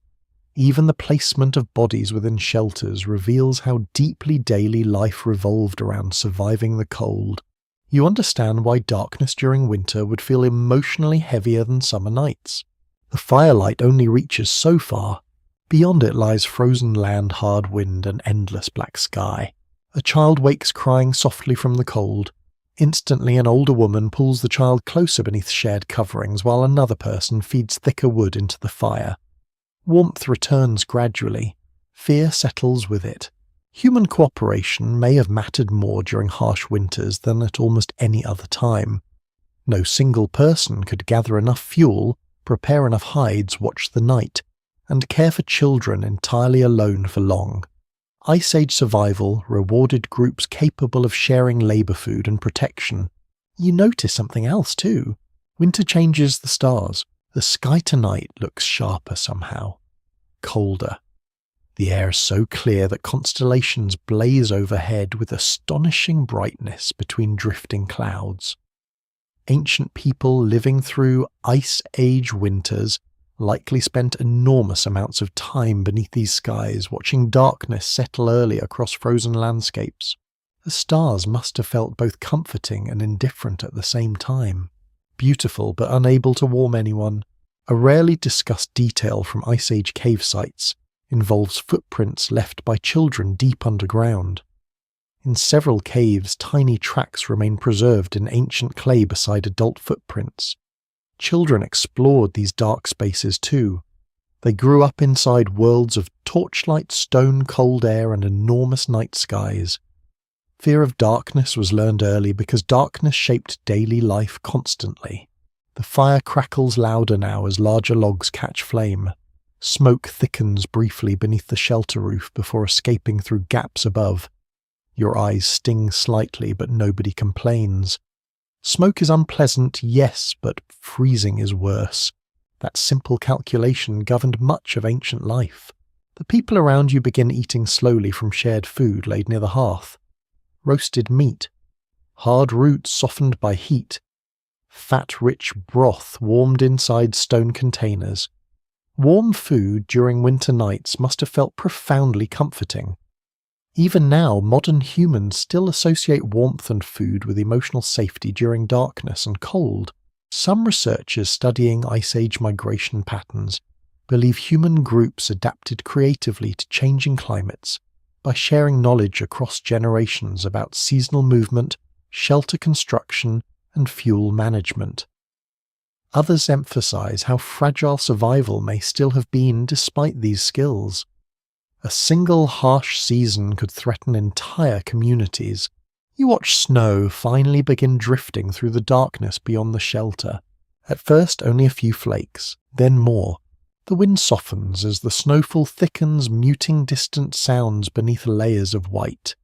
Even the placement of bodies within shelters reveals how deeply daily life revolved around surviving the cold. You understand why darkness during winter would feel emotionally heavier than summer nights. The firelight only reaches so far. Beyond it lies frozen land, hard wind, and endless black sky. A child wakes crying softly from the cold. Instantly, an older woman pulls the child closer beneath shared coverings, while another person feeds thicker wood into the fire. Warmth returns gradually. Fear settles with it. Human cooperation may have mattered more during harsh winters than at almost any other time. No single person could gather enough fuel, prepare enough hides, watch the night, and care for children entirely alone for long. Ice Age survival rewarded groups capable of sharing labor food and protection. You notice something else too. Winter changes the stars. The sky tonight looks sharper somehow. Colder. The air is so clear that constellations blaze overhead with astonishing brightness between drifting clouds. Ancient people living through Ice Age winters likely spent enormous amounts of time beneath these skies, watching darkness settle early across frozen landscapes. The stars must have felt both comforting and indifferent at the same time. Beautiful but unable to warm anyone. A rarely discussed detail from Ice Age cave sites involves footprints left by children deep underground. In several caves, tiny tracks remain preserved in ancient clay beside adult footprints. Children explored these dark spaces too. They grew up inside worlds of torchlight, stone, cold air, and enormous night skies. Fear of darkness was learned early because darkness shaped daily life constantly. The fire crackles louder now as larger logs catch flame. Smoke thickens briefly beneath the shelter roof before escaping through gaps above. Your eyes sting slightly, but nobody complains. Smoke is unpleasant, yes, but freezing is worse. That simple calculation governed much of ancient life. The people around you begin eating slowly from shared food laid near the hearth. Roasted meat, hard roots softened by heat, fat-rich broth warmed inside stone containers. Warm food during winter nights must have felt profoundly comforting. Even now, modern humans still associate warmth and food with emotional safety during darkness and cold. Some researchers studying Ice Age migration patterns believe human groups adapted creatively to changing climates by sharing knowledge across generations about seasonal movement, shelter construction, and fuel management. Others emphasize how fragile survival may still have been despite these skills. A single harsh season could threaten entire communities. You watch snow finally begin drifting through the darkness beyond the shelter. At first only a few flakes, then more. The wind softens as the snowfall thickens, muting distant sounds beneath layers of white.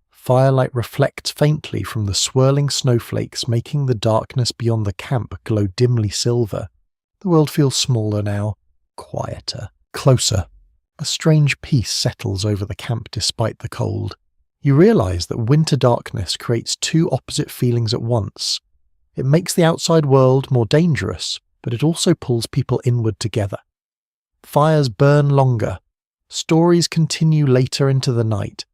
Firelight reflects faintly from the swirling snowflakes, making the darkness beyond the camp glow dimly silver. The world feels smaller now, quieter, closer. A strange peace settles over the camp despite the cold. You realize that winter darkness creates two opposite feelings at once. It makes the outside world more dangerous, but it also pulls people inward together. Fires burn longer. Stories continue later into the night.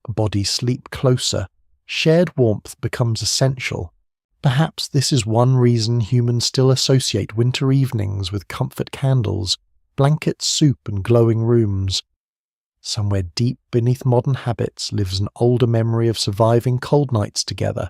Bodies sleep closer. Shared warmth becomes essential. Perhaps this is one reason humans still associate winter evenings with comfort candles, blankets, soup, and glowing rooms. Somewhere deep beneath modern habits lives an older memory of surviving cold nights together.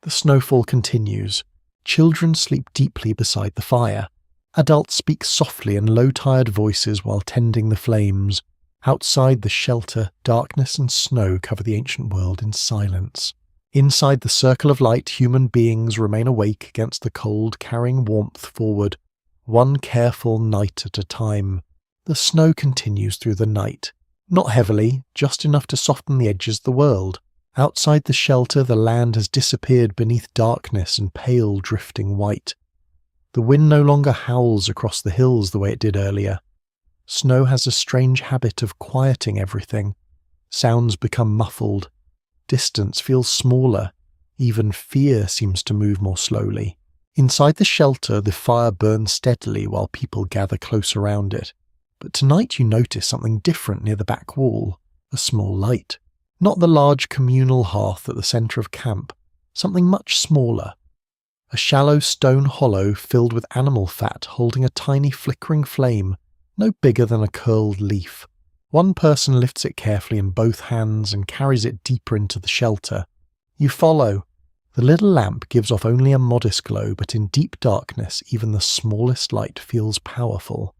The snowfall continues. Children sleep deeply beside the fire. Adults speak softly in low-tired voices while tending the flames. Outside the shelter, darkness and snow cover the ancient world in silence. Inside the circle of light, human beings remain awake against the cold, carrying warmth forward, one careful night at a time. The snow continues through the night. Not heavily, just enough to soften the edges of the world. Outside the shelter, the land has disappeared beneath darkness and pale, drifting white. The wind no longer howls across the hills the way it did earlier. Snow has a strange habit of quieting everything. Sounds become muffled. Distance feels smaller. Even fear seems to move more slowly. Inside the shelter, the fire burns steadily while people gather close around it. But tonight you notice something different near the back wall. A small light. Not the large communal hearth at the centre of camp. Something much smaller. A shallow stone hollow filled with animal fat holding a tiny flickering flame, no bigger than a curled leaf. One person lifts it carefully in both hands and carries it deeper into the shelter. You follow. The little lamp gives off only a modest glow, but in deep darkness even the smallest light feels powerful.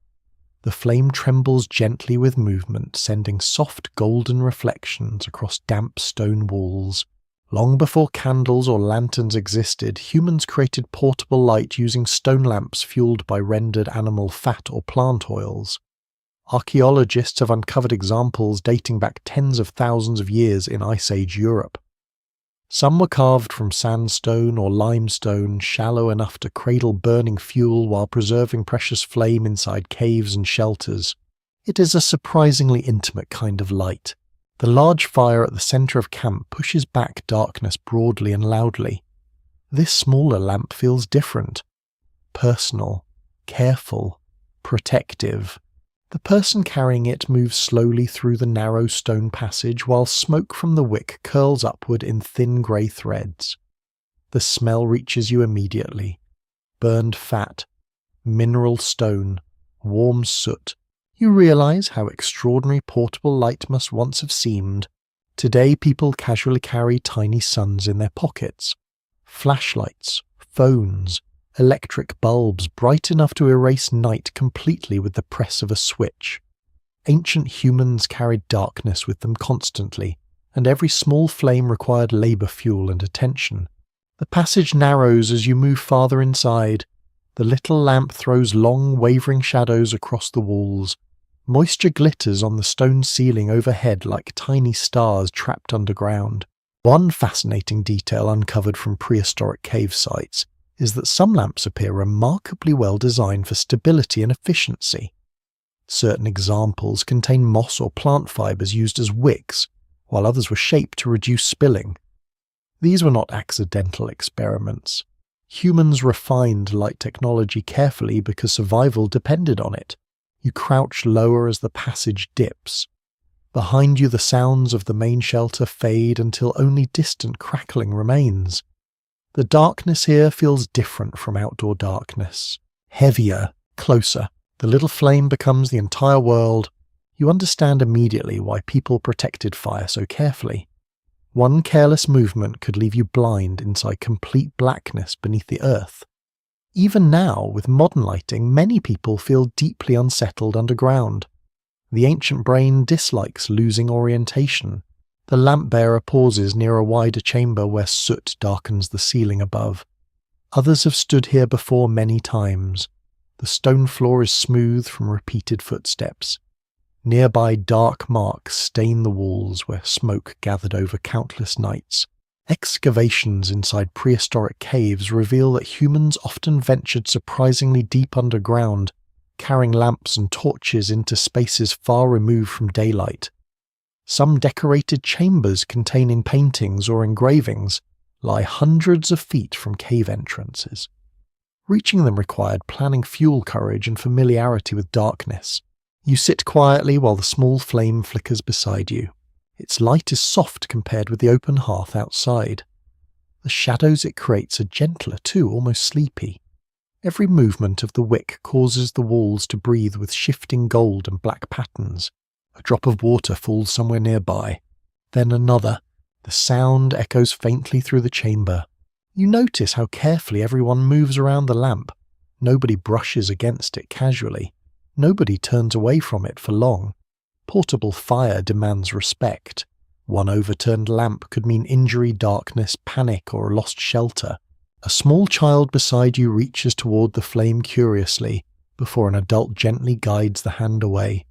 The flame trembles gently with movement, sending soft golden reflections across damp stone walls. Long before candles or lanterns existed, humans created portable light using stone lamps fueled by rendered animal fat or plant oils. Archaeologists have uncovered examples dating back tens of thousands of years in Ice Age Europe. Some were carved from sandstone or limestone, shallow enough to cradle burning fuel while preserving precious flame inside caves and shelters. It is a surprisingly intimate kind of light. The large fire at the centre of camp pushes back darkness broadly and loudly. This smaller lamp feels different. Personal, careful, protective. The person carrying it moves slowly through the narrow stone passage while smoke from the wick curls upward in thin grey threads. The smell reaches you immediately. Burned fat, mineral stone, warm soot. You realise how extraordinary portable light must once have seemed. Today people casually carry tiny suns in their pockets. Flashlights, phones, electric bulbs bright enough to erase night completely with the press of a switch. Ancient humans carried darkness with them constantly, and every small flame required labour fuel and attention. The passage narrows as you move farther inside. The little lamp throws long, wavering shadows across the walls. Moisture glitters on the stone ceiling overhead like tiny stars trapped underground. One fascinating detail uncovered from prehistoric cave sites is that some lamps appear remarkably well designed for stability and efficiency. Certain examples contain moss or plant fibres used as wicks, while others were shaped to reduce spilling. These were not accidental experiments. Humans refined light technology carefully because survival depended on it. You crouch lower as the passage dips. Behind you the sounds of the main shelter fade until only distant crackling remains. The darkness here feels different from outdoor darkness. Heavier, closer. The little flame becomes the entire world. You understand immediately why people protected fire so carefully. One careless movement could leave you blind inside complete blackness beneath the earth. Even now, with modern lighting, many people feel deeply unsettled underground. The ancient brain dislikes losing orientation. The lamp-bearer pauses near a wider chamber where soot darkens the ceiling above. Others have stood here before many times. The stone floor is smooth from repeated footsteps. Nearby dark marks stain the walls where smoke gathered over countless nights. Excavations inside prehistoric caves reveal that humans often ventured surprisingly deep underground, carrying lamps and torches into spaces far removed from daylight. Some decorated chambers containing paintings or engravings lie hundreds of feet from cave entrances. Reaching them required planning fuel courage and familiarity with darkness. You sit quietly while the small flame flickers beside you. Its light is soft compared with the open hearth outside. The shadows it creates are gentler too, almost sleepy. Every movement of the wick causes the walls to breathe with shifting gold and black patterns. A drop of water falls somewhere nearby. Then another. The sound echoes faintly through the chamber. You notice how carefully everyone moves around the lamp. Nobody brushes against it casually. Nobody turns away from it for long. Portable fire demands respect. One overturned lamp could mean injury, darkness, panic, or lost shelter. A small child beside you reaches toward the flame curiously, before an adult gently guides the hand away.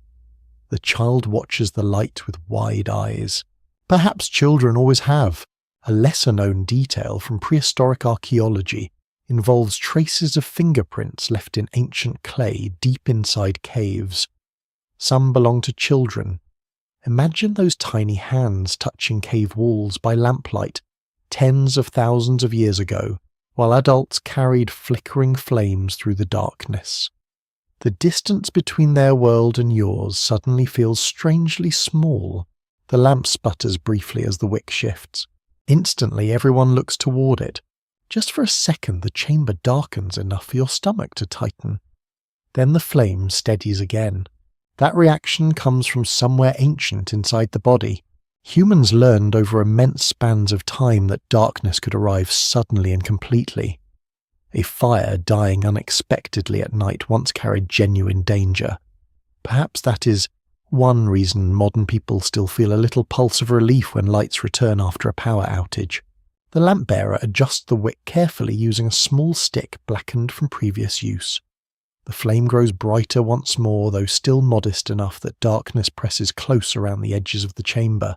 The child watches the light with wide eyes. Perhaps children always have. A lesser-known detail from prehistoric archaeology involves traces of fingerprints left in ancient clay deep inside caves. Some belong to children. Imagine those tiny hands touching cave walls by lamplight tens of thousands of years ago, while adults carried flickering flames through the darkness. The distance between their world and yours suddenly feels strangely small. The lamp sputters briefly as the wick shifts. Instantly everyone looks toward it. Just for a second the chamber darkens enough for your stomach to tighten. Then the flame steadies again. That reaction comes from somewhere ancient inside the body. Humans learned over immense spans of time that darkness could arrive suddenly and completely. A fire dying unexpectedly at night once carried genuine danger. Perhaps that is one reason modern people still feel a little pulse of relief when lights return after a power outage. The lamp-bearer adjusts the wick carefully using a small stick blackened from previous use. The flame grows brighter once more, though still modest enough that darkness presses close around the edges of the chamber.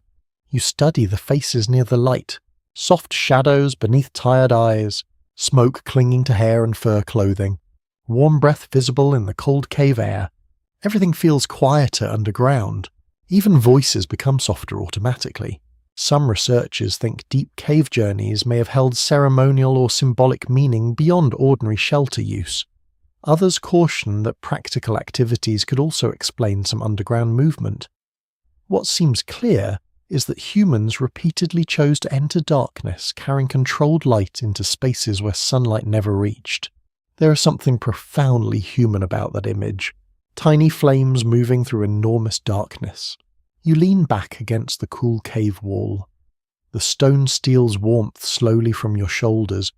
You study the faces near the light. Soft shadows beneath tired eyes, smoke clinging to hair and fur clothing, warm breath visible in the cold cave air. Everything feels quieter underground. Even voices become softer automatically. Some researchers think deep cave journeys may have held ceremonial or symbolic meaning beyond ordinary shelter use. Others caution that practical activities could also explain some underground movement. What seems clear is that humans repeatedly chose to enter darkness, carrying controlled light into spaces where sunlight never reached. There is something profoundly human about that image. Tiny flames moving through enormous darkness. You lean back against the cool cave wall. The stone steals warmth slowly from your shoulders,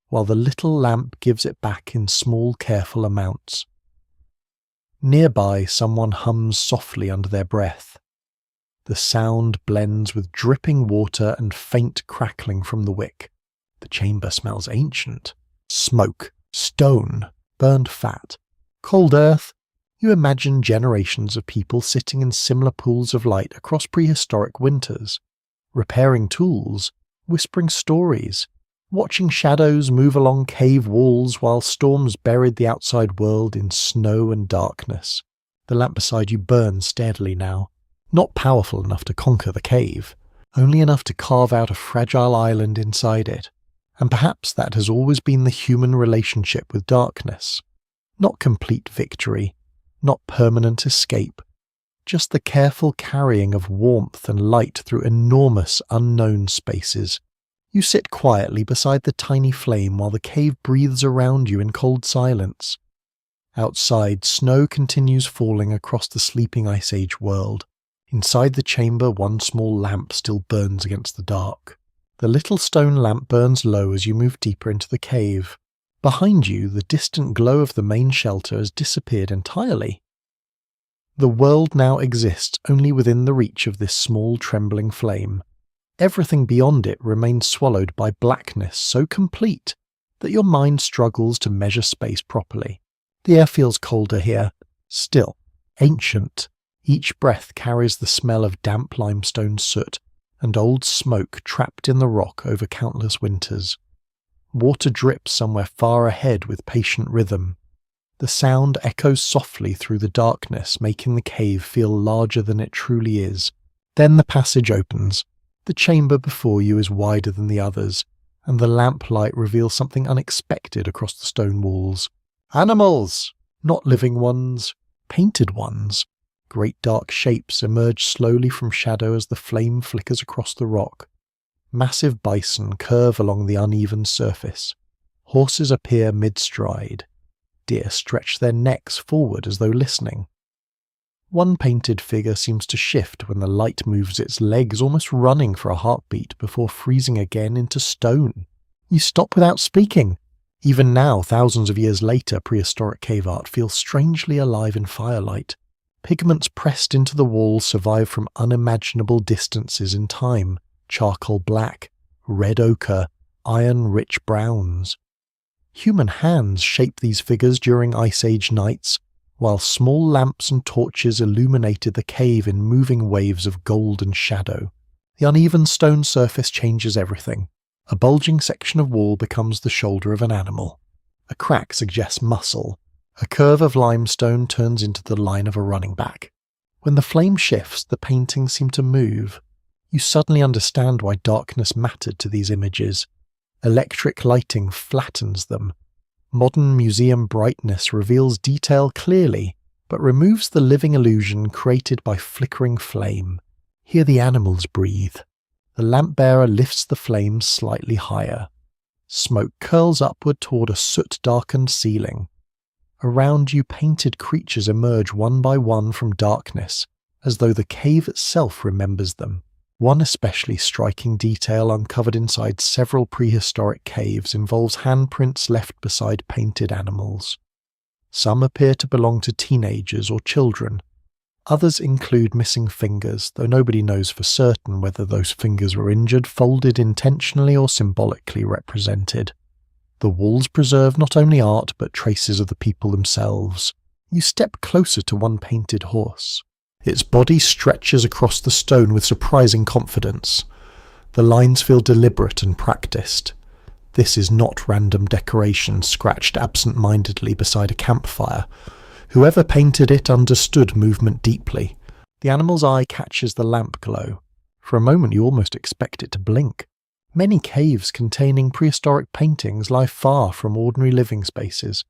while the little lamp gives it back in small, careful amounts. Nearby, someone hums softly under their breath. The sound blends with dripping water and faint crackling from the wick. The chamber smells ancient. Smoke, stone, burned fat, cold earth. You imagine generations of people sitting in similar pools of light across prehistoric winters, repairing tools, whispering stories, watching shadows move along cave walls while storms buried the outside world in snow and darkness. The lamp beside you burns steadily now, not powerful enough to conquer the cave, only enough to carve out a fragile island inside it. And perhaps that has always been the human relationship with darkness. Not complete victory, not permanent escape, just the careful carrying of warmth and light through enormous unknown spaces. You sit quietly beside the tiny flame while the cave breathes around you in cold silence. Outside, snow continues falling across the sleeping Ice Age world. Inside the chamber, one small lamp still burns against the dark. The little stone lamp burns low as you move deeper into the cave. Behind you, the distant glow of the main shelter has disappeared entirely. The world now exists only within the reach of this small trembling flame. Everything beyond it remains swallowed by blackness so complete that your mind struggles to measure space properly. The air feels colder here, still, ancient. Each breath carries the smell of damp limestone soot and old smoke trapped in the rock over countless winters. Water drips somewhere far ahead with patient rhythm. The sound echoes softly through the darkness, making the cave feel larger than it truly is. Then the passage opens. The chamber before you is wider than the others, and the lamplight reveals something unexpected across the stone walls. Animals! Not living ones, painted ones. Great dark shapes emerge slowly from shadow as the flame flickers across the rock. Massive bison curve along the uneven surface. Horses appear mid-stride. Deer stretch their necks forward as though listening. One painted figure seems to shift when the light moves its legs, almost running for a heartbeat before freezing again into stone. You stop without speaking. Even now, thousands of years later, prehistoric cave art feels strangely alive in firelight. Pigments pressed into the walls survive from unimaginable distances in time. Charcoal black, red ochre, iron-rich browns. Human hands shape these figures during Ice Age nights, while small lamps and torches illuminated the cave in moving waves of gold and shadow. The uneven stone surface changes everything. A bulging section of wall becomes the shoulder of an animal. A crack suggests muscle. A curve of limestone turns into the line of a running back. When the flame shifts, the paintings seem to move. You suddenly understand why darkness mattered to these images. Electric lighting flattens them. Modern museum brightness reveals detail clearly, but removes the living illusion created by flickering flame. Here the animals breathe. The lamp-bearer lifts the flames slightly higher. Smoke curls upward toward a soot-darkened ceiling. Around you, painted creatures emerge one by one from darkness, as though the cave itself remembers them. One especially striking detail uncovered inside several prehistoric caves involves handprints left beside painted animals. Some appear to belong to teenagers or children. Others include missing fingers, though nobody knows for certain whether those fingers were injured, folded intentionally, or symbolically represented. The walls preserve not only art but traces of the people themselves. You step closer to one painted horse. Its body stretches across the stone with surprising confidence. The lines feel deliberate and practiced. This is not random decoration scratched absent-mindedly beside a campfire. Whoever painted it understood movement deeply. The animal's eye catches the lamp glow. For a moment you almost expect it to blink. Many caves containing prehistoric paintings lie far from ordinary living spaces.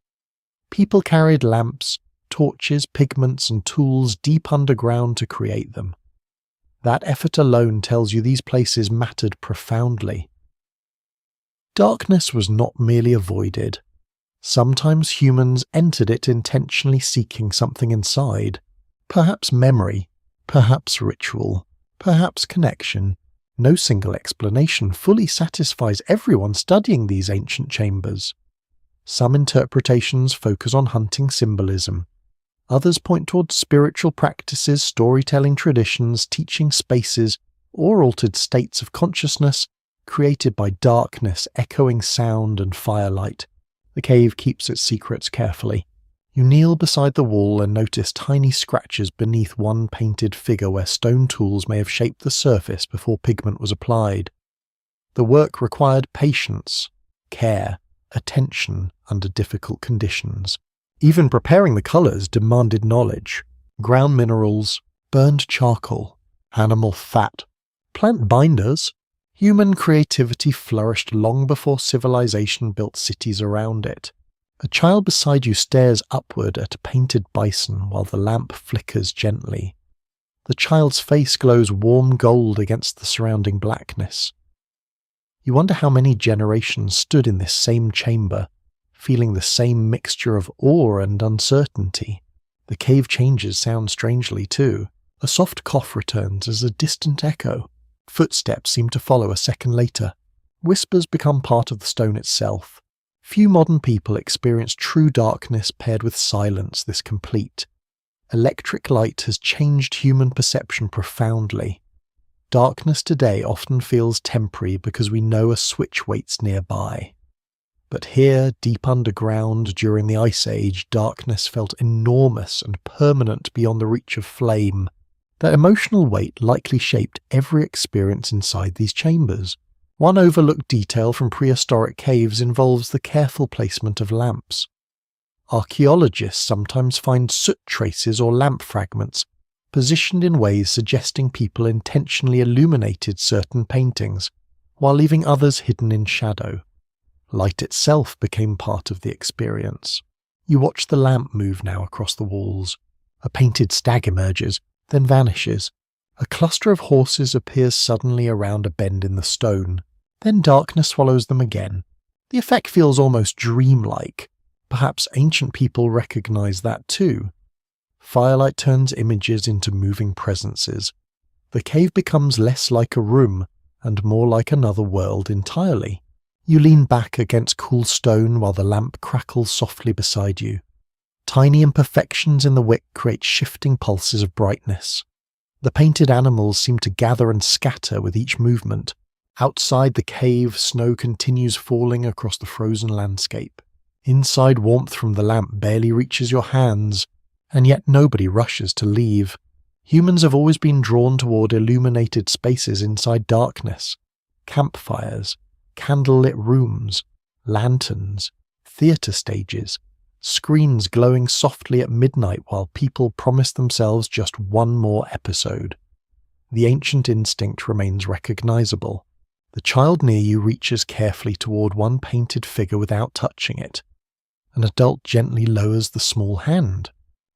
People carried lamps, torches, pigments, and tools deep underground to create them. That effort alone tells you these places mattered profoundly. Darkness was not merely avoided. Sometimes humans entered it intentionally seeking something inside. Perhaps memory, perhaps ritual, perhaps connection. No single explanation fully satisfies everyone studying these ancient chambers. Some interpretations focus on hunting symbolism. Others point towards spiritual practices, storytelling traditions, teaching spaces, or altered states of consciousness created by darkness, echoing sound, and firelight. The cave keeps its secrets carefully. You kneel beside the wall and notice tiny scratches beneath one painted figure where stone tools may have shaped the surface before pigment was applied. The work required patience, care, attention under difficult conditions. Even preparing the colours demanded knowledge. Ground minerals, burned charcoal, animal fat, plant binders. Human creativity flourished long before civilization built cities around it. A child beside you stares upward at a painted bison while the lamp flickers gently. The child's face glows warm gold against the surrounding blackness. You wonder how many generations stood in this same chamber, feeling the same mixture of awe and uncertainty. The cave changes sound strangely too. A soft cough returns as a distant echo. Footsteps seem to follow a second later. Whispers become part of the stone itself. Few modern people experience true darkness paired with silence this complete. Electric light has changed human perception profoundly. Darkness today often feels temporary because we know a switch waits nearby. But here, deep underground, during the Ice Age, darkness felt enormous and permanent beyond the reach of flame. That emotional weight likely shaped every experience inside these chambers. One overlooked detail from prehistoric caves involves the careful placement of lamps. Archaeologists sometimes find soot traces or lamp fragments, positioned in ways suggesting people intentionally illuminated certain paintings, while leaving others hidden in shadow. Light itself became part of the experience. You watch the lamp move now across the walls. A painted stag emerges, then vanishes. A cluster of horses appears suddenly around a bend in the stone. Then darkness swallows them again. The effect feels almost dreamlike. Perhaps ancient people recognize that too. Firelight turns images into moving presences. The cave becomes less like a room and more like another world entirely. You lean back against cool stone while the lamp crackles softly beside you. Tiny imperfections in the wick create shifting pulses of brightness. The painted animals seem to gather and scatter with each movement. Outside the cave, snow continues falling across the frozen landscape. Inside, warmth from the lamp barely reaches your hands, and yet nobody rushes to leave. Humans have always been drawn toward illuminated spaces inside darkness. Campfires, candlelit rooms, lanterns, theatre stages, screens glowing softly at midnight while people promise themselves just one more episode. The ancient instinct remains recognizable. The child near you reaches carefully toward one painted figure without touching it. An adult gently lowers the small hand.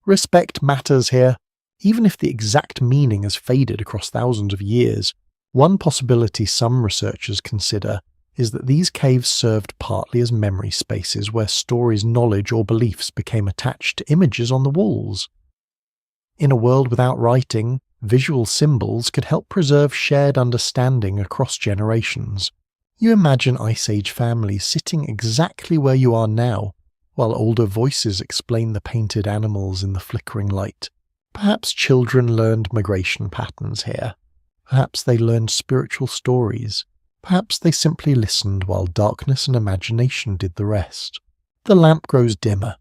Respect matters here, even if the exact meaning has faded across thousands of years. One possibility some researchers consider is that these caves served partly as memory spaces where stories, knowledge, or beliefs became attached to images on the walls. In a world without writing, visual symbols could help preserve shared understanding across generations. You imagine Ice Age families sitting exactly where you are now, while older voices explain the painted animals in the flickering light. Perhaps children learned migration patterns here. Perhaps they learned spiritual stories. Perhaps they simply listened while darkness and imagination did the rest. The lamp grows dimmer.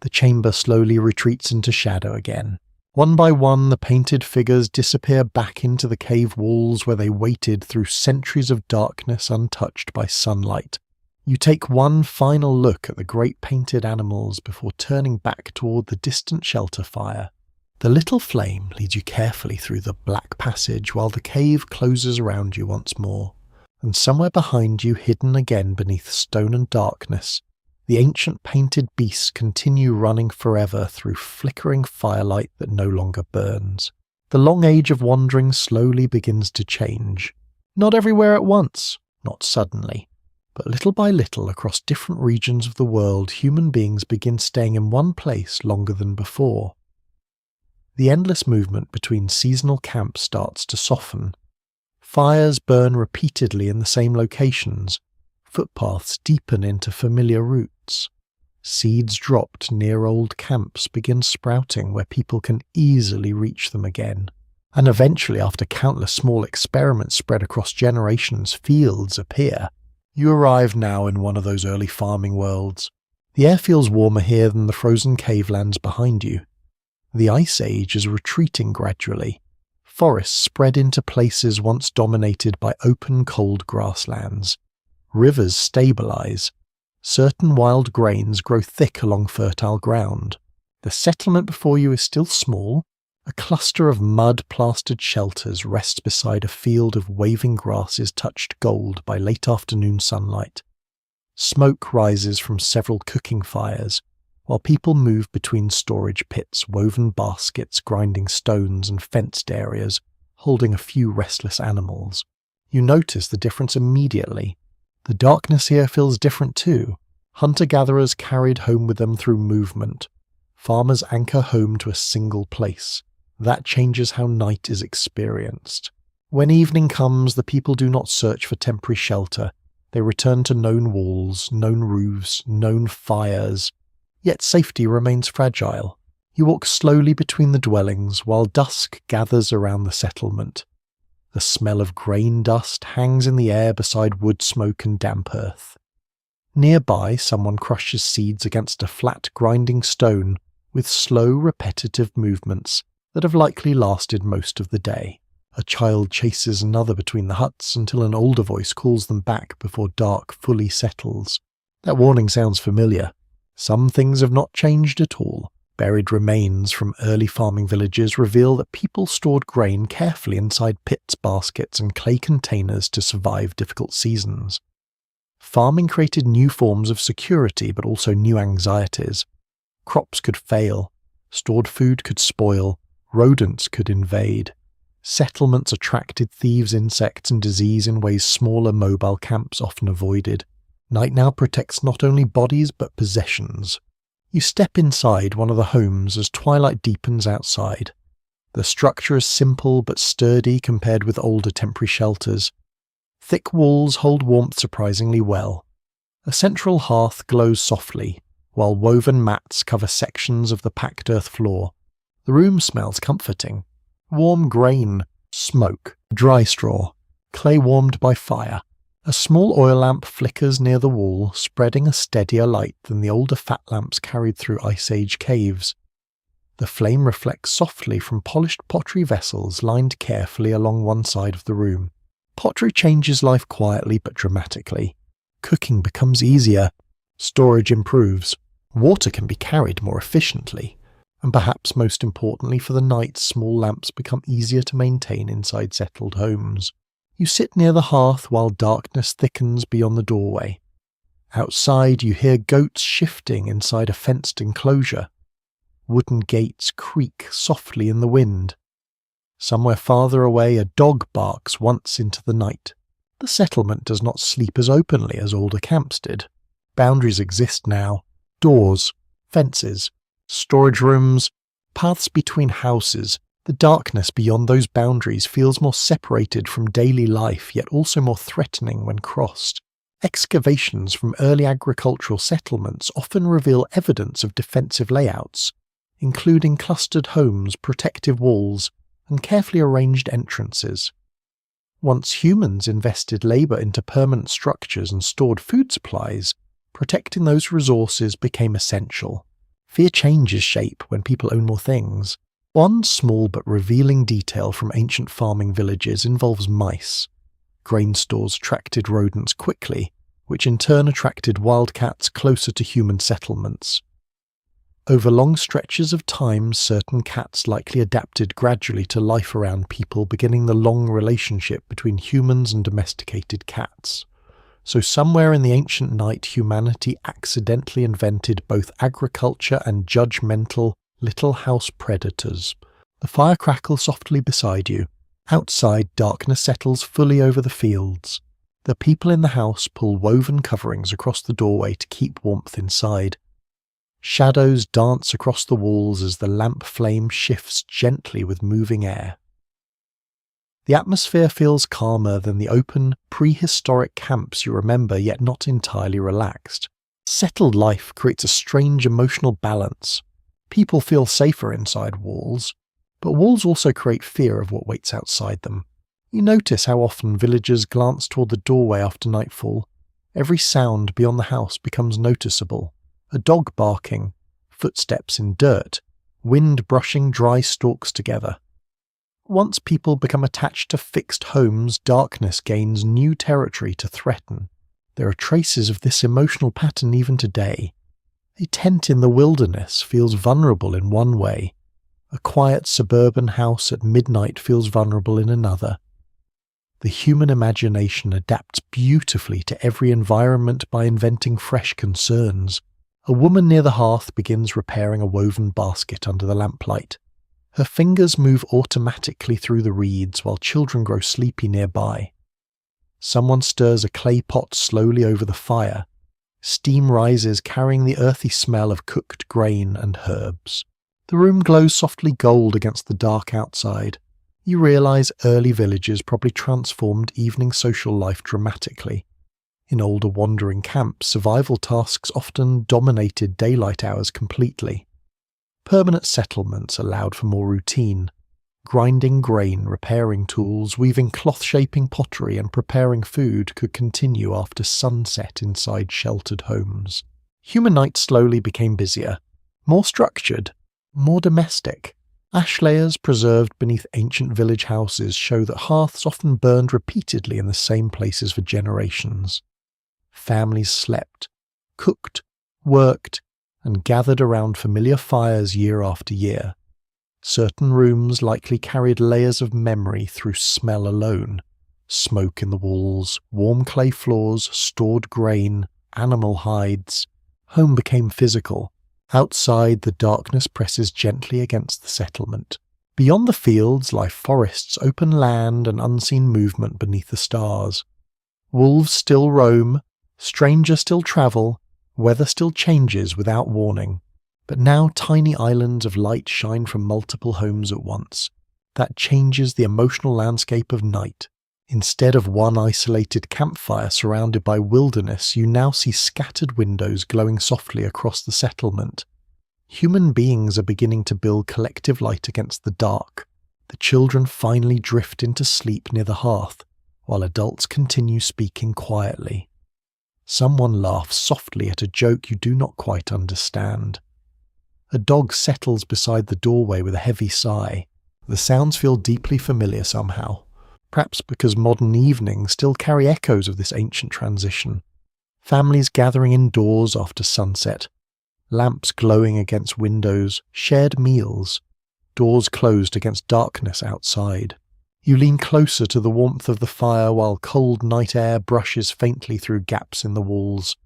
The chamber slowly retreats into shadow again. One by one, the painted figures disappear back into the cave walls where they waited through centuries of darkness untouched by sunlight. You take one final look at the great painted animals before turning back toward the distant shelter fire. The little flame leads you carefully through the black passage while the cave closes around you once more. And somewhere behind you, hidden again beneath stone and darkness, the ancient painted beasts continue running forever through flickering firelight that no longer burns. The long age of wandering slowly begins to change. Not everywhere at once, not suddenly, but little by little across different regions of the world, human beings begin staying in one place longer than before. The endless movement between seasonal camps starts to soften. Fires burn repeatedly in the same locations. Footpaths deepen into familiar routes. Seeds dropped near old camps begin sprouting where people can easily reach them again. And eventually, after countless small experiments spread across generations, fields appear. You arrive now in one of those early farming worlds. The air feels warmer here than the frozen cavelands behind you. The Ice Age is retreating gradually. Forests spread into places once dominated by open, cold grasslands. Rivers stabilize. Certain wild grains grow thick along fertile ground. The settlement before you is still small. A cluster of mud-plastered shelters rests beside a field of waving grasses touched gold by late afternoon sunlight. Smoke rises from several cooking fires, while people move between storage pits, woven baskets, grinding stones, and fenced areas, holding a few restless animals. You notice the difference immediately. The darkness here feels different too. Hunter-gatherers carried home with them through movement. Farmers anchor home to a single place. That changes how night is experienced. When evening comes, the people do not search for temporary shelter. They return to known walls, known roofs, known fires. Yet safety remains fragile. You walk slowly between the dwellings while dusk gathers around the settlement. The smell of grain dust hangs in the air beside wood smoke and damp earth. Nearby, someone crushes seeds against a flat grinding stone with slow, repetitive movements that have likely lasted most of the day. A child chases another between the huts until an older voice calls them back before dark fully settles. That warning sounds familiar. Some things have not changed at all. Buried remains from early farming villages reveal that people stored grain carefully inside pits, baskets, and clay containers to survive difficult seasons. Farming created new forms of security, but also new anxieties. Crops could fail, stored food could spoil, rodents could invade. Settlements attracted thieves, insects, and disease in ways smaller mobile camps often avoided. Night now protects not only bodies but possessions. You step inside one of the homes as twilight deepens outside. The structure is simple but sturdy compared with older temporary shelters. Thick walls hold warmth surprisingly well. A central hearth glows softly, while woven mats cover sections of the packed earth floor. The room smells comforting. Warm grain, smoke, dry straw, clay warmed by fire. A small oil lamp flickers near the wall, spreading a steadier light than the older fat lamps carried through Ice Age caves. The flame reflects softly from polished pottery vessels lined carefully along one side of the room. Pottery changes life quietly but dramatically. Cooking becomes easier. Storage improves. Water can be carried more efficiently. And perhaps most importantly for the night, small lamps become easier to maintain inside settled homes. You sit near the hearth while darkness thickens beyond the doorway. Outside you hear goats shifting inside a fenced enclosure. Wooden gates creak softly in the wind. Somewhere farther away a dog barks once into the night. The settlement does not sleep as openly as older camps did. Boundaries exist now. Doors, fences, storage rooms, paths between houses. The darkness beyond those boundaries feels more separated from daily life, yet also more threatening when crossed. Excavations from early agricultural settlements often reveal evidence of defensive layouts, including clustered homes, protective walls, and carefully arranged entrances. Once humans invested labour into permanent structures and stored food supplies, protecting those resources became essential. Fear changes shape when people own more things. One small but revealing detail from ancient farming villages involves mice. Grain stores attracted rodents quickly, which in turn attracted wildcats closer to human settlements. Over long stretches of time, certain cats likely adapted gradually to life around people, beginning the long relationship between humans and domesticated cats. So somewhere in the ancient night, humanity accidentally invented both agriculture and judgmental little house predators. The fire crackles softly beside you. Outside, darkness settles fully over the fields. The people in the house pull woven coverings across the doorway to keep warmth inside. Shadows dance across the walls as the lamp flame shifts gently with moving air. The atmosphere feels calmer than the open, prehistoric camps you remember, yet not entirely relaxed. Settled life creates a strange emotional balance. People feel safer inside walls, but walls also create fear of what waits outside them. You notice how often villagers glance toward the doorway after nightfall. Every sound beyond the house becomes noticeable. A dog barking, footsteps in dirt, wind brushing dry stalks together. Once people become attached to fixed homes, darkness gains new territory to threaten. There are traces of this emotional pattern even today. A tent in the wilderness feels vulnerable in one way. A quiet suburban house at midnight feels vulnerable in another. The human imagination adapts beautifully to every environment by inventing fresh concerns. A woman near the hearth begins repairing a woven basket under the lamplight. Her fingers move automatically through the reeds while children grow sleepy nearby. Someone stirs a clay pot slowly over the fire. Steam rises, carrying the earthy smell of cooked grain and herbs. The room glows softly gold against the dark outside. You realize early villages probably transformed evening social life dramatically. In older wandering camps, survival tasks often dominated daylight hours completely. Permanent settlements allowed for more routine. Grinding grain, repairing tools, weaving cloth-shaping pottery and preparing food could continue after sunset inside sheltered homes. Human nights slowly became busier, more structured, more domestic. Ash layers preserved beneath ancient village houses show that hearths often burned repeatedly in the same places for generations. Families slept, cooked, worked, and gathered around familiar fires year after year. Certain rooms likely carried layers of memory through smell alone. Smoke in the walls, warm clay floors, stored grain, animal hides. Home became physical. Outside, the darkness presses gently against the settlement. Beyond the fields lie forests, open land, and unseen movement beneath the stars. Wolves still roam, strangers still travel, weather still changes without warning. But now tiny islands of light shine from multiple homes at once. That changes the emotional landscape of night. Instead of one isolated campfire surrounded by wilderness, you now see scattered windows glowing softly across the settlement. Human beings are beginning to build collective light against the dark. The children finally drift into sleep near the hearth, while adults continue speaking quietly. Someone laughs softly at a joke you do not quite understand. A dog settles beside the doorway with a heavy sigh. The sounds feel deeply familiar somehow. Perhaps because modern evenings still carry echoes of this ancient transition. Families gathering indoors after sunset, lamps glowing against windows, shared meals, doors closed against darkness outside. You lean closer to the warmth of the fire while cold night air brushes faintly through gaps in the walls.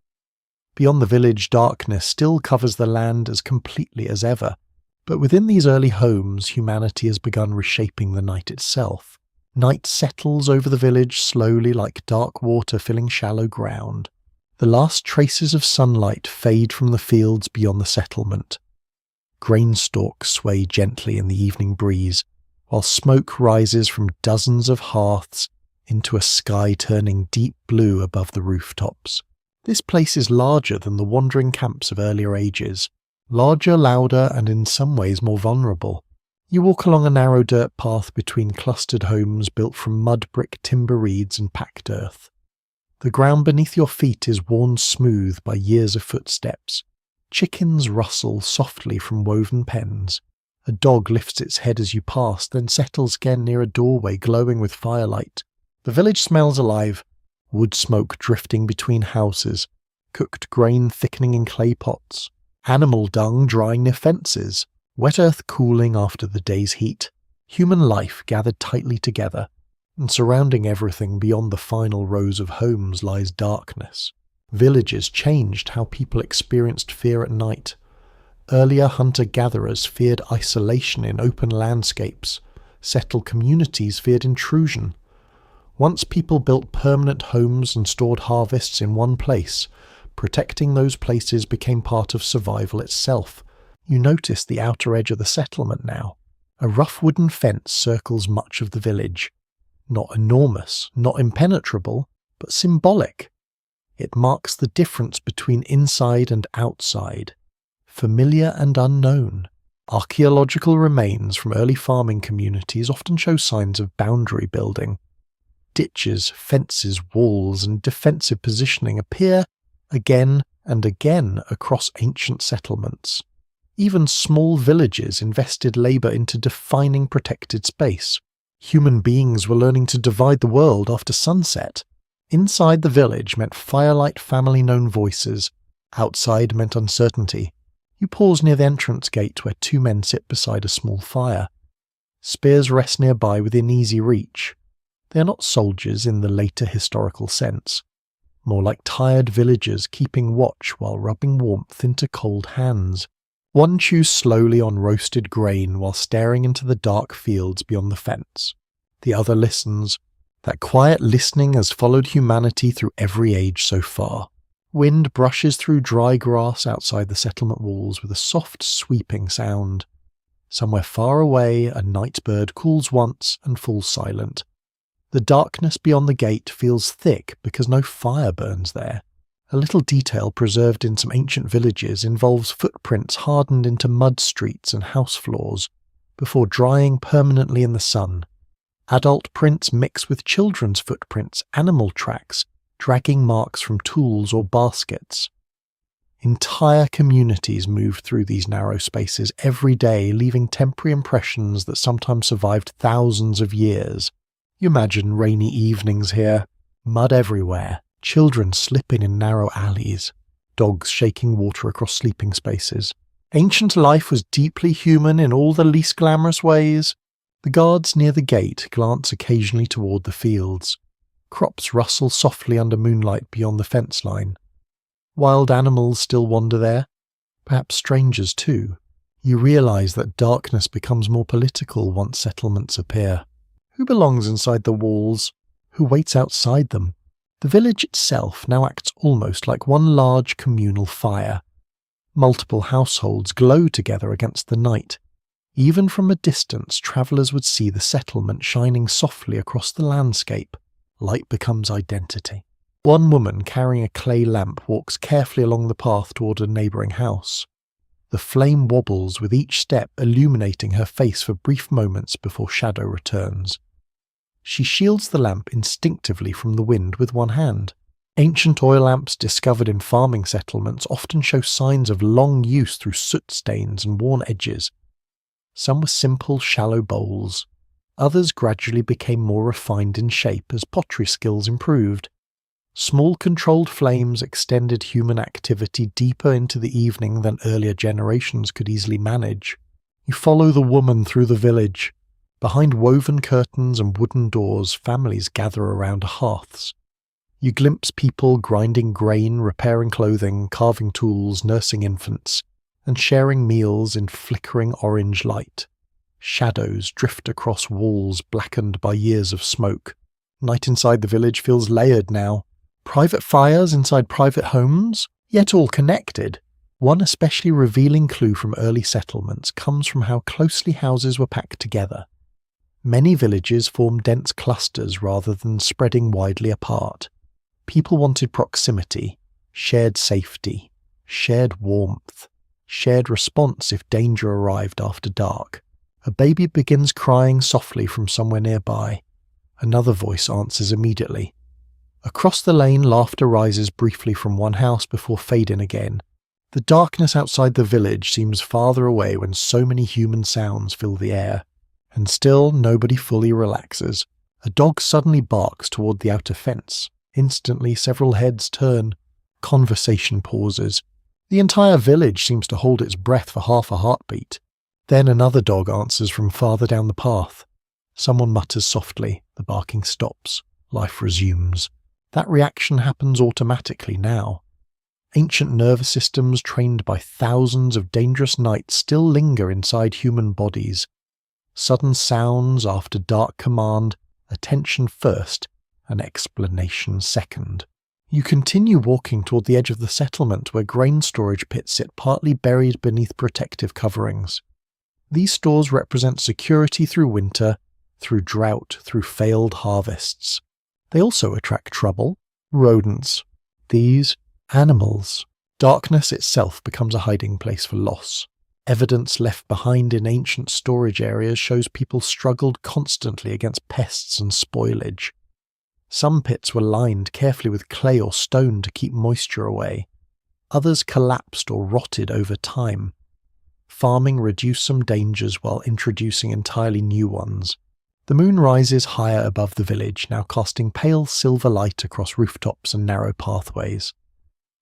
Beyond the village, darkness still covers the land as completely as ever, but within these early homes, humanity has begun reshaping the night itself. Night settles over the village slowly like dark water filling shallow ground. The last traces of sunlight fade from the fields beyond the settlement. Grain stalks sway gently in the evening breeze, while smoke rises from dozens of hearths into a sky turning deep blue above the rooftops. This place is larger than the wandering camps of earlier ages. Larger, louder, and in some ways more vulnerable. You walk along a narrow dirt path between clustered homes built from mud brick timber reeds and packed earth. The ground beneath your feet is worn smooth by years of footsteps. Chickens rustle softly from woven pens. A dog lifts its head as you pass, then settles again near a doorway glowing with firelight. The village smells alive. Wood smoke drifting between houses. Cooked grain thickening in clay pots. Animal dung drying near fences. Wet earth cooling after the day's heat. Human life gathered tightly together. And surrounding everything beyond the final rows of homes lies darkness. Villages changed how people experienced fear at night. Earlier hunter-gatherers feared isolation in open landscapes. Settled communities feared intrusion. Once people built permanent homes and stored harvests in one place, protecting those places became part of survival itself. You notice the outer edge of the settlement now. A rough wooden fence circles much of the village. Not enormous, not impenetrable, but symbolic. It marks the difference between inside and outside, familiar and unknown. Archaeological remains from early farming communities often show signs of boundary building. Ditches, fences, walls, and defensive positioning appear again and again across ancient settlements. Even small villages invested labour into defining protected space. Human beings were learning to divide the world after sunset. Inside the village meant firelight, family-known voices. Outside meant uncertainty. You pause near the entrance gate where two men sit beside a small fire. Spears rest nearby within easy reach. They are not soldiers in the later historical sense, more like tired villagers keeping watch while rubbing warmth into cold hands. One chews slowly on roasted grain while staring into the dark fields beyond the fence. The other listens. That quiet listening has followed humanity through every age so far. Wind brushes through dry grass outside the settlement walls with a soft, sweeping sound. Somewhere far away, a night bird calls once and falls silent. The darkness beyond the gate feels thick because no fire burns there. A little detail preserved in some ancient villages involves footprints hardened into mud streets and house floors before drying permanently in the sun. Adult prints mix with children's footprints, animal tracks, dragging marks from tools or baskets. Entire communities moved through these narrow spaces every day, leaving temporary impressions that sometimes survived thousands of years. You imagine rainy evenings here, mud everywhere, children slipping in narrow alleys, dogs shaking water across sleeping spaces. Ancient life was deeply human in all the least glamorous ways. The guards near the gate glance occasionally toward the fields. Crops rustle softly under moonlight beyond the fence line. Wild animals still wander there, perhaps strangers too. You realize that darkness becomes more political once settlements appear. Who belongs inside the walls? Who waits outside them? The village itself now acts almost like one large communal fire. Multiple households glow together against the night. Even from a distance, travellers would see the settlement shining softly across the landscape. Light becomes identity. One woman carrying a clay lamp walks carefully along the path toward a neighbouring house. The flame wobbles with each step, illuminating her face for brief moments before shadow returns. She shields the lamp instinctively from the wind with one hand. Ancient oil lamps discovered in farming settlements often show signs of long use through soot stains and worn edges. Some were simple, shallow bowls. Others gradually became more refined in shape as pottery skills improved. Small controlled flames extended human activity deeper into the evening than earlier generations could easily manage. You follow the woman through the village. Behind woven curtains and wooden doors, families gather around hearths. You glimpse people grinding grain, repairing clothing, carving tools, nursing infants, and sharing meals in flickering orange light. Shadows drift across walls blackened by years of smoke. Night inside the village feels layered now. Private fires inside private homes, yet all connected. One especially revealing clue from early settlements comes from how closely houses were packed together. Many villages formed dense clusters rather than spreading widely apart. People wanted proximity, shared safety, shared warmth, shared response if danger arrived after dark. A baby begins crying softly from somewhere nearby. Another voice answers immediately. Across the lane, laughter rises briefly from one house before fading again. The darkness outside the village seems farther away when so many human sounds fill the air. And still nobody fully relaxes. A dog suddenly barks toward the outer fence. Instantly several heads turn. Conversation pauses. The entire village seems to hold its breath for half a heartbeat. Then another dog answers from farther down the path. Someone mutters softly. The barking stops. Life resumes. That reaction happens automatically now. Ancient nervous systems trained by thousands of dangerous nights still linger inside human bodies. Sudden sounds after dark command, attention first, an explanation second. You continue walking toward the edge of the settlement where grain storage pits sit partly buried beneath protective coverings. These stores represent security through winter, through drought, through failed harvests. They also attract trouble, rodents, These animals. Darkness itself becomes a hiding place for loss. Evidence left behind in ancient storage areas shows people struggled constantly against pests and spoilage. Some pits were lined carefully with clay or stone to keep moisture away. Others collapsed or rotted over time. Farming reduced some dangers while introducing entirely new ones. The moon rises higher above the village, now casting pale silver light across rooftops and narrow pathways.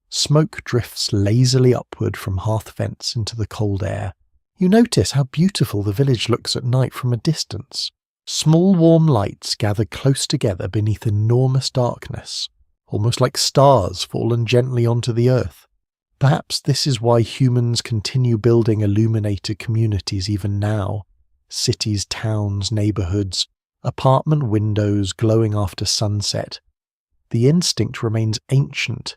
Smoke drifts lazily upward from hearth vents into the cold air. You notice how beautiful the village looks at night from a distance. Small warm lights gather close together beneath enormous darkness, almost like stars fallen gently onto the earth. Perhaps this is why humans continue building illuminated communities even now. Cities, towns, neighborhoods, apartment windows glowing after sunset. The instinct remains ancient.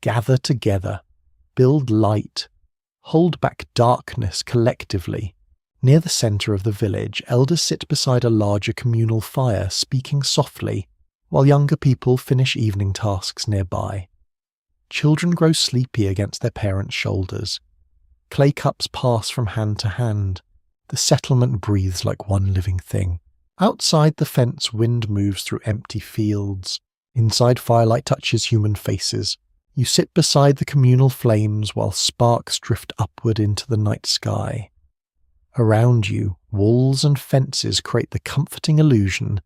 Gather together, build light, hold back darkness collectively. Near the center of the village, elders sit beside a larger communal fire, speaking softly, while younger people finish evening tasks nearby. Children grow sleepy against their parents' shoulders. Clay cups pass from hand to hand. The settlement breathes like one living thing. Outside the fence, wind moves through empty fields. Inside, firelight touches human faces. You sit beside the communal flames while sparks drift upward into the night sky. Around you, walls and fences create the comforting illusion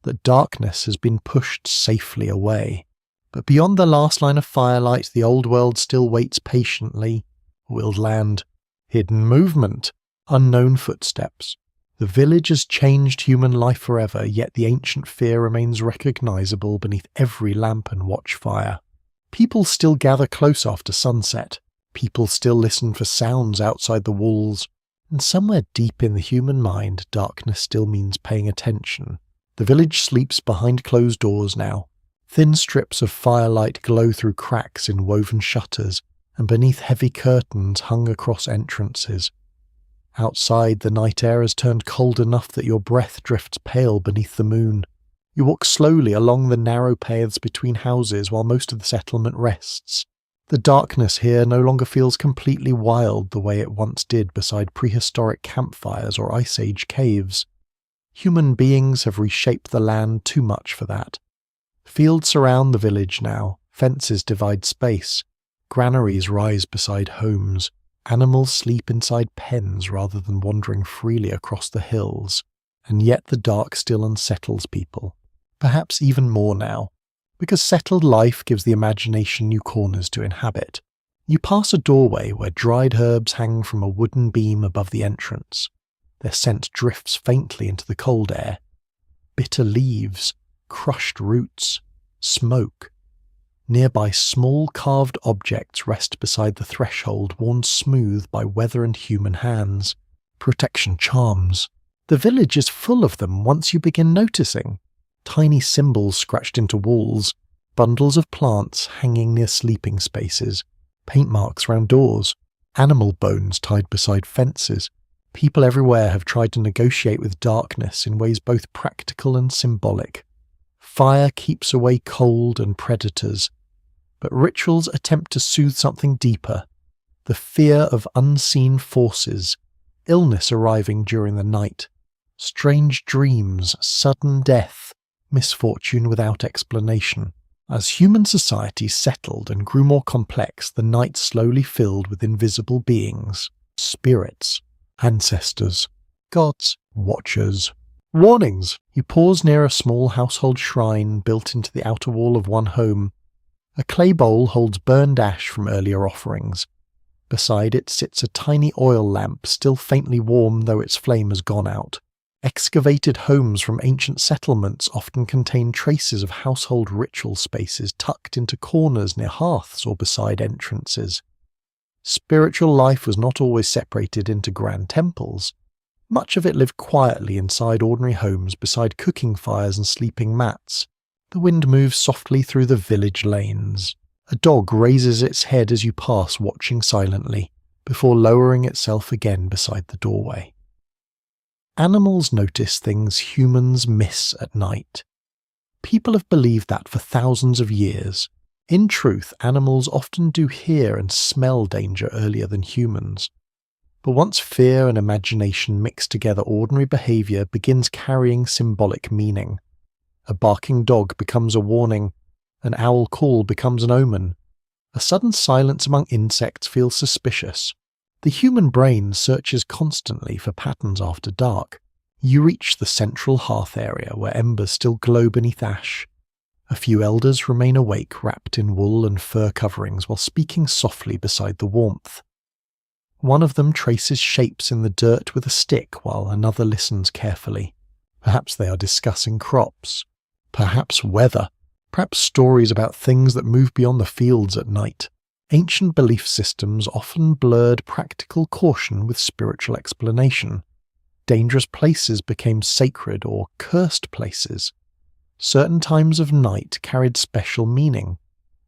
that darkness has been pushed safely away. But beyond the last line of firelight, the old world still waits patiently. Willed land, hidden movement, unknown footsteps. The village has changed human life forever, yet the ancient fear remains recognizable beneath every lamp and watchfire. People still gather close after sunset. People still listen for sounds outside the walls. And somewhere deep in the human mind, darkness still means paying attention. The village sleeps behind closed doors now. Thin strips of firelight glow through cracks in woven shutters, and beneath heavy curtains hung across entrances. Outside, the night air has turned cold enough that your breath drifts pale beneath the moon. You walk slowly along the narrow paths between houses while most of the settlement rests. The darkness here no longer feels completely wild the way it once did beside prehistoric campfires or Ice Age caves. Human beings have reshaped the land too much for that. Fields surround the village now, fences divide space, granaries rise beside homes, animals sleep inside pens rather than wandering freely across the hills, and yet the dark still unsettles people, perhaps even more now, because settled life gives the imagination new corners to inhabit. You pass a doorway where dried herbs hang from a wooden beam above the entrance. Their scent drifts faintly into the cold air. Bitter leaves, crushed roots, smoke. Nearby, small carved objects rest beside the threshold, worn smooth by weather and human hands. Protection charms. The village is full of them once you begin noticing. Tiny symbols scratched into walls, bundles of plants hanging near sleeping spaces, paint marks round doors, animal bones tied beside fences. People everywhere have tried to negotiate with darkness in ways both practical and symbolic. Fire keeps away cold and predators, but rituals attempt to soothe something deeper, the fear of unseen forces, illness arriving during the night, strange dreams, sudden death, misfortune without explanation. As human society settled and grew more complex, the night slowly filled with invisible beings, spirits, ancestors, gods, watchers. Warnings! You pause near a small household shrine built into the outer wall of one home. A clay bowl holds burned ash from earlier offerings. Beside it sits a tiny oil lamp, still faintly warm though its flame has gone out. Excavated homes from ancient settlements often contain traces of household ritual spaces tucked into corners near hearths or beside entrances. Spiritual life was not always separated into grand temples. Much of it lived quietly inside ordinary homes beside cooking fires and sleeping mats. The wind moves softly through the village lanes. A dog raises its head as you pass, watching silently, before lowering itself again beside the doorway. Animals notice things humans miss at night. People have believed that for thousands of years. In truth, animals often do hear and smell danger earlier than humans. But once fear and imagination mix together, ordinary behavior begins carrying symbolic meaning. A barking dog becomes a warning, an owl call becomes an omen. A sudden silence among insects feels suspicious. The human brain searches constantly for patterns after dark. You reach the central hearth area where embers still glow beneath ash. A few elders remain awake, wrapped in wool and fur coverings, while speaking softly beside the warmth. One of them traces shapes in the dirt with a stick, while another listens carefully. Perhaps they are discussing crops, perhaps weather, perhaps stories about things that move beyond the fields at night. Ancient belief systems often blurred practical caution with spiritual explanation. Dangerous places became sacred or cursed places. Certain times of night carried special meaning.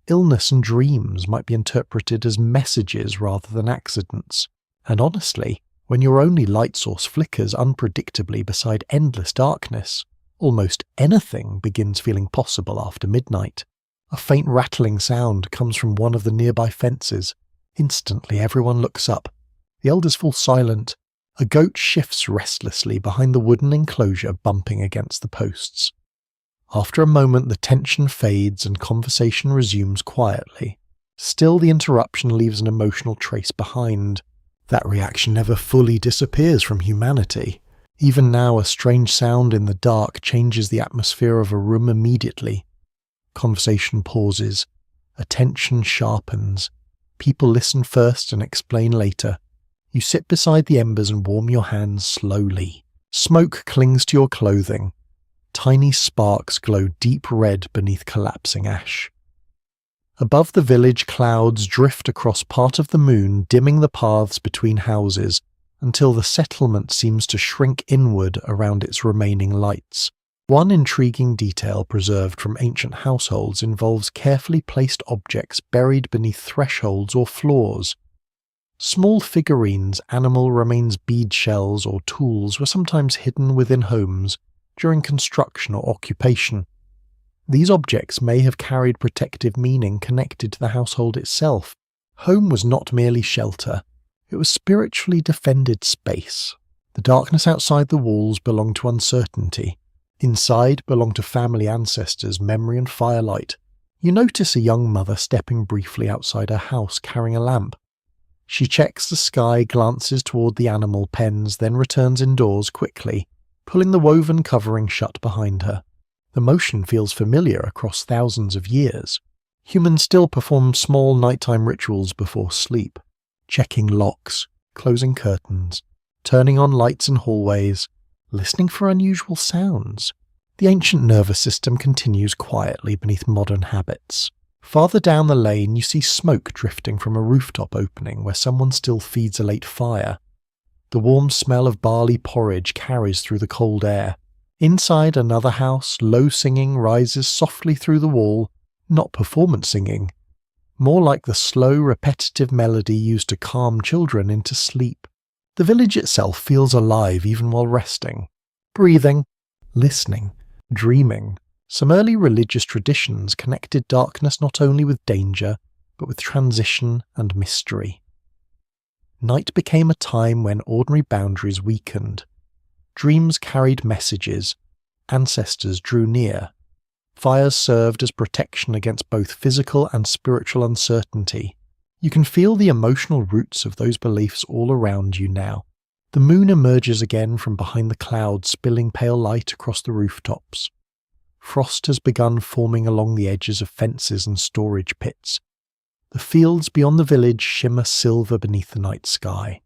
Illness and dreams might be interpreted as messages rather than accidents. And honestly, when your only light source flickers unpredictably beside endless darkness, almost anything begins feeling possible after midnight. A faint rattling sound comes from one of the nearby fences. Instantly everyone looks up. The elders fall silent. A goat shifts restlessly behind the wooden enclosure, bumping against the posts. After a moment, the tension fades and conversation resumes quietly. Still, the interruption leaves an emotional trace behind. That reaction never fully disappears from humanity. Even now, a strange sound in the dark changes the atmosphere of a room immediately. Conversation pauses. Attention sharpens. People listen first and explain later. You sit beside the embers and warm your hands slowly. Smoke clings to your clothing. Tiny sparks glow deep red beneath collapsing ash. Above the village, clouds drift across part of the moon, dimming the paths between houses, until the settlement seems to shrink inward around its remaining lights. One intriguing detail preserved from ancient households involves carefully placed objects buried beneath thresholds or floors. Small figurines, animal remains, bead shells, or tools were sometimes hidden within homes during construction or occupation. These objects may have carried protective meaning connected to the household itself. Home was not merely shelter, it was spiritually defended space. The darkness outside the walls belonged to uncertainty. Inside belonged to family ancestors, memory and firelight. You notice a young mother stepping briefly outside her house carrying a lamp. She checks the sky, glances toward the animal pens, then returns indoors quickly, pulling the woven covering shut behind her. The motion feels familiar across thousands of years. Humans still perform small nighttime rituals before sleep, checking locks, closing curtains, turning on lights in hallways, listening for unusual sounds. The ancient nervous system continues quietly beneath modern habits. Farther down the lane, you see smoke drifting from a rooftop opening where someone still feeds a late fire. The warm smell of barley porridge carries through the cold air. Inside another house, low singing rises softly through the wall, not performance singing, more like the slow, repetitive melody used to calm children into sleep. The village itself feels alive even while resting, breathing, listening, dreaming. Some early religious traditions connected darkness not only with danger, but with transition and mystery. Night became a time when ordinary boundaries weakened. Dreams carried messages. Ancestors drew near. Fires served as protection against both physical and spiritual uncertainty. You can feel the emotional roots of those beliefs all around you now. The moon emerges again from behind the clouds, spilling pale light across the rooftops. Frost has begun forming along the edges of fences and storage pits. The fields beyond the village shimmer silver beneath the night sky.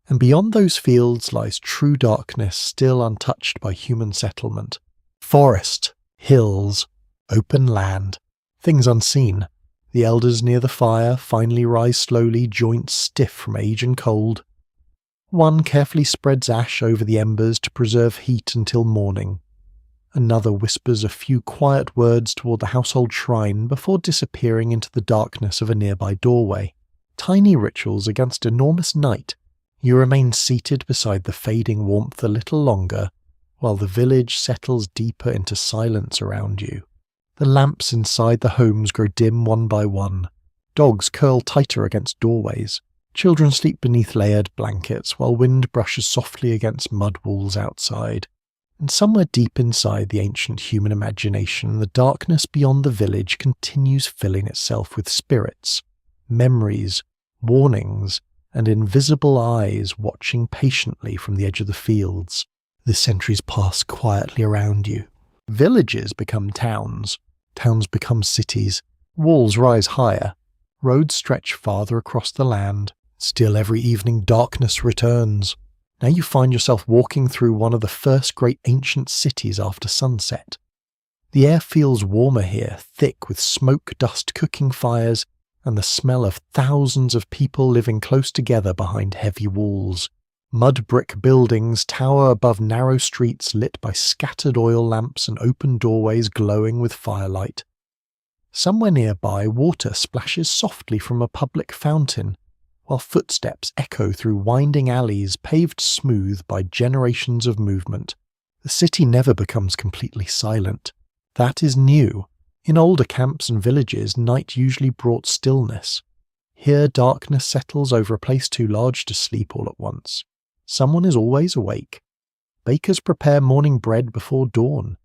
And beyond those fields lies true darkness, still untouched by human settlement. Forest, hills, open land, things unseen. The elders near the fire finally rise slowly, joints stiff from age and cold. One carefully spreads ash over the embers to preserve heat until morning. Another whispers a few quiet words toward the household shrine before disappearing into the darkness of a nearby doorway. Tiny rituals against enormous night. You remain seated beside the fading warmth a little longer, while the village settles deeper into silence around you. The lamps inside the homes grow dim one by one. Dogs curl tighter against doorways. Children sleep beneath layered blankets while wind brushes softly against mud walls outside. And somewhere deep inside the ancient human imagination, the darkness beyond the village continues filling itself with spirits, memories, warnings, and invisible eyes watching patiently from the edge of the fields. The centuries pass quietly around you. Villages become towns. Towns become cities. Walls rise higher. Roads stretch farther across the land. Still every evening darkness returns. Now you find yourself walking through one of the first great ancient cities after sunset. The air feels warmer here, thick with smoke, dust, cooking fires, and the smell of thousands of people living close together behind heavy walls. Mud brick buildings tower above narrow streets lit by scattered oil lamps and open doorways glowing with firelight. Somewhere nearby, water splashes softly from a public fountain, while footsteps echo through winding alleys paved smooth by generations of movement. The city never becomes completely silent. That is new. In older camps and villages, night usually brought stillness. Here darkness settles over a place too large to sleep all at once. Someone is always awake. Bakers prepare morning bread before dawn.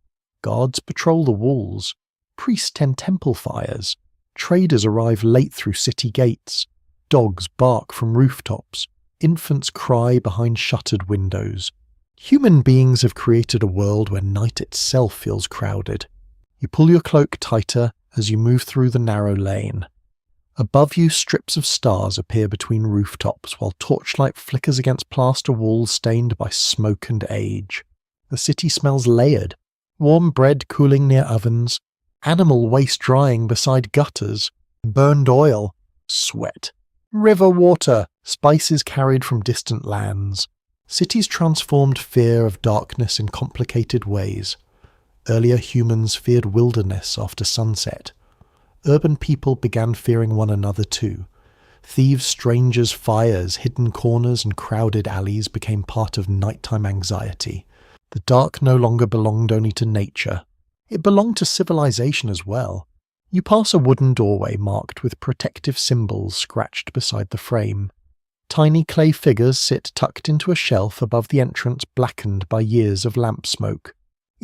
Guards patrol the walls. Priests tend temple fires. Traders arrive late through city gates. Dogs bark from rooftops. Infants cry behind shuttered windows. Human beings have created a world where night itself feels crowded. You pull your cloak tighter as you move through the narrow lane. Above you, strips of stars appear between rooftops while torchlight flickers against plaster walls stained by smoke and age. The city smells layered. Warm bread cooling near ovens, animal waste drying beside gutters, burned oil, sweat, river water, spices carried from distant lands. Cities transformed fear of darkness in complicated ways. Earlier humans feared wilderness after sunset. Urban people began fearing one another too. Thieves, strangers, fires, hidden corners and crowded alleys became part of nighttime anxiety. The dark no longer belonged only to nature. It belonged to civilization as well. You pass a wooden doorway marked with protective symbols scratched beside the frame. Tiny clay figures sit tucked into a shelf above the entrance, blackened by years of lamp smoke.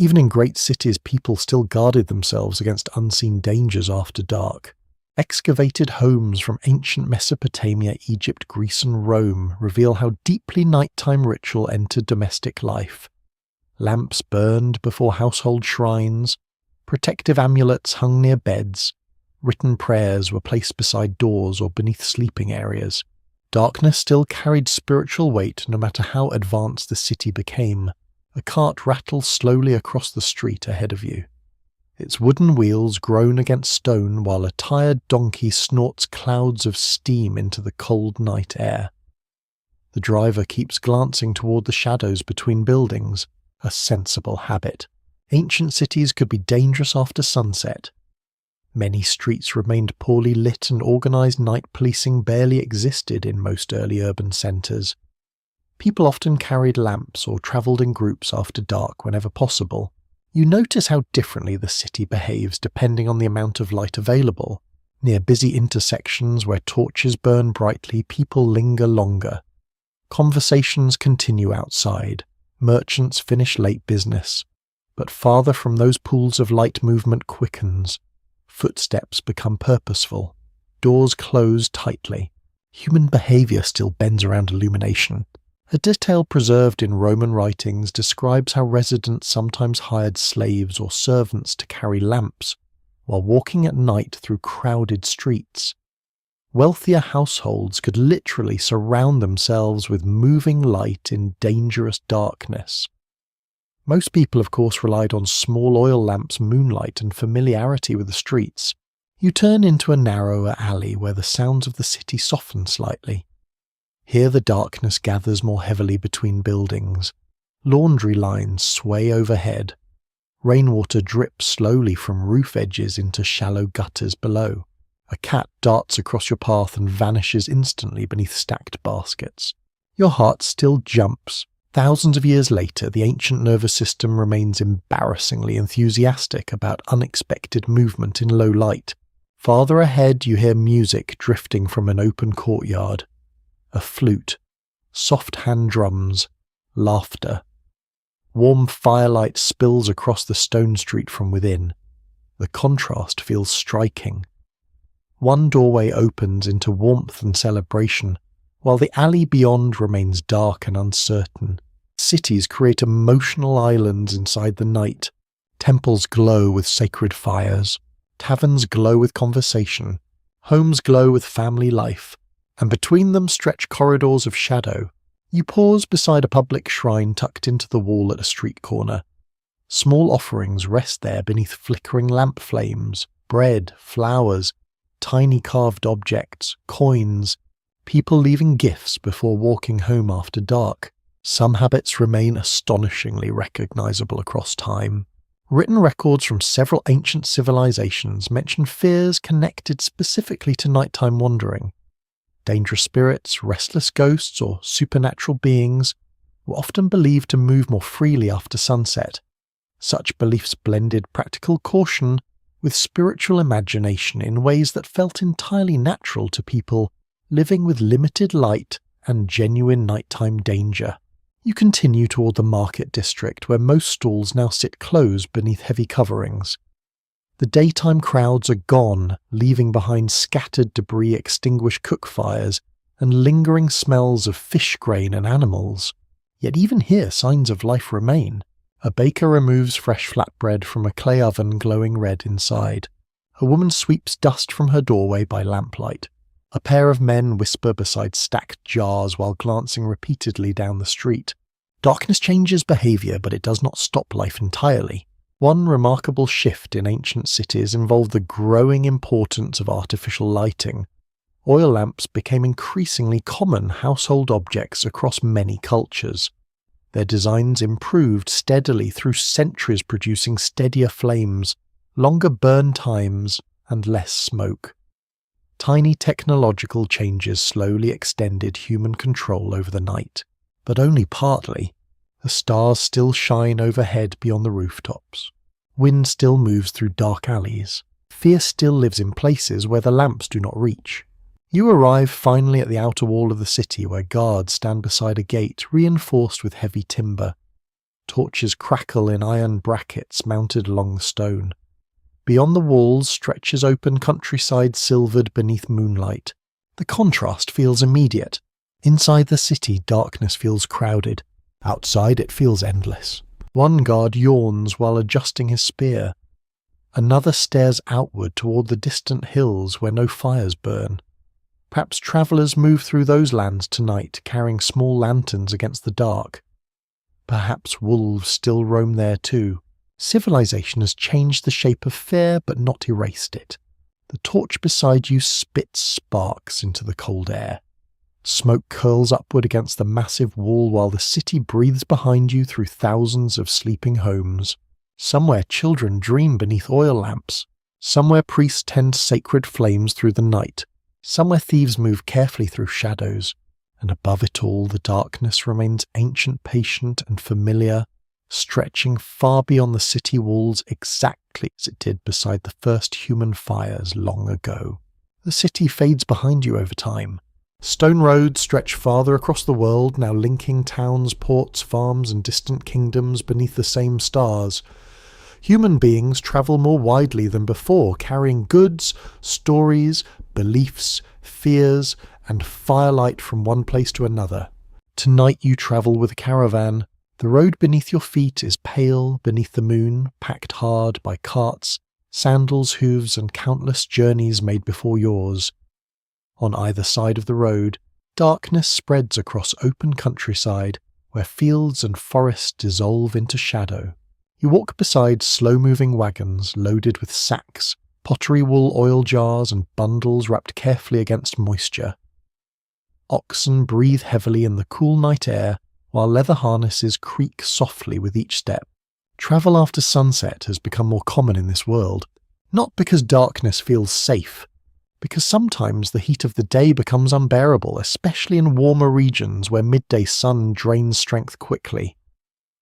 Even in great cities, people still guarded themselves against unseen dangers after dark. Excavated homes from ancient Mesopotamia, Egypt, Greece and Rome reveal how deeply nighttime ritual entered domestic life. Lamps burned before household shrines, protective amulets hung near beds, written prayers were placed beside doors or beneath sleeping areas. Darkness still carried spiritual weight no matter how advanced the city became. A cart rattles slowly across the street ahead of you. Its wooden wheels groan against stone while a tired donkey snorts clouds of steam into the cold night air. The driver keeps glancing toward the shadows between buildings, a sensible habit. Ancient cities could be dangerous after sunset. Many streets remained poorly lit and organized night policing barely existed in most early urban centers. People often carried lamps or traveled in groups after dark whenever possible. You notice how differently the city behaves depending on the amount of light available. Near busy intersections where torches burn brightly, people linger longer. Conversations continue outside. Merchants finish late business. But farther from those pools of light, movement quickens. Footsteps become purposeful. Doors close tightly. Human behavior still bends around illumination. A detail preserved in Roman writings describes how residents sometimes hired slaves or servants to carry lamps while walking at night through crowded streets. Wealthier households could literally surround themselves with moving light in dangerous darkness. Most people, of course, relied on small oil lamps, moonlight, and familiarity with the streets. You turn into a narrower alley where the sounds of the city soften slightly. Here the darkness gathers more heavily between buildings. Laundry lines sway overhead. Rainwater drips slowly from roof edges into shallow gutters below. A cat darts across your path and vanishes instantly beneath stacked baskets. Your heart still jumps, Thousands of years later, the ancient nervous system remains embarrassingly enthusiastic about unexpected movement in low light. Farther ahead, you hear music drifting from an open courtyard. A flute, soft hand drums, laughter. Warm firelight spills across the stone street from within. The contrast feels striking. One doorway opens into warmth and celebration, while the alley beyond remains dark and uncertain. Cities create emotional islands inside the night. Temples glow with sacred fires. Taverns glow with conversation. Homes glow with family life. And between them stretch corridors of shadow. You pause beside a public shrine tucked into the wall at a street corner. Small offerings rest there beneath flickering lamp flames. Bread, flowers, tiny carved objects, coins. People leaving gifts before walking home after dark. Some habits remain astonishingly recognizable across time. Written records from several ancient civilizations mention fears connected specifically to nighttime wandering. Dangerous spirits, restless ghosts, or supernatural beings were often believed to move more freely after sunset. Such beliefs blended practical caution with spiritual imagination in ways that felt entirely natural to people living with limited light and genuine nighttime danger. You continue toward the market district, where most stalls now sit closed beneath heavy coverings. The daytime crowds are gone, leaving behind scattered debris, extinguished cook fires, and lingering smells of fish grain and animals. Yet even here signs of life remain. A baker removes fresh flatbread from a clay oven glowing red inside. A woman sweeps dust from her doorway by lamplight. A pair of men whisper beside stacked jars while glancing repeatedly down the street. Darkness changes behavior, but it does not stop life entirely. One remarkable shift in ancient cities involved the growing importance of artificial lighting. Oil lamps became increasingly common household objects across many cultures. Their designs improved steadily through centuries, producing steadier flames, longer burn times, and less smoke. Tiny technological changes slowly extended human control over the night, but only partly. The stars still shine overhead beyond the rooftops. Wind still moves through dark alleys. Fear still lives in places where the lamps do not reach. You arrive finally at the outer wall of the city, where guards stand beside a gate reinforced with heavy timber. Torches crackle in iron brackets mounted along the stone. Beyond the walls stretches open countryside silvered beneath moonlight. The contrast feels immediate. Inside the city, darkness feels crowded. Outside, it feels endless. One guard yawns while adjusting his spear. Another stares outward toward the distant hills where no fires burn. Perhaps travellers move through those lands tonight, carrying small lanterns against the dark. Perhaps wolves still roam there too. Civilization has changed the shape of fear, but not erased it. The torch beside you spits sparks into the cold air. Smoke curls upward against the massive wall while the city breathes behind you through thousands of sleeping homes. Somewhere children dream beneath oil lamps. Somewhere priests tend sacred flames through the night. Somewhere thieves move carefully through shadows. And above it all, the darkness remains ancient, patient, and familiar, stretching far beyond the city walls exactly as it did beside the first human fires long ago. The city fades behind you over time. Stone roads stretch farther across the world, now linking towns, ports, farms, and distant kingdoms beneath the same stars. Human beings travel more widely than before, carrying goods, stories, beliefs, fears, and firelight from one place to another. Tonight you travel with a caravan. The road beneath your feet is pale beneath the moon, packed hard by carts, sandals, hooves, and countless journeys made before yours. On either side of the road, darkness spreads across open countryside, where fields and forests dissolve into shadow. You walk beside slow-moving wagons loaded with sacks, pottery wool oil jars, and bundles wrapped carefully against moisture. Oxen breathe heavily in the cool night air, while leather harnesses creak softly with each step. Travel after sunset has become more common in this world, not because darkness feels safe, because sometimes the heat of the day becomes unbearable, especially in warmer regions where midday sun drains strength quickly.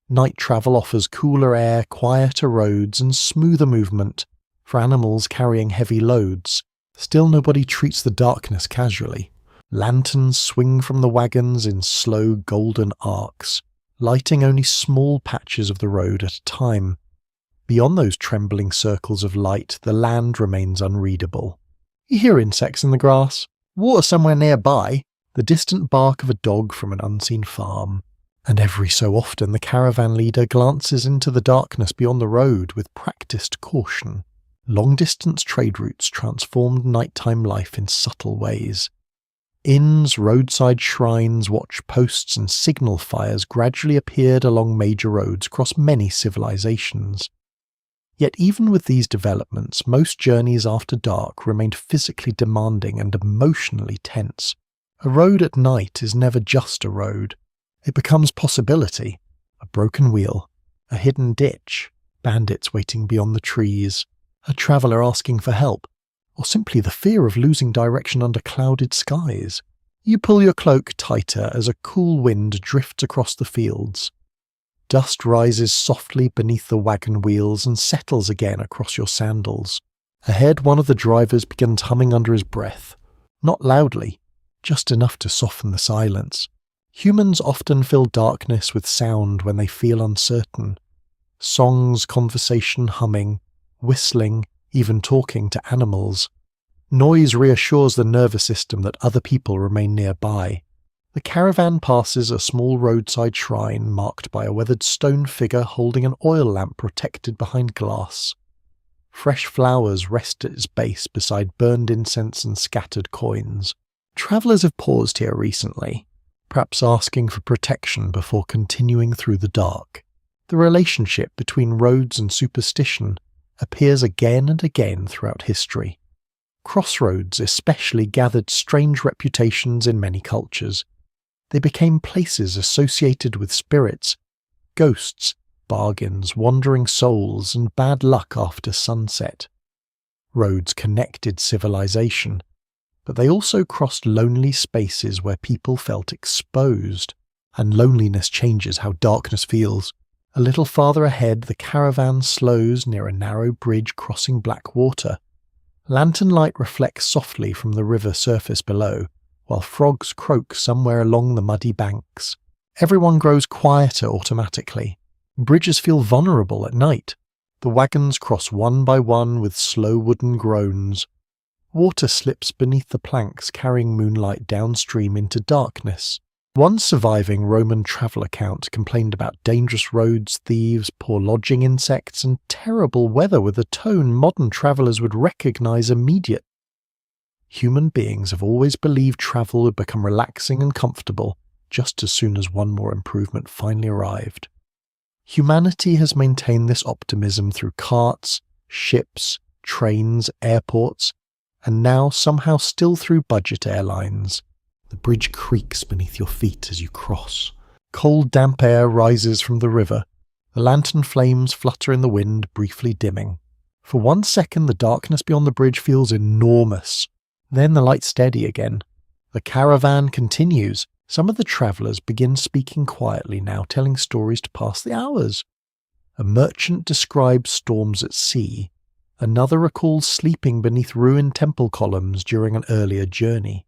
Night travel offers cooler air, quieter roads, and smoother movement for animals carrying heavy loads. Still, nobody treats the darkness casually. Lanterns swing from the wagons in slow golden arcs, lighting only small patches of the road at a time. Beyond those trembling circles of light, the land remains unreadable. You hear insects in the grass, water somewhere nearby, the distant bark of a dog from an unseen farm, and every so often the caravan leader glances into the darkness beyond the road with practiced caution. Long-distance trade routes transformed nighttime life in subtle ways. Inns, roadside shrines, watch posts and signal fires gradually appeared along major roads across many civilizations. Yet even with these developments, most journeys after dark remained physically demanding and emotionally tense. A road at night is never just a road. It becomes possibility, a broken wheel, a hidden ditch, bandits waiting beyond the trees, a traveller asking for help, or simply the fear of losing direction under clouded skies. You pull your cloak tighter as a cool wind drifts across the fields. Dust rises softly beneath the wagon wheels and settles again across your sandals. Ahead, one of the drivers begins humming under his breath. Not loudly, just enough to soften the silence. Humans often fill darkness with sound when they feel uncertain. Songs, conversation, humming, whistling, even talking to animals. Noise reassures the nervous system that other people remain nearby. The caravan passes a small roadside shrine marked by a weathered stone figure holding an oil lamp protected behind glass. Fresh flowers rest at its base beside burned incense and scattered coins. Travellers have paused here recently, perhaps asking for protection before continuing through the dark. The relationship between roads and superstition appears again and again throughout history. Crossroads especially gathered strange reputations in many cultures. They became places associated with spirits, ghosts, bargains, wandering souls, and bad luck after sunset. Roads connected civilization, but they also crossed lonely spaces where people felt exposed, and loneliness changes how darkness feels. A little farther ahead, the caravan slows near a narrow bridge crossing black water. Lantern light reflects softly from the river surface below, while frogs croak somewhere along the muddy banks. Everyone grows quieter automatically. Bridges feel vulnerable at night. The wagons cross one by one with slow wooden groans. Water slips beneath the planks, carrying moonlight downstream into darkness. One surviving Roman travel account complained about dangerous roads, thieves, poor lodging, insects, and terrible weather with a tone modern travellers would recognise immediately. Human beings have always believed travel would become relaxing and comfortable just as soon as one more improvement finally arrived. Humanity has maintained this optimism through carts, ships, trains, airports, and now somehow still through budget airlines. The bridge creaks beneath your feet as you cross. Cold, damp air rises from the river. The lantern flames flutter in the wind, briefly dimming. For 1 second, the darkness beyond the bridge feels enormous. Then the light steady again. The caravan continues. Some of the travellers begin speaking quietly now, telling stories to pass the hours. A merchant describes storms at sea. Another recalls sleeping beneath ruined temple columns during an earlier journey.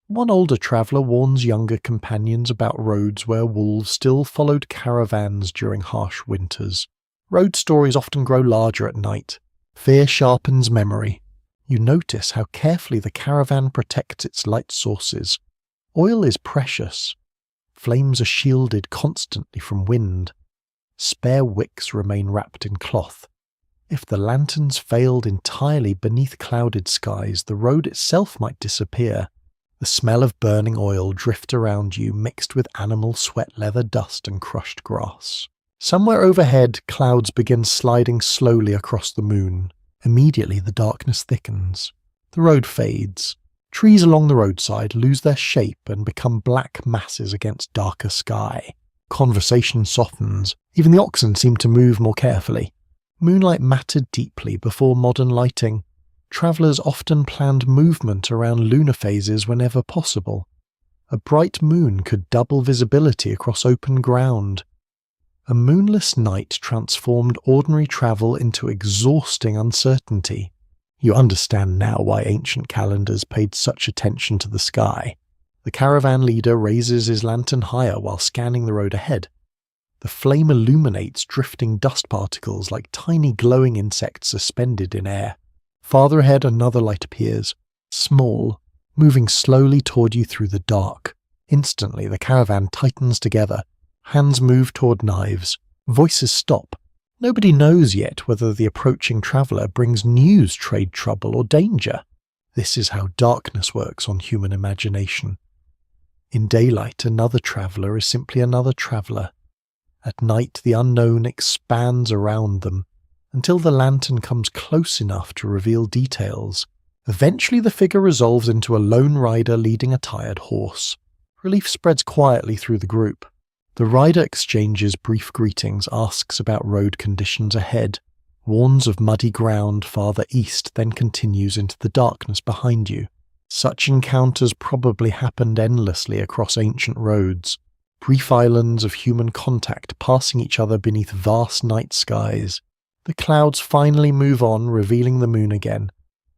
One older traveller warns younger companions about roads where wolves still followed caravans during harsh winters. Road stories often grow larger at night. Fear sharpens memory. You notice how carefully the caravan protects its light sources. Oil is precious. Flames are shielded constantly from wind. Spare wicks remain wrapped in cloth. If the lanterns failed entirely beneath clouded skies, the road itself might disappear. The smell of burning oil drift around you, mixed with animal sweat, leather dust, and crushed grass. Somewhere overhead, clouds begin sliding slowly across the moon. Immediately, the darkness thickens. The road fades. Trees along the roadside lose their shape and become black masses against darker sky. Conversation softens. Even the oxen seem to move more carefully. Moonlight mattered deeply before modern lighting. Travellers often planned movement around lunar phases whenever possible. A bright moon could double visibility across open ground. A moonless night transformed ordinary travel into exhausting uncertainty. You understand now why ancient calendars paid such attention to the sky. The caravan leader raises his lantern higher while scanning the road ahead. The flame illuminates drifting dust particles like tiny glowing insects suspended in air. Farther ahead, another light appears, small, moving slowly toward you through the dark. Instantly, the caravan tightens together. Hands move toward knives. Voices stop. Nobody knows yet whether the approaching traveller brings news, trade trouble, or danger. This is how darkness works on human imagination. In daylight, another traveller is simply another traveller. At night, the unknown expands around them, until the lantern comes close enough to reveal details. Eventually the figure resolves into a lone rider leading a tired horse. Relief spreads quietly through the group. The rider exchanges brief greetings, asks about road conditions ahead, warns of muddy ground farther east, then continues into the darkness behind you. Such encounters probably happened endlessly across ancient roads. Brief islands of human contact passing each other beneath vast night skies. The clouds finally move on, revealing the moon again.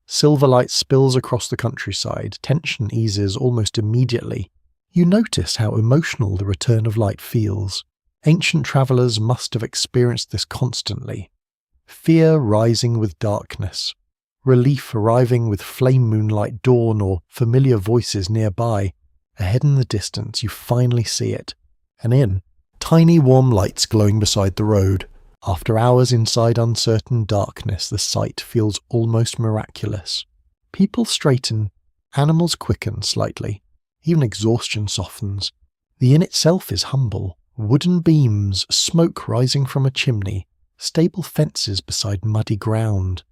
Silver light spills across the countryside. Tension eases almost immediately. You notice how emotional the return of light feels. Ancient travellers must have experienced this constantly. Fear rising with darkness. Relief arriving with flame moonlight dawn or familiar voices nearby. Ahead in the distance, you finally see it. An inn. Tiny warm lights glowing beside the road. After hours inside uncertain darkness, the sight feels almost miraculous. People straighten. Animals quicken slightly. Even exhaustion softens. The inn itself is humble. Wooden beams, smoke rising from a chimney, stable fences beside muddy ground.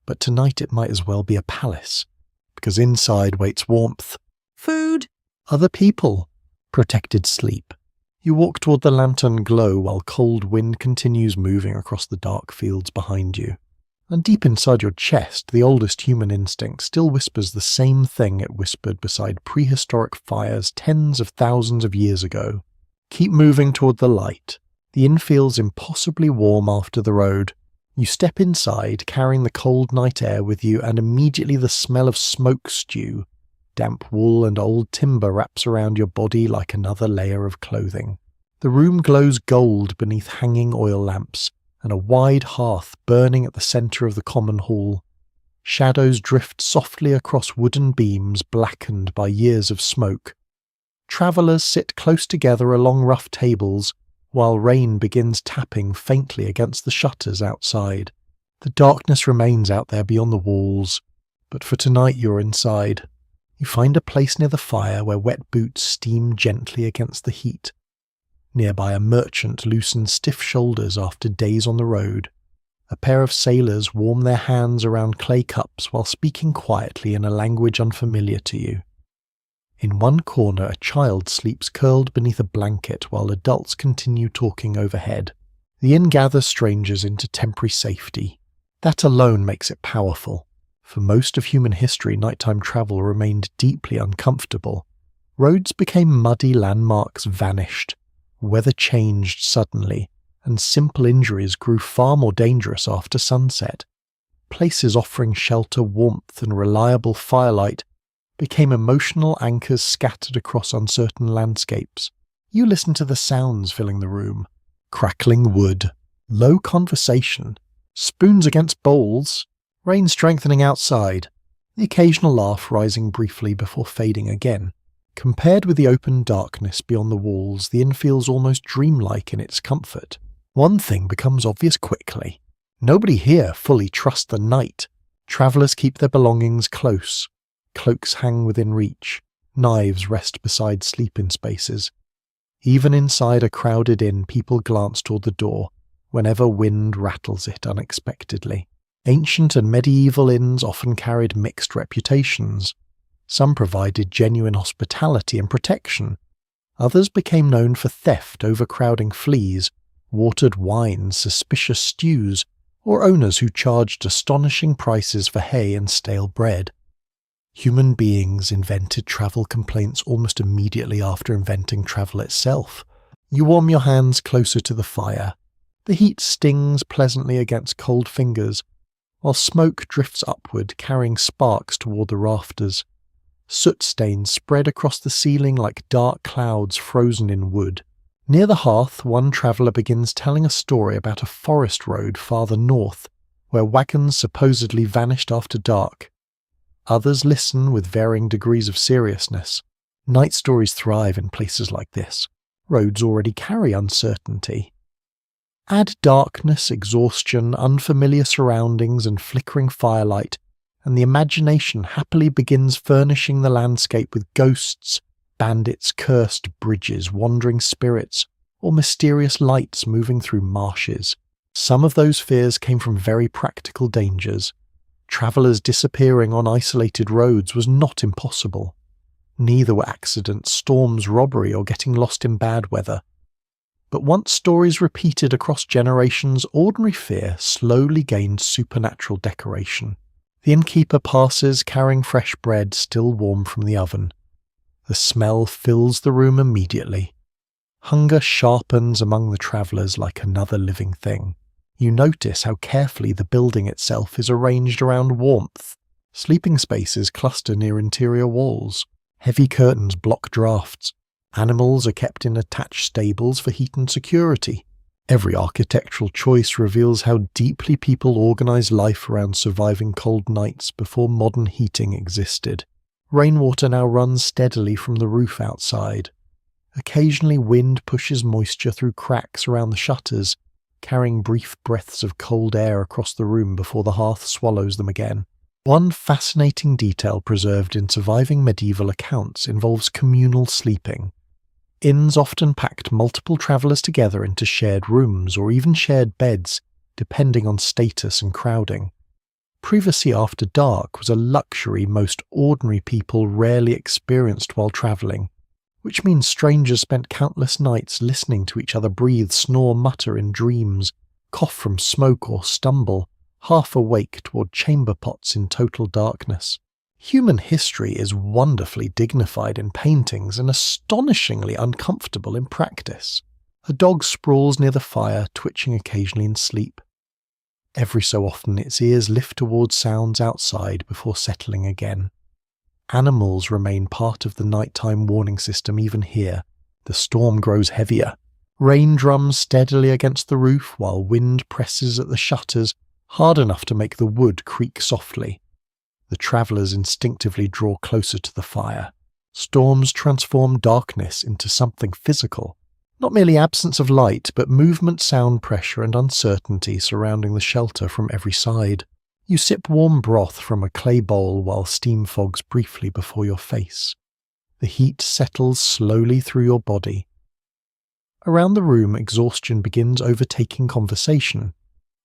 But tonight it might as well be a palace, because inside waits warmth, Food. other people, protected sleep. You walk toward the lantern glow while cold wind continues moving across the dark fields behind you. And deep inside your chest, the oldest human instinct still whispers the same thing it whispered beside prehistoric fires tens of thousands of years ago. Keep moving toward the light. The inn feels impossibly warm after the road. You step inside, carrying the cold night air with you, and immediately the smell of smoke stew. Damp wool and old timber wraps around your body like another layer of clothing. The room glows gold beneath hanging oil lamps, and a wide hearth burning at the centre of the common hall. Shadows drift softly across wooden beams blackened by years of smoke. Travellers sit close together along rough tables, while rain begins tapping faintly against the shutters outside. The darkness remains out there beyond the walls, but for tonight you're inside. You find a place near the fire where wet boots steam gently against the heat. Nearby, a merchant loosens stiff shoulders after days on the road. A pair of sailors warm their hands around clay cups while speaking quietly in a language unfamiliar to you. In one corner, a child sleeps curled beneath a blanket while adults continue talking overhead. The inn gathers strangers into temporary safety. That alone makes it powerful. For most of human history, nighttime travel remained deeply uncomfortable. Roads became muddy, landmarks vanished. Weather changed suddenly, and simple injuries grew far more dangerous after sunset. Places offering shelter, warmth, and reliable firelight became emotional anchors scattered across uncertain landscapes. You listen to the sounds filling the room. Crackling wood, low conversation, spoons against bowls, rain strengthening outside, the occasional laugh rising briefly before fading again. Compared with the open darkness beyond the walls, the inn feels almost dreamlike in its comfort. One thing becomes obvious quickly. Nobody here fully trusts the night. Travellers keep their belongings close. Cloaks hang within reach. Knives rest beside sleep-in spaces. Even inside a crowded inn, people glance toward the door, whenever wind rattles it unexpectedly. Ancient and medieval inns often carried mixed reputations. Some provided genuine hospitality and protection. Others became known for theft, overcrowding fleas, watered wines, suspicious stews, or owners who charged astonishing prices for hay and stale bread. Human beings invented travel complaints almost immediately after inventing travel itself. You warm your hands closer to the fire. The heat stings pleasantly against cold fingers, while smoke drifts upward, carrying sparks toward the rafters. Soot stains spread across the ceiling like dark clouds frozen in wood. Near the hearth, one traveller begins telling a story about a forest road farther north, where wagons supposedly vanished after dark. Others listen with varying degrees of seriousness. Night stories thrive in places like this. Roads already carry uncertainty. Add darkness, exhaustion, unfamiliar surroundings, and flickering firelight, and the imagination happily begins furnishing the landscape with ghosts, bandits, cursed bridges, wandering spirits, or mysterious lights moving through marshes. Some of those fears came from very practical dangers. Travellers disappearing on isolated roads was not impossible. Neither were accidents, storms, robbery, or getting lost in bad weather. But once stories repeated across generations, ordinary fear slowly gained supernatural decoration. The innkeeper passes carrying fresh bread still warm from the oven. The smell fills the room immediately. Hunger sharpens among the travellers like another living thing. You notice how carefully the building itself is arranged around warmth. Sleeping spaces cluster near interior walls. Heavy curtains block drafts. Animals are kept in attached stables for heat and security. Every architectural choice reveals how deeply people organize life around surviving cold nights before modern heating existed. Rainwater now runs steadily from the roof outside. Occasionally wind pushes moisture through cracks around the shutters, carrying brief breaths of cold air across the room before the hearth swallows them again. One fascinating detail preserved in surviving medieval accounts involves communal sleeping. Inns often packed multiple travellers together into shared rooms or even shared beds, depending on status and crowding. Privacy after dark was a luxury most ordinary people rarely experienced while travelling, which means strangers spent countless nights listening to each other breathe, snore, mutter in dreams, cough from smoke or stumble, half awake toward chamber pots in total darkness. Human history is wonderfully dignified in paintings and astonishingly uncomfortable in practice. A dog sprawls near the fire, twitching occasionally in sleep. Every so often its ears lift towards sounds outside before settling again. Animals remain part of the nighttime warning system even here. The storm grows heavier. Rain drums steadily against the roof while wind presses at the shutters, hard enough to make the wood creak softly. The travellers instinctively draw closer to the fire. Storms transform darkness into something physical. Not merely absence of light, but movement, sound pressure, and uncertainty surrounding the shelter from every side. You sip warm broth from a clay bowl while steam fogs briefly before your face. The heat settles slowly through your body. Around the room, exhaustion begins overtaking conversation.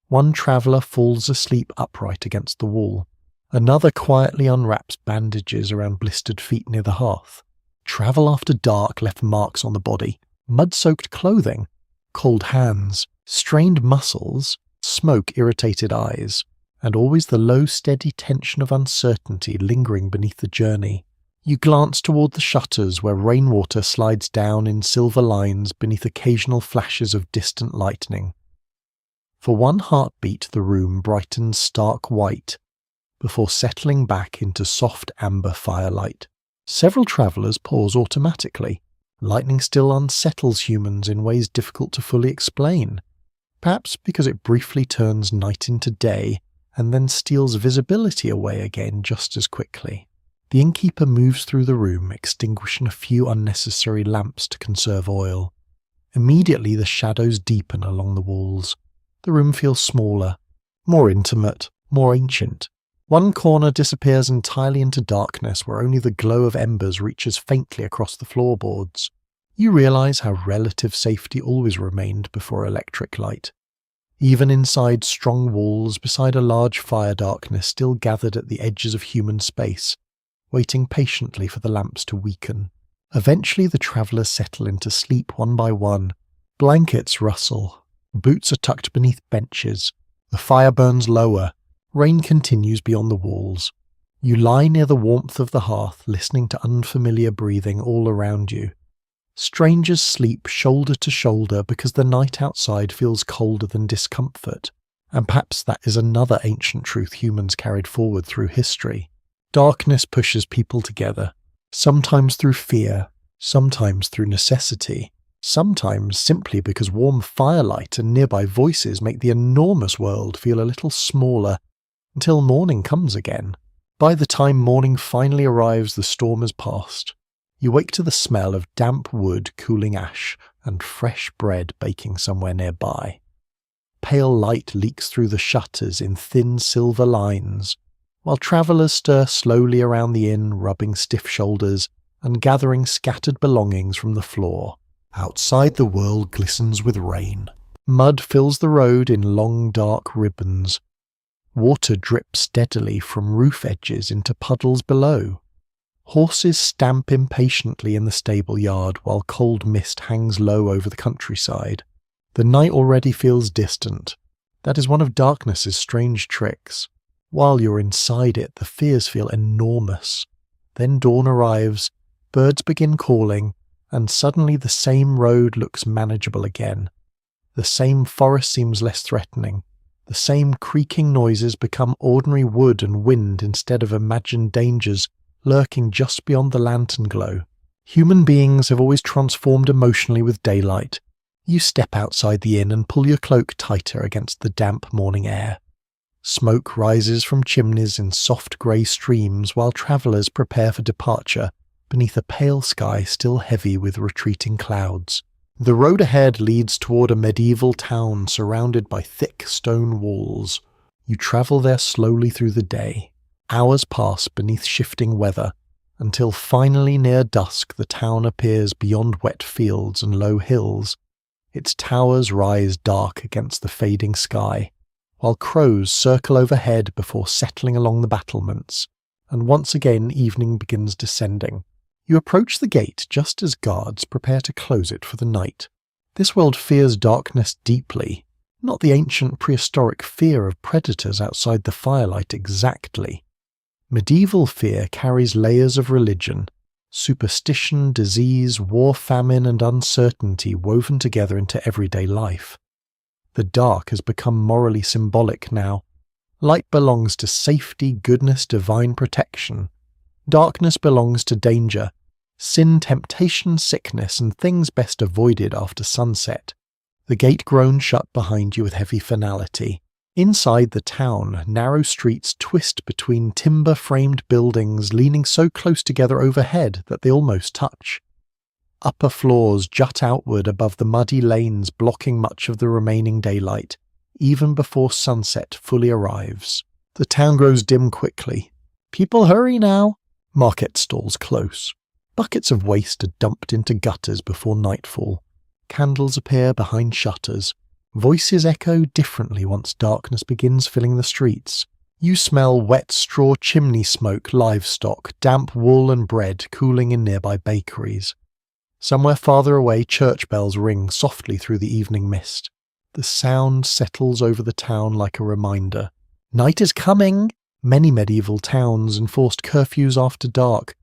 One traveller falls asleep upright against the wall. Another quietly unwraps bandages around blistered feet near the hearth. Travel after dark left marks on the body, mud-soaked clothing, cold hands, strained muscles, smoke-irritated eyes, and always the low, steady tension of uncertainty lingering beneath the journey. You glance toward the shutters where rainwater slides down in silver lines beneath occasional flashes of distant lightning. For one heartbeat the room brightens stark white, before settling back into soft amber firelight. Several travellers pause automatically. Lightning still unsettles humans in ways difficult to fully explain, perhaps because it briefly turns night into day and then steals visibility away again just as quickly. The innkeeper moves through the room, extinguishing a few unnecessary lamps to conserve oil. Immediately the shadows deepen along the walls. The room feels smaller, more intimate, more ancient. One corner disappears entirely into darkness where only the glow of embers reaches faintly across the floorboards. You realize how relative safety always remained before electric light. Even inside strong walls, beside a large fire, darkness still gathered at the edges of human space, waiting patiently for the lamps to weaken. Eventually the travellers settle into sleep one by one. Blankets rustle. Boots are tucked beneath benches. The fire burns lower. Rain continues beyond the walls. You lie near the warmth of the hearth, listening to unfamiliar breathing all around you. Strangers sleep shoulder to shoulder because the night outside feels colder than discomfort. And perhaps that is another ancient truth humans carried forward through history. Darkness pushes people together, sometimes through fear, sometimes through necessity, sometimes simply because warm firelight and nearby voices make the enormous world feel a little smaller until morning comes again. By the time morning finally arrives, the storm has passed. You wake to the smell of damp wood cooling ash and fresh bread baking somewhere nearby. Pale light leaks through the shutters in thin silver lines, while travellers stir slowly around the inn, rubbing stiff shoulders and gathering scattered belongings from the floor. Outside, the world glistens with rain. Mud fills the road in long dark ribbons. Water drips steadily from roof edges into puddles below. Horses stamp impatiently in the stable yard while cold mist hangs low over the countryside. The night already feels distant. That is one of darkness's strange tricks. While you're inside it, the fears feel enormous. Then dawn arrives, birds begin calling, and suddenly the same road looks manageable again. The same forest seems less threatening. The same creaking noises become ordinary wood and wind instead of imagined dangers lurking just beyond the lantern glow. Human beings have always transformed emotionally with daylight. You step outside the inn and pull your cloak tighter against the damp morning air. Smoke rises from chimneys in soft grey streams while travellers prepare for departure beneath a pale sky still heavy with retreating clouds. The road ahead leads toward a medieval town surrounded by thick stone walls. You travel there slowly through the day. Hours pass beneath shifting weather, until finally near dusk the town appears beyond wet fields and low hills. Its towers rise dark against the fading sky, while crows circle overhead before settling along the battlements, and once again evening begins descending. You approach the gate just as guards prepare to close it for the night. This world fears darkness deeply, not the ancient prehistoric fear of predators outside the firelight exactly. Medieval fear carries layers of religion, superstition, disease, war, famine, and uncertainty woven together into everyday life. The dark has become morally symbolic now. Light belongs to safety, goodness, divine protection. Darkness belongs to danger, sin, temptation, sickness, and things best avoided after sunset. The gate groans shut behind you with heavy finality. Inside the town, narrow streets twist between timber-framed buildings leaning so close together overhead that they almost touch. Upper floors jut outward above the muddy lanes blocking much of the remaining daylight, even before sunset fully arrives. The town grows dim quickly. People hurry now. Market stalls close. Buckets of waste are dumped into gutters before nightfall. Candles appear behind shutters. Voices echo differently once darkness begins filling the streets. You smell wet straw chimney smoke, livestock, damp wool and bread cooling in nearby bakeries. Somewhere farther away, church bells ring softly through the evening mist. The sound settles over the town like a reminder. Night is coming! Many medieval towns enforced curfews after dark.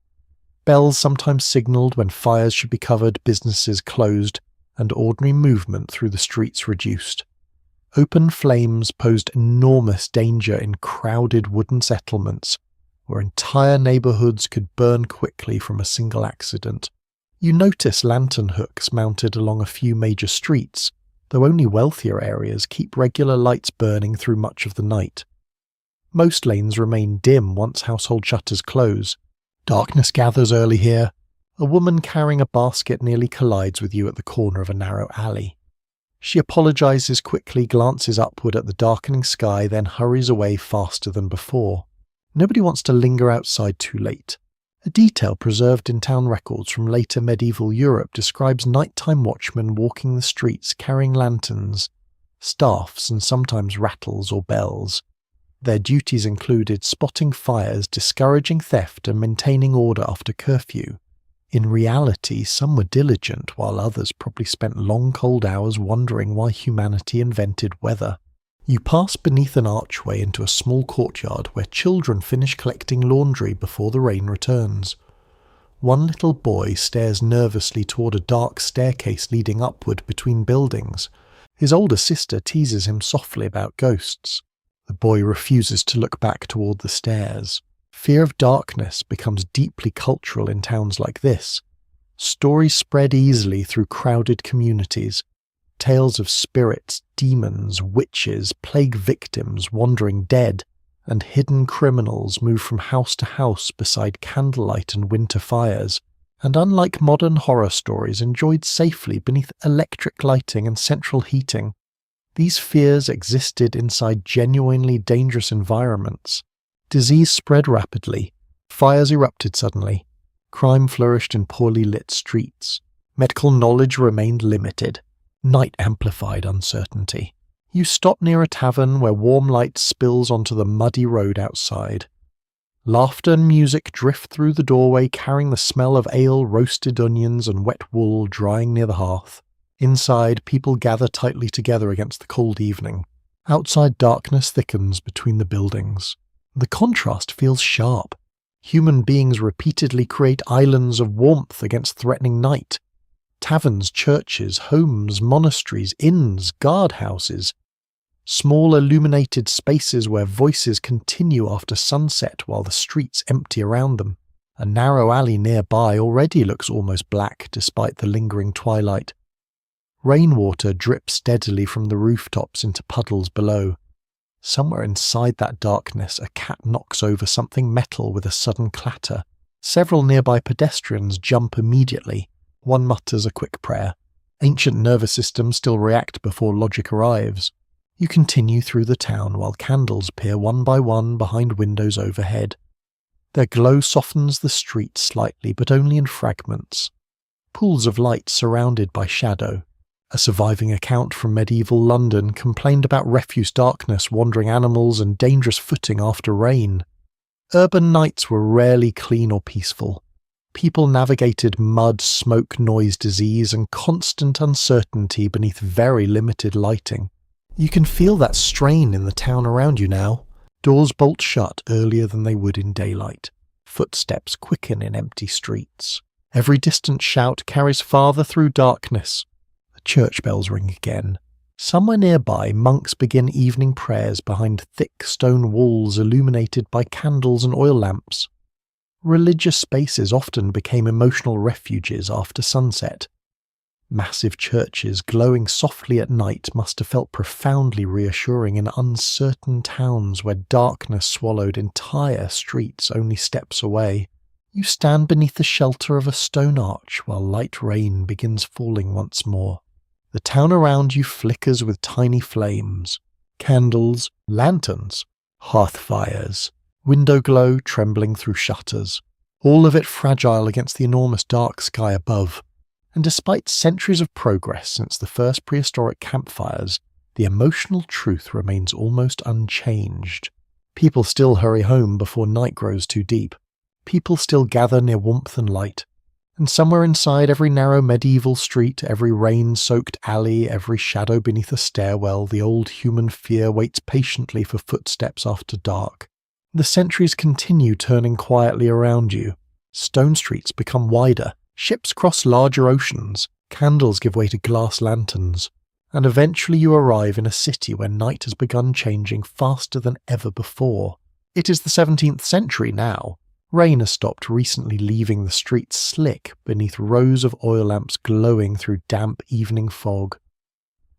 Bells sometimes signalled when fires should be covered, businesses closed, and ordinary movement through the streets reduced. Open flames posed enormous danger in crowded wooden settlements, where entire neighbourhoods could burn quickly from a single accident. You notice lantern hooks mounted along a few major streets, though only wealthier areas keep regular lights burning through much of the night. Most lanes remain dim once household shutters close. Darkness gathers early here. A woman carrying a basket nearly collides with you at the corner of a narrow alley. She apologizes quickly, glances upward at the darkening sky, then hurries away faster than before. Nobody wants to linger outside too late. A detail preserved in town records from later medieval Europe describes nighttime watchmen walking the streets carrying lanterns, staffs, and sometimes rattles or bells. Their duties included spotting fires, discouraging theft, and maintaining order after curfew. In reality, some were diligent, while others probably spent long cold hours wondering why humanity invented weather. You pass beneath an archway into a small courtyard where children finish collecting laundry before the rain returns. One little boy stares nervously toward a dark staircase leading upward between buildings. His older sister teases him softly about ghosts. The boy refuses to look back toward the stairs. Fear of darkness becomes deeply cultural in towns like this. Stories spread easily through crowded communities. Tales of spirits, demons, witches, plague victims, wandering dead, and hidden criminals move from house to house beside candlelight and winter fires, and unlike modern horror stories enjoyed safely beneath electric lighting and central heating, these fears existed inside genuinely dangerous environments. Disease spread rapidly, fires erupted suddenly, crime flourished in poorly lit streets, medical knowledge remained limited. Night amplified uncertainty. You stop near a tavern where warm light spills onto the muddy road outside. Laughter and music drift through the doorway carrying the smell of ale, roasted onions and wet wool drying near the hearth. Inside, people gather tightly together against the cold evening. Outside, darkness thickens between the buildings. The contrast feels sharp. Human beings repeatedly create islands of warmth against threatening night. Taverns, churches, homes, monasteries, inns, guardhouses. Small illuminated spaces where voices continue after sunset while the streets empty around them. A narrow alley nearby already looks almost black despite the lingering twilight. Rainwater drips steadily from the rooftops into puddles below. Somewhere inside that darkness, a cat knocks over something metal with a sudden clatter. Several nearby pedestrians jump immediately. One mutters a quick prayer. Ancient nervous systems still react before logic arrives. You continue through the town while candles appear one by one behind windows overhead. Their glow softens the street slightly, but only in fragments. Pools of light surrounded by shadow. A surviving account from medieval London complained about refuse darkness, wandering animals, and dangerous footing after rain. Urban nights were rarely clean or peaceful. People navigated mud, smoke, noise, disease, and constant uncertainty beneath very limited lighting. You can feel that strain in the town around you now. Doors bolt shut earlier than they would in daylight. Footsteps quicken in empty streets. Every distant shout carries farther through darkness. The church bells ring again. Somewhere nearby, monks begin evening prayers behind thick stone walls illuminated by candles and oil lamps. Religious spaces often became emotional refuges after sunset. Massive churches glowing softly at night must have felt profoundly reassuring in uncertain towns where darkness swallowed entire streets only steps away. You stand beneath the shelter of a stone arch while light rain begins falling once more. The town around you flickers with tiny flames. Candles, lanterns, hearth fires. Window glow trembling through shutters, all of it fragile against the enormous dark sky above. And despite centuries of progress since the first prehistoric campfires, the emotional truth remains almost unchanged. People still hurry home before night grows too deep. People still gather near warmth and light. And somewhere inside every narrow medieval street, every rain-soaked alley, every shadow beneath a stairwell, the old human fear waits patiently for footsteps after dark. The centuries continue turning quietly around you. Stone streets become wider, ships cross larger oceans, candles give way to glass lanterns, and eventually you arrive in a city where night has begun changing faster than ever before. It is the 17th century now. Rain has stopped recently, leaving the streets slick beneath rows of oil lamps glowing through damp evening fog.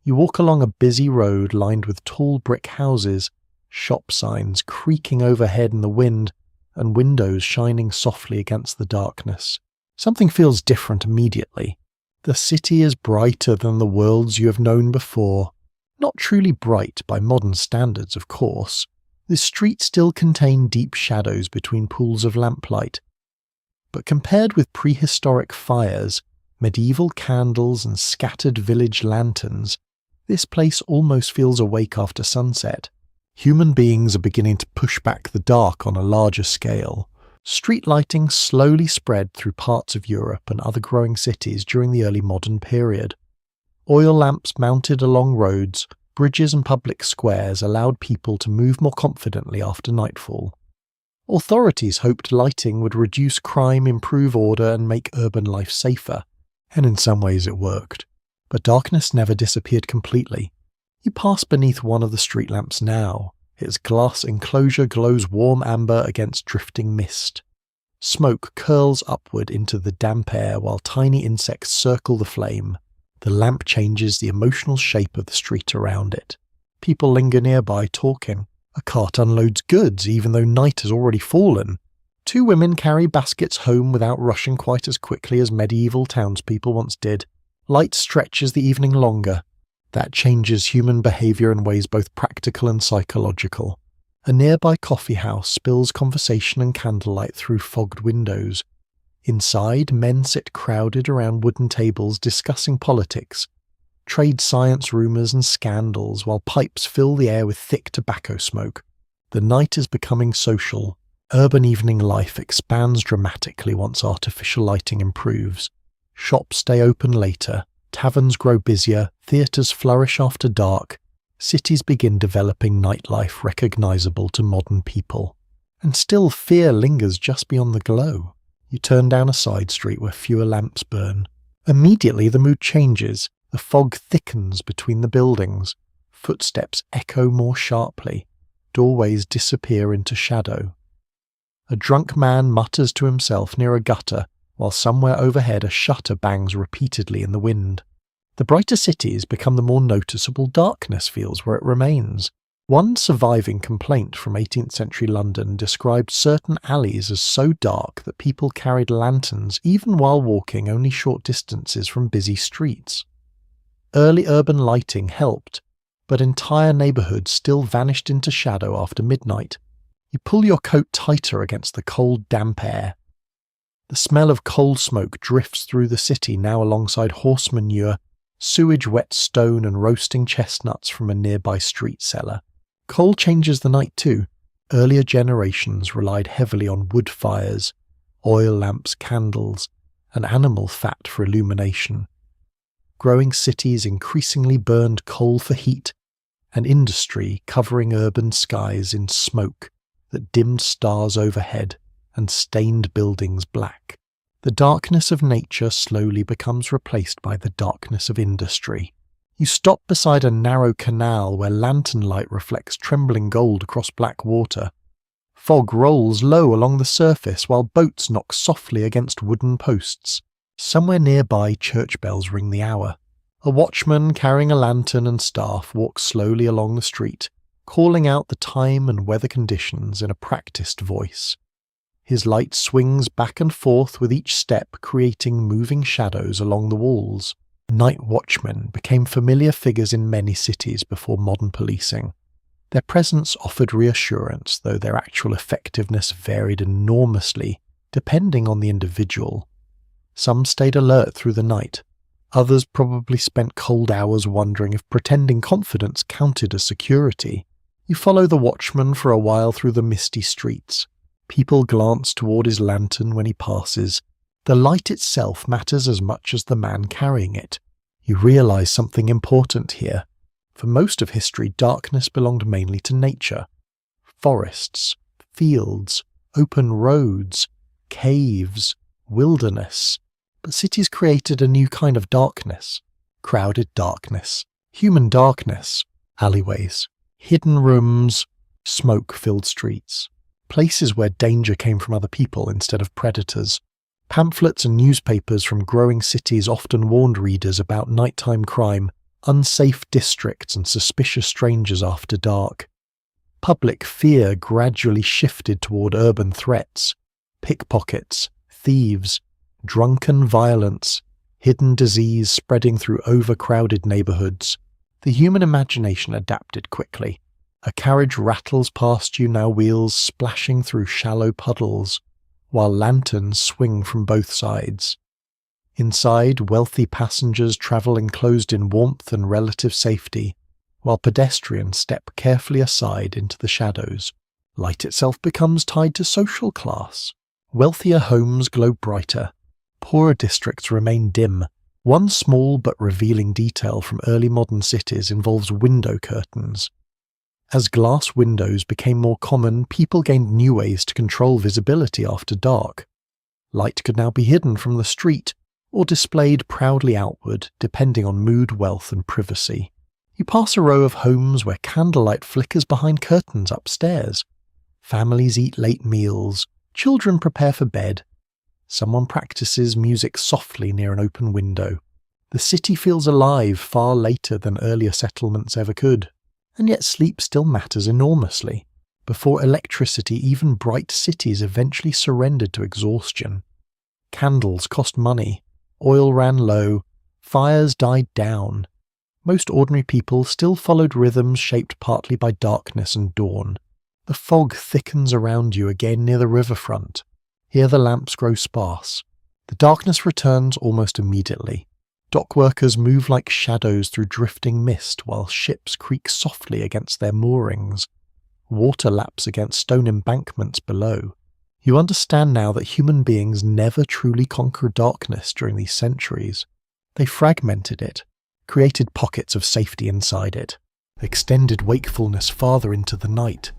You walk along a busy road lined with tall brick houses, shop signs creaking overhead in the wind, and windows shining softly against the darkness. Something feels different immediately. The city is brighter than the worlds you have known before. Not truly bright by modern standards, of course. The streets still contain deep shadows between pools of lamplight. But compared with prehistoric fires, medieval candles and scattered village lanterns, this place almost feels awake after sunset. Human beings are beginning to push back the dark on a larger scale. Street lighting slowly spread through parts of Europe and other growing cities during the early modern period. Oil lamps mounted along roads, Bridges and public squares allowed people to move more confidently after nightfall. Authorities hoped lighting would reduce crime, improve order, and make urban life safer, and in some ways it worked. But darkness never disappeared completely. You pass beneath one of the street lamps now. Its glass enclosure glows warm amber against drifting mist. Smoke curls upward into the damp air while tiny insects circle the flame. The lamp changes the emotional shape of the street around it. People linger nearby talking. A cart unloads goods even though night has already fallen. Two women carry baskets home without rushing quite as quickly as medieval townspeople once did. Light stretches the evening longer. That changes human behaviour in ways both practical and psychological. A nearby coffee house spills conversation and candlelight through fogged windows. Inside, men sit crowded around wooden tables discussing politics, trade science rumours and scandals, while pipes fill the air with thick tobacco smoke. The night is becoming social. Urban evening life expands dramatically once artificial lighting improves. Shops stay open later, taverns grow busier, theatres flourish after dark. Cities begin developing nightlife recognisable to modern people. And still fear lingers just beyond the glow. You turn down a side street where fewer lamps burn. Immediately the mood changes. The fog thickens between the buildings. Footsteps echo more sharply. Doorways disappear into shadow. A drunk man mutters to himself near a gutter, while somewhere overhead a shutter bangs repeatedly in the wind. The brighter cities become the more noticeable darkness feels where it remains. One surviving complaint from 18th century London described certain alleys as so dark that people carried lanterns even while walking only short distances from busy streets. Early urban lighting helped, but entire neighbourhoods still vanished into shadow after midnight. You pull your coat tighter against the cold, damp air. The smell of coal smoke drifts through the city now alongside horse manure, sewage-wet stone and roasting chestnuts from a nearby street cellar. Coal changes the night too. Earlier generations relied heavily on wood fires, oil lamps, candles, and animal fat for illumination. Growing cities increasingly burned coal for heat, and industry covering urban skies in smoke that dimmed stars overhead and stained buildings black. The darkness of nature slowly becomes replaced by the darkness of industry. You stop beside a narrow canal where lantern light reflects trembling gold across black water. Fog rolls low along the surface while boats knock softly against wooden posts. Somewhere nearby, church bells ring the hour. A watchman carrying a lantern and staff walks slowly along the street, calling out the time and weather conditions in a practiced voice. His light swings back and forth with each step, creating moving shadows along the walls. Night watchmen became familiar figures in many cities before modern policing. Their presence offered reassurance, though their actual effectiveness varied enormously, depending on the individual. Some stayed alert through the night. Others probably spent cold hours wondering if pretending confidence counted as security. You follow the watchman for a while through the misty streets. People glance toward his lantern when he passes. The light itself matters as much as the man carrying it. You realize something important here. For most of history, darkness belonged mainly to nature. Forests, fields, open roads, caves, wilderness. But cities created a new kind of darkness. Crowded darkness. Human darkness. Alleyways. Hidden rooms. Smoke-filled streets. Places where danger came from other people instead of predators. Pamphlets and newspapers from growing cities often warned readers about nighttime crime, unsafe districts and suspicious strangers after dark. Public fear gradually shifted toward urban threats, pickpockets, thieves, drunken violence, hidden disease spreading through overcrowded neighborhoods. The human imagination adapted quickly. A carriage rattles past you, now wheels splashing through shallow puddles, while lanterns swing from both sides. Inside, wealthy passengers travel enclosed in warmth and relative safety, while pedestrians step carefully aside into the shadows. Light itself becomes tied to social class. Wealthier homes glow brighter. Poorer districts remain dim. One small but revealing detail from early modern cities involves window curtains. As glass windows became more common, people gained new ways to control visibility after dark. Light could now be hidden from the street, or displayed proudly outward, depending on mood, wealth, and privacy. You pass a row of homes where candlelight flickers behind curtains upstairs. Families eat late meals, children prepare for bed. Someone practices music softly near an open window. The city feels alive far later than earlier settlements ever could. And yet sleep still matters enormously. Before electricity, even bright cities eventually surrendered to exhaustion. Candles cost money, oil ran low, fires died down. Most ordinary people still followed rhythms shaped partly by darkness and dawn. The fog thickens around you again near the riverfront. Here the lamps grow sparse. The darkness returns almost immediately. Dock workers move like shadows through drifting mist while ships creak softly against their moorings. Water laps against stone embankments below. You understand now that human beings never truly conquered darkness during these centuries. They fragmented it, created pockets of safety inside it, extended wakefulness farther into the night.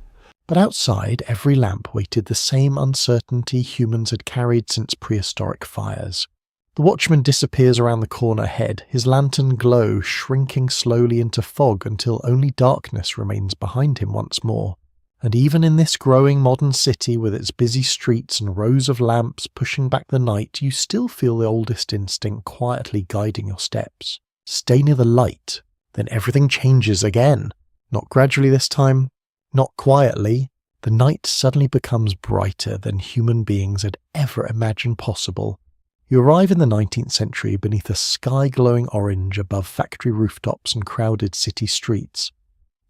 But outside, every lamp waited the same uncertainty humans had carried since prehistoric fires. The watchman disappears around the corner ahead, his lantern glow shrinking slowly into fog until only darkness remains behind him once more. And even in this growing modern city with its busy streets and rows of lamps pushing back the night, you still feel the oldest instinct quietly guiding your steps. Stay near the light, then everything changes again. Not gradually this time, not quietly. The night suddenly becomes brighter than human beings had ever imagined possible. You arrive in the 19th century beneath a sky glowing orange above factory rooftops and crowded city streets.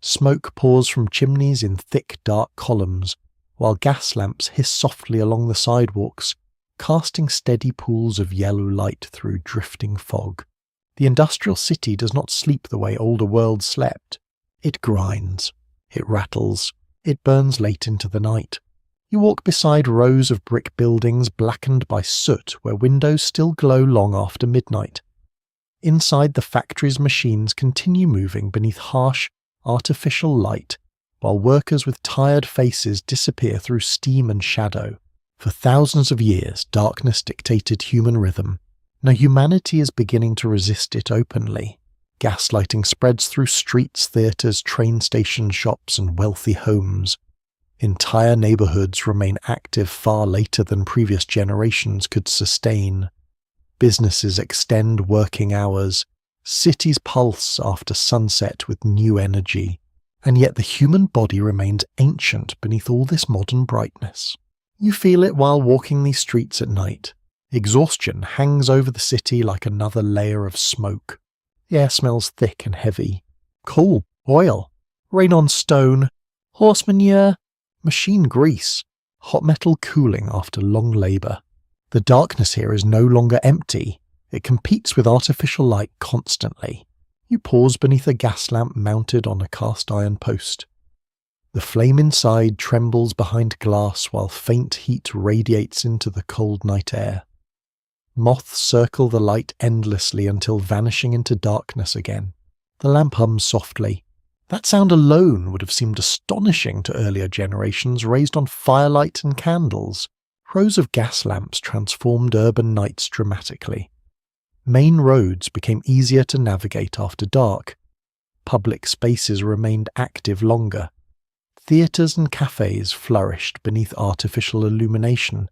Smoke pours from chimneys in thick, dark columns, while gas lamps hiss softly along the sidewalks, casting steady pools of yellow light through drifting fog. The industrial city does not sleep the way older worlds slept. It grinds, it rattles, it burns late into the night. You walk beside rows of brick buildings blackened by soot where windows still glow long after midnight. Inside, the factory's machines continue moving beneath harsh, artificial light, while workers with tired faces disappear through steam and shadow. For thousands of years, darkness dictated human rhythm. Now humanity is beginning to resist it openly. Gaslighting spreads through streets, theatres, train stations, shops, and wealthy homes. Entire neighbourhoods remain active far later than previous generations could sustain. Businesses extend working hours. Cities pulse after sunset with new energy. And yet the human body remains ancient beneath all this modern brightness. You feel it while walking these streets at night. Exhaustion hangs over the city like another layer of smoke. The air smells thick and heavy. Coal, oil, rain on stone, horse manure, machine grease, hot metal cooling after long labour. The darkness here is no longer empty. It competes with artificial light constantly. You pause beneath a gas lamp mounted on a cast iron post. The flame inside trembles behind glass while faint heat radiates into the cold night air. Moths circle the light endlessly until vanishing into darkness again. The lamp hums softly. That sound alone would have seemed astonishing to earlier generations raised on firelight and candles. Rows of gas lamps transformed urban nights dramatically. Main roads became easier to navigate after dark. Public spaces remained active longer. Theatres and cafes flourished beneath artificial illumination.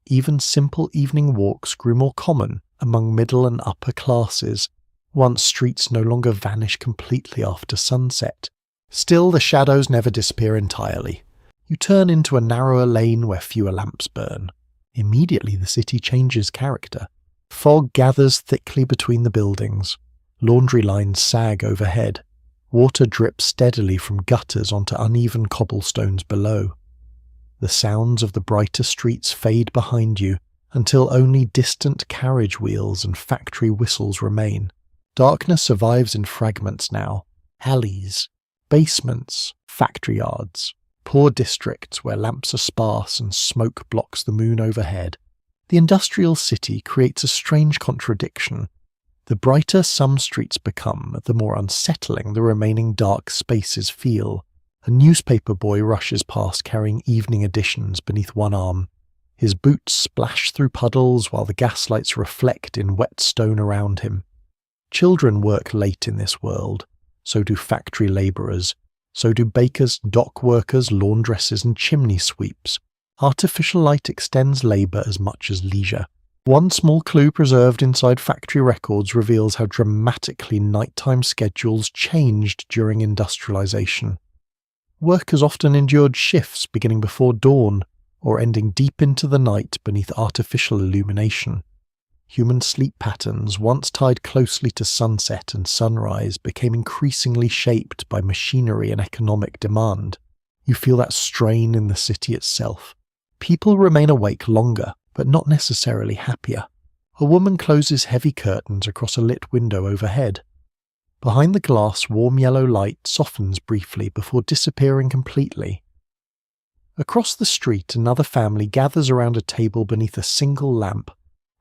Even simple evening walks grew more common among middle and upper classes, once streets no longer vanish completely after sunset. Still, the shadows never disappear entirely. You turn into a narrower lane where fewer lamps burn. Immediately the city changes character. Fog gathers thickly between the buildings. Laundry lines sag overhead. Water drips steadily from gutters onto uneven cobblestones below. The sounds of the brighter streets fade behind you until only distant carriage wheels and factory whistles remain. Darkness survives in fragments now. Alleys, basements, factory yards, poor districts where lamps are sparse and smoke blocks the moon overhead. The industrial city creates a strange contradiction. The brighter some streets become, the more unsettling the remaining dark spaces feel. A newspaper boy rushes past carrying evening editions beneath one arm. His boots splash through puddles while the gaslights reflect in wet stone around him. Children work late in this world. So do factory labourers. So do bakers, dock workers, laundresses and chimney sweeps. Artificial light extends labour as much as leisure. One small clue preserved inside factory records reveals how dramatically nighttime schedules changed during industrialisation. Workers often endured shifts beginning before dawn or ending deep into the night beneath artificial illumination. Human sleep patterns, once tied closely to sunset and sunrise, became increasingly shaped by machinery and economic demand. You feel that strain in the city itself. People remain awake longer, but not necessarily happier. A woman closes heavy curtains across a lit window overhead. Behind the glass, warm yellow light softens briefly before disappearing completely. Across the street, another family gathers around a table beneath a single lamp,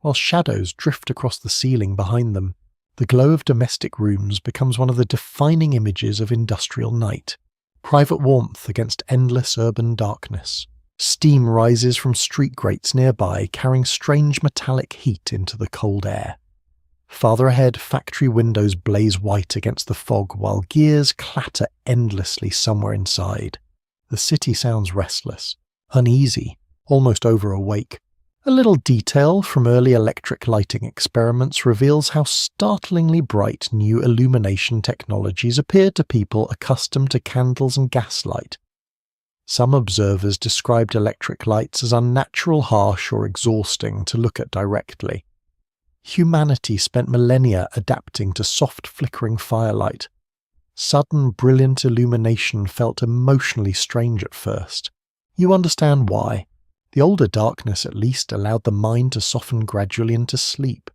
while shadows drift across the ceiling behind them. The glow of domestic rooms becomes one of the defining images of industrial night. Private warmth against endless urban darkness. Steam rises from street grates nearby, carrying strange metallic heat into the cold air. Farther ahead, factory windows blaze white against the fog while gears clatter endlessly somewhere inside. The city sounds restless, uneasy, almost overawake. A little detail from early electric lighting experiments reveals how startlingly bright new illumination technologies appeared to people accustomed to candles and gaslight. Some observers described electric lights as unnatural, harsh, or exhausting to look at directly. Humanity spent millennia adapting to soft flickering firelight. Sudden, brilliant illumination felt emotionally strange at first. You understand why. The older darkness at least allowed the mind to soften gradually into sleep.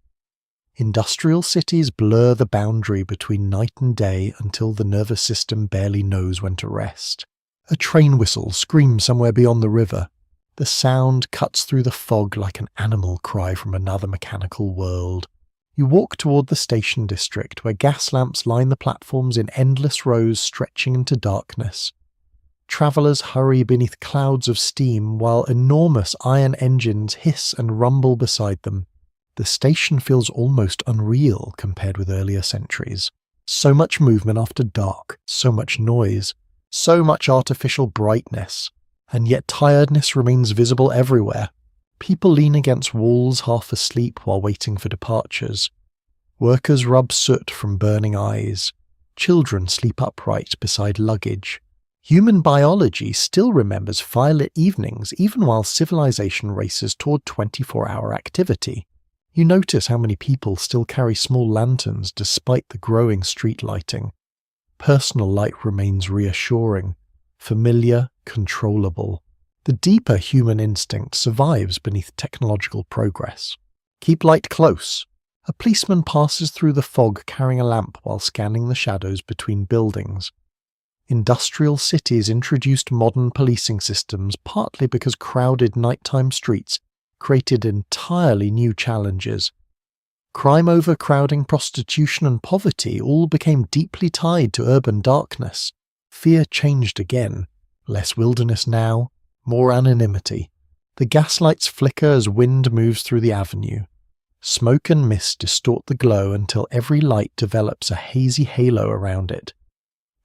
Industrial cities blur the boundary between night and day until the nervous system barely knows when to rest. A train whistle screams somewhere beyond the river. The sound cuts through the fog like an animal cry from another mechanical world. You walk toward the station district where gas lamps line the platforms in endless rows stretching into darkness. Travellers hurry beneath clouds of steam while enormous iron engines hiss and rumble beside them. The station feels almost unreal compared with earlier centuries. So much movement after dark, so much noise, so much artificial brightness, and yet tiredness remains visible everywhere. People lean against walls half asleep while waiting for departures. Workers rub soot from burning eyes. Children sleep upright beside luggage. Human biology still remembers firelit evenings even while civilization races toward 24-hour activity. You notice how many people still carry small lanterns despite the growing street lighting. Personal light remains reassuring, familiar, controllable. The deeper human instinct survives beneath technological progress. Keep light close. A policeman passes through the fog carrying a lamp while scanning the shadows between buildings. Industrial cities introduced modern policing systems partly because crowded nighttime streets created entirely new challenges. Crime, overcrowding, prostitution and poverty all became deeply tied to urban darkness. Fear changed again. Less wilderness now, more anonymity. The gaslights flicker as wind moves through the avenue. Smoke and mist distort the glow until every light develops a hazy halo around it.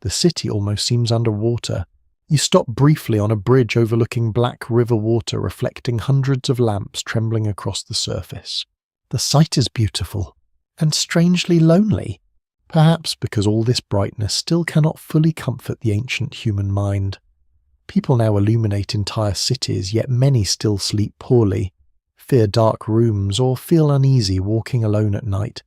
The city almost seems underwater. You stop briefly on a bridge overlooking black river water reflecting hundreds of lamps trembling across the surface. The sight is beautiful, and strangely lonely, perhaps because all this brightness still cannot fully comfort the ancient human mind. People now illuminate entire cities, yet many still sleep poorly, fear dark rooms, or feel uneasy walking alone at night.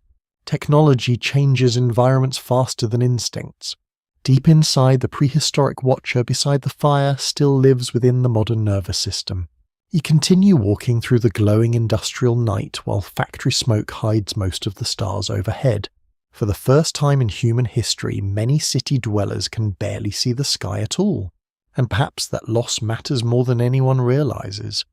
Technology changes environments faster than instincts. Deep inside, the prehistoric watcher beside the fire still lives within the modern nervous system. You continue walking through the glowing industrial night while factory smoke hides most of the stars overhead. For the first time in human history, many city dwellers can barely see the sky at all. And perhaps that loss matters more than anyone realizes.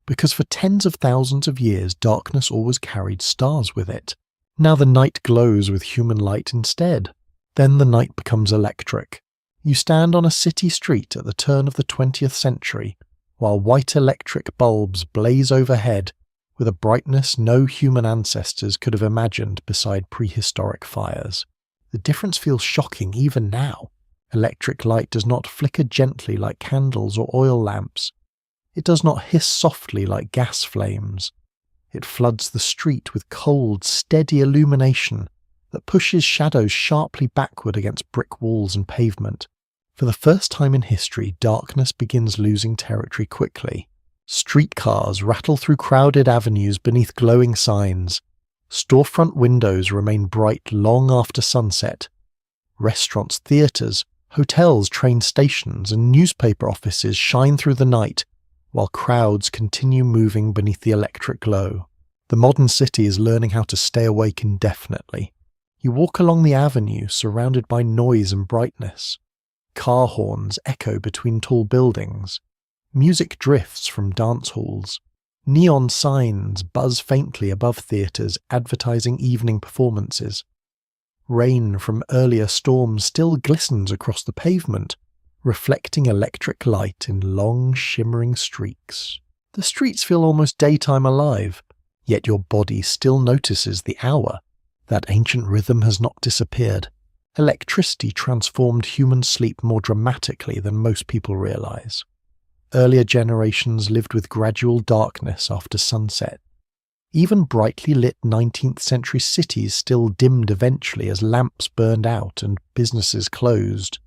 Because for tens of thousands of years, darkness always carried stars with it. Now the night glows with human light instead. Then the night becomes electric. You stand on a city street at the turn of the 20th century, while white electric bulbs blaze overhead with a brightness no human ancestors could have imagined beside prehistoric fires. The difference feels shocking even now. Electric light does not flicker gently like candles or oil lamps. It does not hiss softly like gas flames. It floods the street with cold, steady illumination that pushes shadows sharply backward against brick walls and pavement. For the first time in history, darkness begins losing territory quickly. Streetcars rattle through crowded avenues beneath glowing signs. Storefront windows remain bright long after sunset. Restaurants, theatres, hotels, train stations, and newspaper offices shine through the night, while crowds continue moving beneath the electric glow. The modern city is learning how to stay awake indefinitely. You walk along the avenue surrounded by noise and brightness. Car horns echo between tall buildings. Music drifts from dance halls. Neon signs buzz faintly above theatres advertising evening performances. Rain from earlier storms still glistens across the pavement, reflecting electric light in long, shimmering streaks. The streets feel almost daytime alive, yet your body still notices the hour. That ancient rhythm has not disappeared. Electricity transformed human sleep more dramatically than most people realize. Earlier generations lived with gradual darkness after sunset. Even brightly lit 19th century cities still dimmed eventually as lamps burned out and businesses closed.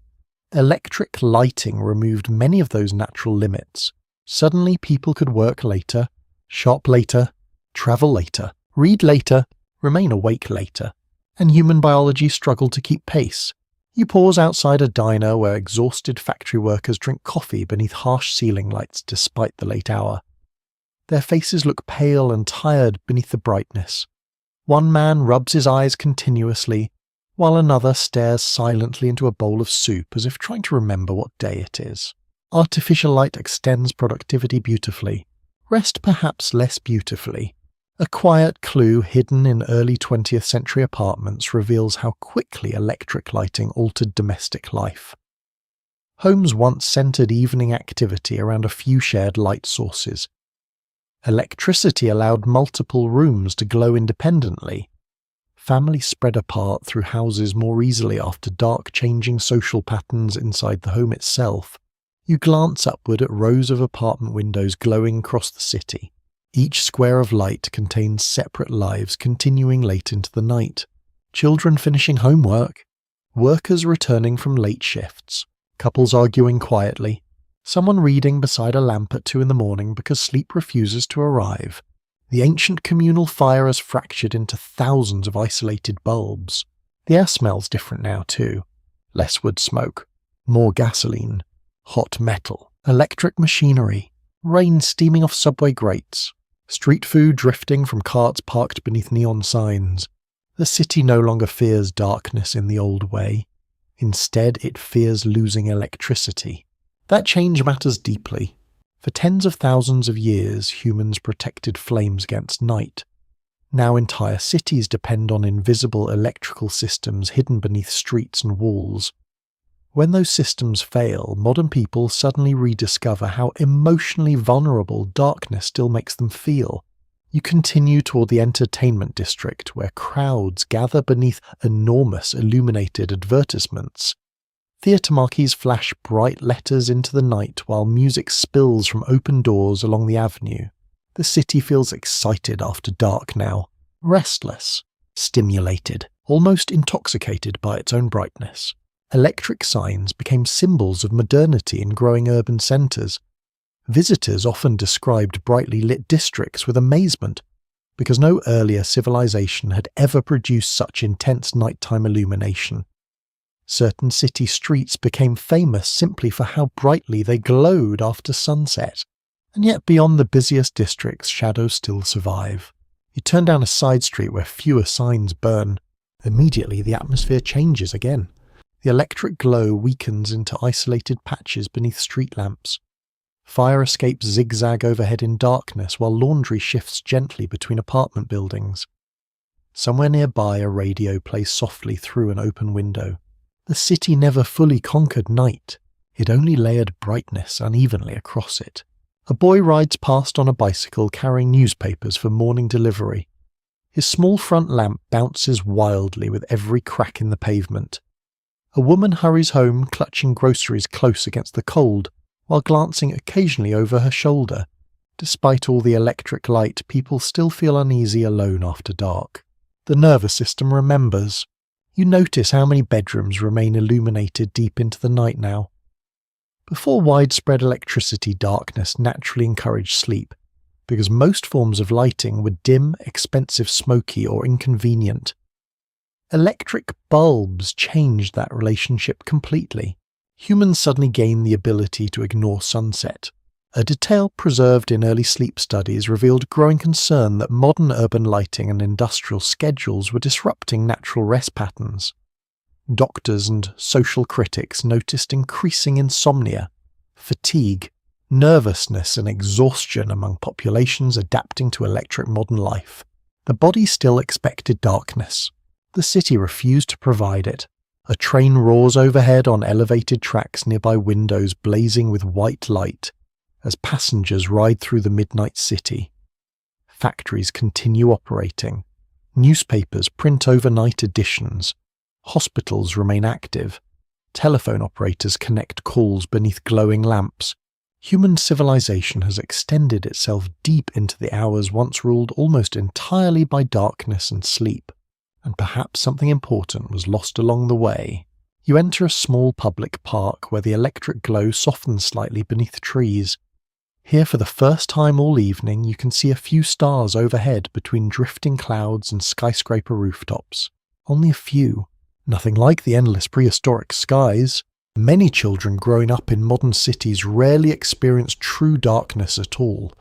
Electric lighting removed many of those natural limits. Suddenly people could work later, shop later, travel later, read later, remain awake later, and human biology struggled to keep pace. You pause outside a diner where exhausted factory workers drink coffee beneath harsh ceiling lights despite the late hour. Their faces look pale and tired beneath the brightness. One man rubs his eyes continuously, while another stares silently into a bowl of soup as if trying to remember what day it is. Artificial light extends productivity beautifully, rest perhaps less beautifully. A quiet clue hidden in early 20th century apartments reveals how quickly electric lighting altered domestic life. Homes once centered evening activity around a few shared light sources. Electricity allowed multiple rooms to glow independently. Families spread apart through houses more easily after dark, changing social patterns inside the home itself. You glance upward at rows of apartment windows glowing across the city. Each square of light contains separate lives continuing late into the night. Children finishing homework, workers returning from late shifts, couples arguing quietly, someone reading beside a lamp at 2 a.m. because sleep refuses to arrive. The ancient communal fire has fractured into thousands of isolated bulbs. The air smells different now too. Less wood smoke, more gasoline, hot metal, electric machinery, rain steaming off subway grates, street food drifting from carts parked beneath neon signs. The city no longer fears darkness in the old way. Instead, it fears losing electricity. That change matters deeply. For tens of thousands of years, humans protected flames against night. Now entire cities depend on invisible electrical systems hidden beneath streets and walls. When those systems fail, modern people suddenly rediscover how emotionally vulnerable darkness still makes them feel. You continue toward the entertainment district, where crowds gather beneath enormous illuminated advertisements. Theatre marquees flash bright letters into the night while music spills from open doors along the avenue. The city feels excited after dark now, restless, stimulated, almost intoxicated by its own brightness. Electric signs became symbols of modernity in growing urban centres. Visitors often described brightly lit districts with amazement, because no earlier civilization had ever produced such intense nighttime illumination. Certain city streets became famous simply for how brightly they glowed after sunset. And yet beyond the busiest districts, shadows still survive. You turn down a side street where fewer signs burn. Immediately the atmosphere changes again. The electric glow weakens into isolated patches beneath street lamps. Fire escapes zigzag overhead in darkness while laundry shifts gently between apartment buildings. Somewhere nearby, a radio plays softly through an open window. The city never fully conquered night. It only layered brightness unevenly across it. A boy rides past on a bicycle carrying newspapers for morning delivery. His small front lamp bounces wildly with every crack in the pavement. A woman hurries home, clutching groceries close against the cold, while glancing occasionally over her shoulder. Despite all the electric light, people still feel uneasy alone after dark. The nervous system remembers. You notice how many bedrooms remain illuminated deep into the night now. Before widespread electricity, darkness naturally encouraged sleep, because most forms of lighting were dim, expensive, smoky, or inconvenient. Electric bulbs changed that relationship completely. Humans suddenly gained the ability to ignore sunset. A detail preserved in early sleep studies revealed growing concern that modern urban lighting and industrial schedules were disrupting natural rest patterns. Doctors and social critics noticed increasing insomnia, fatigue, nervousness and exhaustion among populations adapting to electric modern life. The body still expected darkness. The city refused to provide it. A train roars overhead on elevated tracks nearby windows blazing with white light as passengers ride through the midnight city. Factories continue operating. Newspapers print overnight editions. Hospitals remain active. Telephone operators connect calls beneath glowing lamps. Human civilization has extended itself deep into the hours once ruled almost entirely by darkness and sleep. And perhaps something important was lost along the way. You enter a small public park where the electric glow softens slightly beneath trees. Here, for the first time all evening, you can see a few stars overhead between drifting clouds and skyscraper rooftops. Only a few. Nothing like the endless prehistoric skies. Many children growing up in modern cities rarely experience true darkness at all.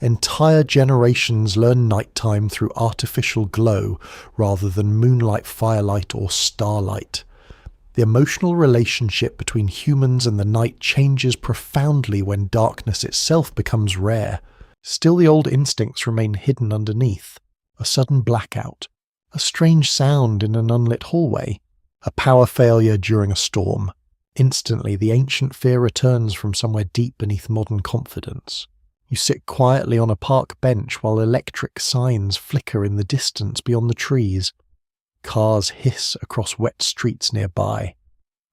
Entire generations learn nighttime through artificial glow rather than moonlight, firelight, or starlight. The emotional relationship between humans and the night changes profoundly when darkness itself becomes rare. Still, the old instincts remain hidden underneath. A sudden blackout, a strange sound in an unlit hallway, a power failure during a storm. Instantly, the ancient fear returns from somewhere deep beneath modern confidence. You sit quietly on a park bench while electric signs flicker in the distance beyond the trees. Cars hiss across wet streets nearby.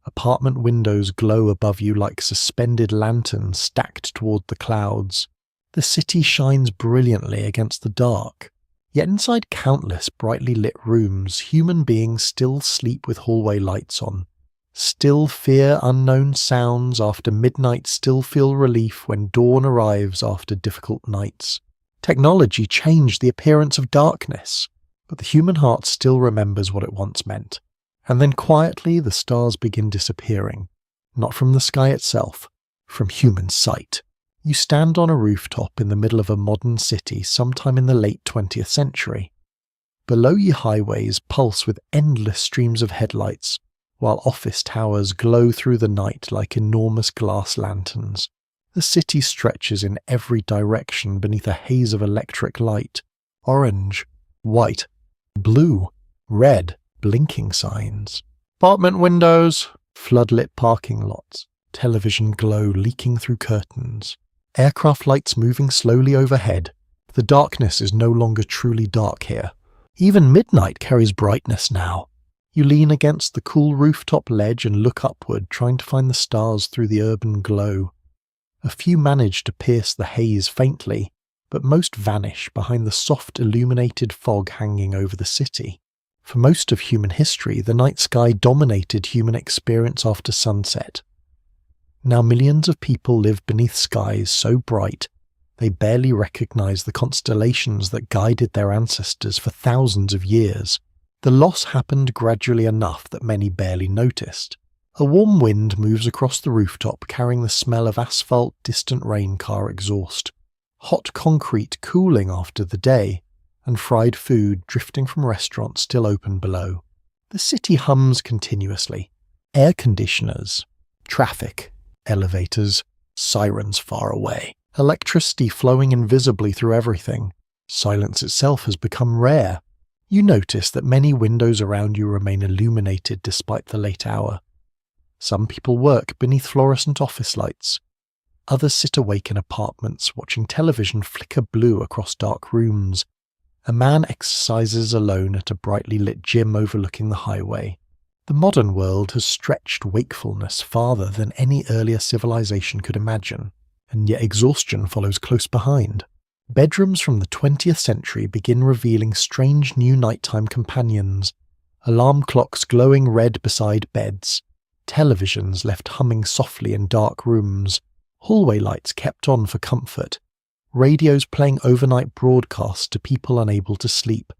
Apartment windows glow above you like suspended lanterns stacked toward the clouds. The city shines brilliantly against the dark. Yet inside countless brightly lit rooms, human beings still sleep with hallway lights on. Still fear unknown sounds after midnight, still feel relief when dawn arrives after difficult nights. Technology changed the appearance of darkness, but the human heart still remembers what it once meant. And then quietly the stars begin disappearing, not from the sky itself, from human sight. You stand on a rooftop in the middle of a modern city sometime in the late 20th century. Below you highways pulse with endless streams of headlights, while office towers glow through the night like enormous glass lanterns. The city stretches in every direction beneath a haze of electric light. Orange, white, blue, red, blinking signs. Apartment windows, floodlit parking lots, television glow leaking through curtains. Aircraft lights moving slowly overhead. The darkness is no longer truly dark here. Even midnight carries brightness now. You lean against the cool rooftop ledge and look upward, trying to find the stars through the urban glow. A few manage to pierce the haze faintly, but most vanish behind the soft illuminated fog hanging over the city. For most of human history, the night sky dominated human experience after sunset. Now millions of people live beneath skies so bright they barely recognize the constellations that guided their ancestors for thousands of years. The loss happened gradually enough that many barely noticed. A warm wind moves across the rooftop carrying the smell of asphalt, distant rain car exhaust. Hot concrete cooling after the day, and fried food drifting from restaurants still open below. The city hums continuously. Air conditioners, traffic, elevators, sirens far away. Electricity flowing invisibly through everything. Silence itself has become rare. You notice that many windows around you remain illuminated despite the late hour. Some people work beneath fluorescent office lights. Others sit awake in apartments, watching television flicker blue across dark rooms. A man exercises alone at a brightly lit gym overlooking the highway. The modern world has stretched wakefulness farther than any earlier civilization could imagine, and yet exhaustion follows close behind. Bedrooms from the 20th century begin revealing strange new nighttime companions, alarm clocks glowing red beside beds, televisions left humming softly in dark rooms, hallway lights kept on for comfort, radios playing overnight broadcasts to people unable to sleep.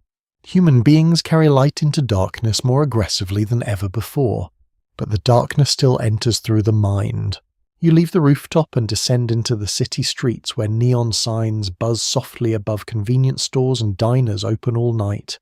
Human beings carry light into darkness more aggressively than ever before, but the darkness still enters through the mind. You leave the rooftop and descend into the city streets where neon signs buzz softly above convenience stores and diners open all night.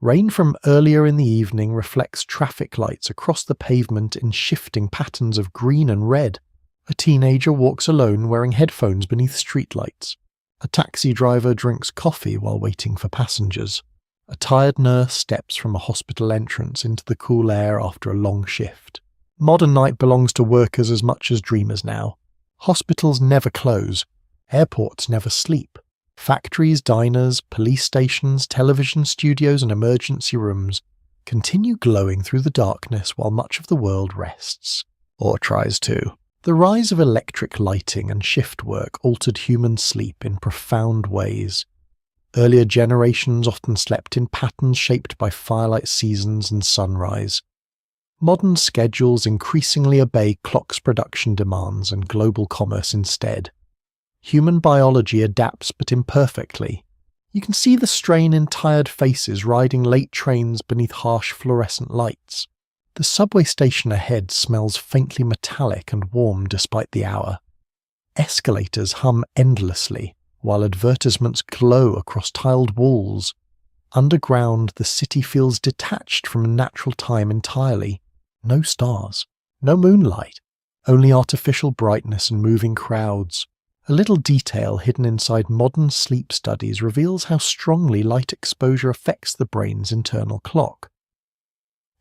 Rain from earlier in the evening reflects traffic lights across the pavement in shifting patterns of green and red. A teenager walks alone wearing headphones beneath streetlights. A taxi driver drinks coffee while waiting for passengers. A tired nurse steps from a hospital entrance into the cool air after a long shift. Modern night belongs to workers as much as dreamers now. Hospitals never close. Airports never sleep. Factories, diners, police stations, television studios and emergency rooms continue glowing through the darkness while much of the world rests. Or tries to. The rise of electric lighting and shift work altered human sleep in profound ways. Earlier generations often slept in patterns shaped by firelight seasons and sunrise. Modern schedules increasingly obey clocks' production demands and global commerce instead. Human biology adapts but imperfectly. You can see the strain in tired faces riding late trains beneath harsh fluorescent lights. The subway station ahead smells faintly metallic and warm despite the hour. Escalators hum endlessly, while advertisements glow across tiled walls. Underground, the city feels detached from natural time entirely. No stars, no moonlight, only artificial brightness and moving crowds. A little detail hidden inside modern sleep studies reveals how strongly light exposure affects the brain's internal clock.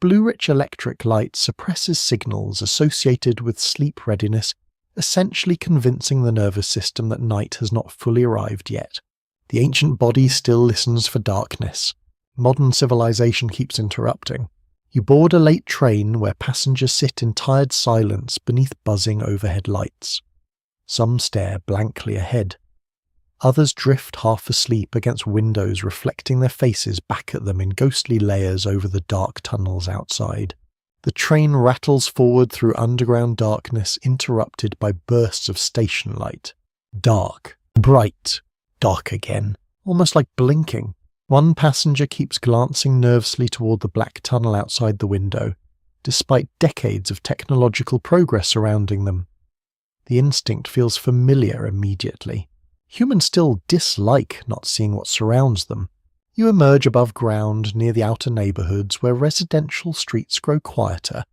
Blue-rich electric light suppresses signals associated with sleep readiness, essentially convincing the nervous system that night has not fully arrived yet. The ancient body still listens for darkness. Modern civilization keeps interrupting. You board a late train where passengers sit in tired silence beneath buzzing overhead lights. Some stare blankly ahead. Others drift half asleep against windows reflecting their faces back at them in ghostly layers over the dark tunnels outside. The train rattles forward through underground darkness interrupted by bursts of station light. Dark, bright, dark again, almost like blinking. One passenger keeps glancing nervously toward the black tunnel outside the window, despite decades of technological progress surrounding them. The instinct feels familiar immediately. Humans still dislike not seeing what surrounds them. You emerge above ground near the outer neighborhoods where residential streets grow quieter,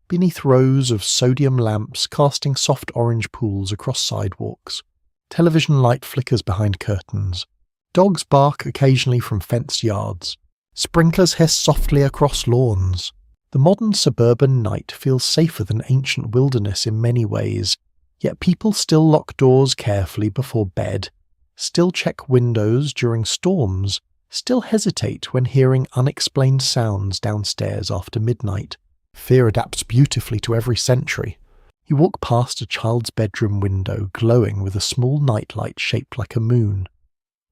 beneath rows of sodium lamps casting soft orange pools across sidewalks. Television light flickers behind curtains. Dogs bark occasionally from fenced yards. Sprinklers hiss softly across lawns. The modern suburban night feels safer than ancient wilderness in many ways, yet people still lock doors carefully before bed, still check windows during storms, still hesitate when hearing unexplained sounds downstairs after midnight. Fear adapts beautifully to every century. You walk past a child's bedroom window glowing with a small nightlight shaped like a moon.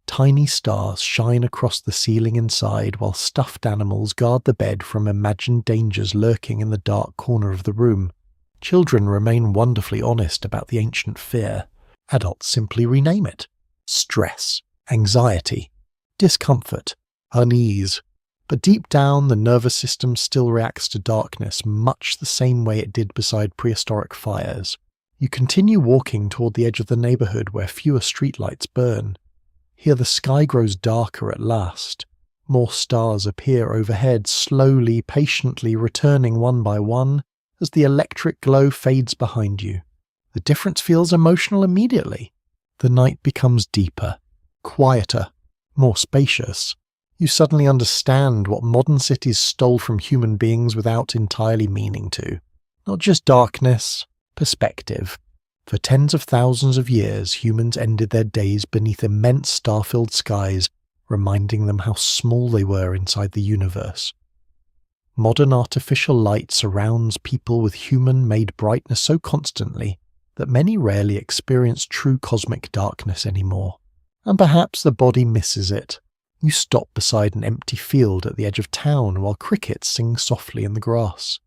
Tiny stars shine across the ceiling inside while stuffed animals guard the bed from imagined dangers lurking in the dark corner of the room. Children remain wonderfully honest about the ancient fear. Adults simply rename it. Stress, anxiety, discomfort, unease. But deep down, the nervous system still reacts to darkness much the same way it did beside prehistoric fires. You continue walking toward the edge of the neighborhood where fewer streetlights burn. Here the sky grows darker at last. More stars appear overhead, slowly, patiently returning one by one as the electric glow fades behind you. The difference feels emotional immediately. The night becomes deeper, quieter, more spacious. You suddenly understand what modern cities stole from human beings without entirely meaning to. Not just darkness, perspective. For tens of thousands of years, humans ended their days beneath immense star-filled skies, reminding them how small they were inside the universe. Modern artificial light surrounds people with human-made brightness so constantly that many rarely experience true cosmic darkness anymore. And perhaps the body misses it. You stop beside an empty field at the edge of town while crickets sing softly in the grass.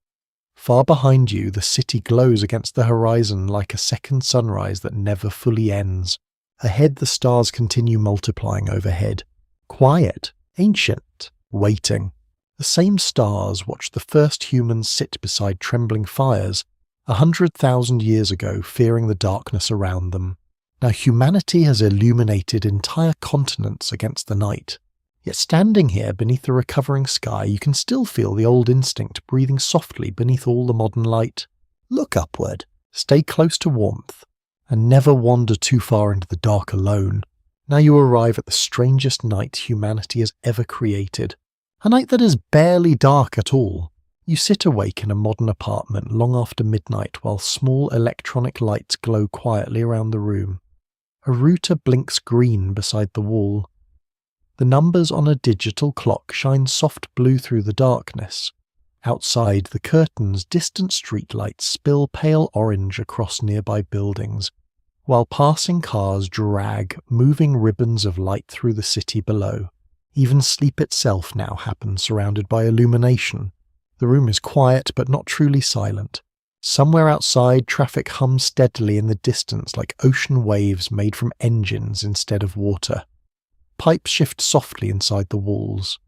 Far behind you, the city glows against the horizon like a second sunrise that never fully ends. Ahead, the stars continue multiplying overhead. Quiet, ancient, waiting. The same stars watched the first humans sit beside trembling fires 100,000 years ago, fearing the darkness around them. Now humanity has illuminated entire continents against the night. Yet standing here beneath the recovering sky, you can still feel the old instinct breathing softly beneath all the modern light. Look upward, stay close to warmth, and never wander too far into the dark alone. Now you arrive at the strangest night humanity has ever created. A night that is barely dark at all. You sit awake in a modern apartment long after midnight while small electronic lights glow quietly around the room. A router blinks green beside the wall. The numbers on a digital clock shine soft blue through the darkness. Outside, the curtains' distant streetlights spill pale orange across nearby buildings, while passing cars drag moving ribbons of light through the city below. Even sleep itself now happens surrounded by illumination. The room is quiet but not truly silent. Somewhere outside, traffic hums steadily in the distance like ocean waves made from engines instead of water. Pipes shift softly inside the walls.